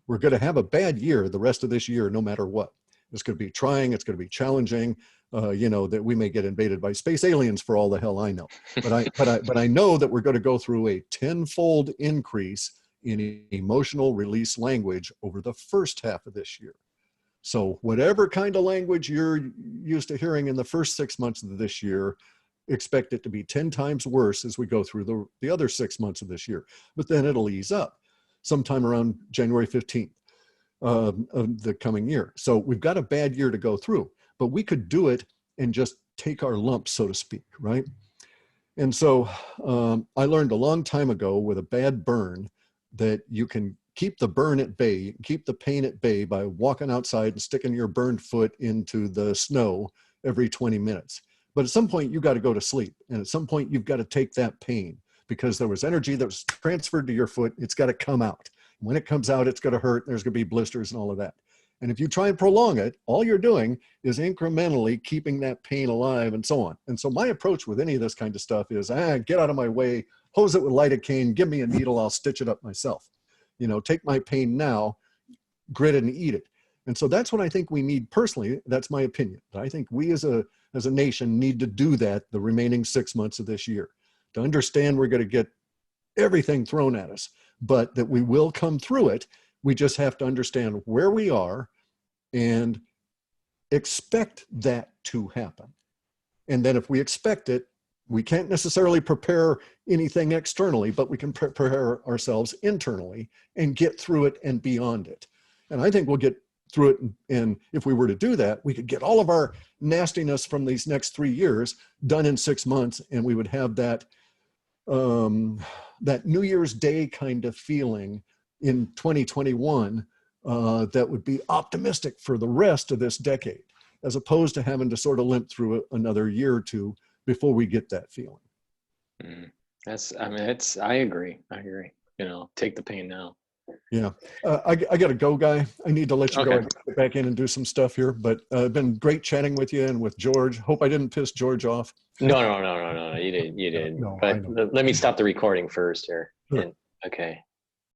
We're going to have a bad year the rest of this year, no matter what. It's going to be trying, it's going to be challenging, that we may get invaded by space aliens for all the hell I know. But I know that we're going to go through a 10-fold increase in emotional release language over the first half of this year. So whatever kind of language you're used to hearing in the first 6 months of this year, expect it to be 10 times worse as we go through the other 6 months of this year. But then it'll ease up sometime around January 15th. of the coming year. So we've got a bad year to go through, but we could do it and just take our lumps, so to speak, right? And so I learned a long time ago with a bad burn that you can keep the burn at bay, keep the pain at bay by walking outside and sticking your burned foot into the snow every 20 minutes. But at some point you got to go to sleep. And at some point you've got to take that pain because there was energy that was transferred to your foot. It's got to come out. When it comes out, it's going to hurt. There's going to be blisters and all of that. And if you try and prolong it, all you're doing is incrementally keeping that pain alive and so on. And so my approach with any of this kind of stuff is, get out of my way, hose it with lidocaine, give me a needle, I'll stitch it up myself. You know, take my pain now, grit it and eat it. And so that's what I think we need personally. That's my opinion. I think we as a nation need to do that the remaining 6 months of this year, to understand we're going to get everything thrown at us, but that we will come through it. We just have to understand where we are and expect that to happen. And then if we expect it, we can't necessarily prepare anything externally, but we can prepare ourselves internally and get through it and beyond it. And I think we'll get through it. And if we were to do that, we could get all of our nastiness from these next 3 years done in 6 months. And we would have that, that New Year's Day kind of feeling in 2021 that would be optimistic for the rest of this decade, as opposed to having to sort of limp through another year or two before we get that feeling. I agree. You know, take the pain now. Yeah. I got to go, Guy. I need to let you go. I got to get back in and do some stuff here, but it's been great chatting with you and with George. Hope I didn't piss George off. No. You did. No, But let me stop the recording first here. Sure. Okay.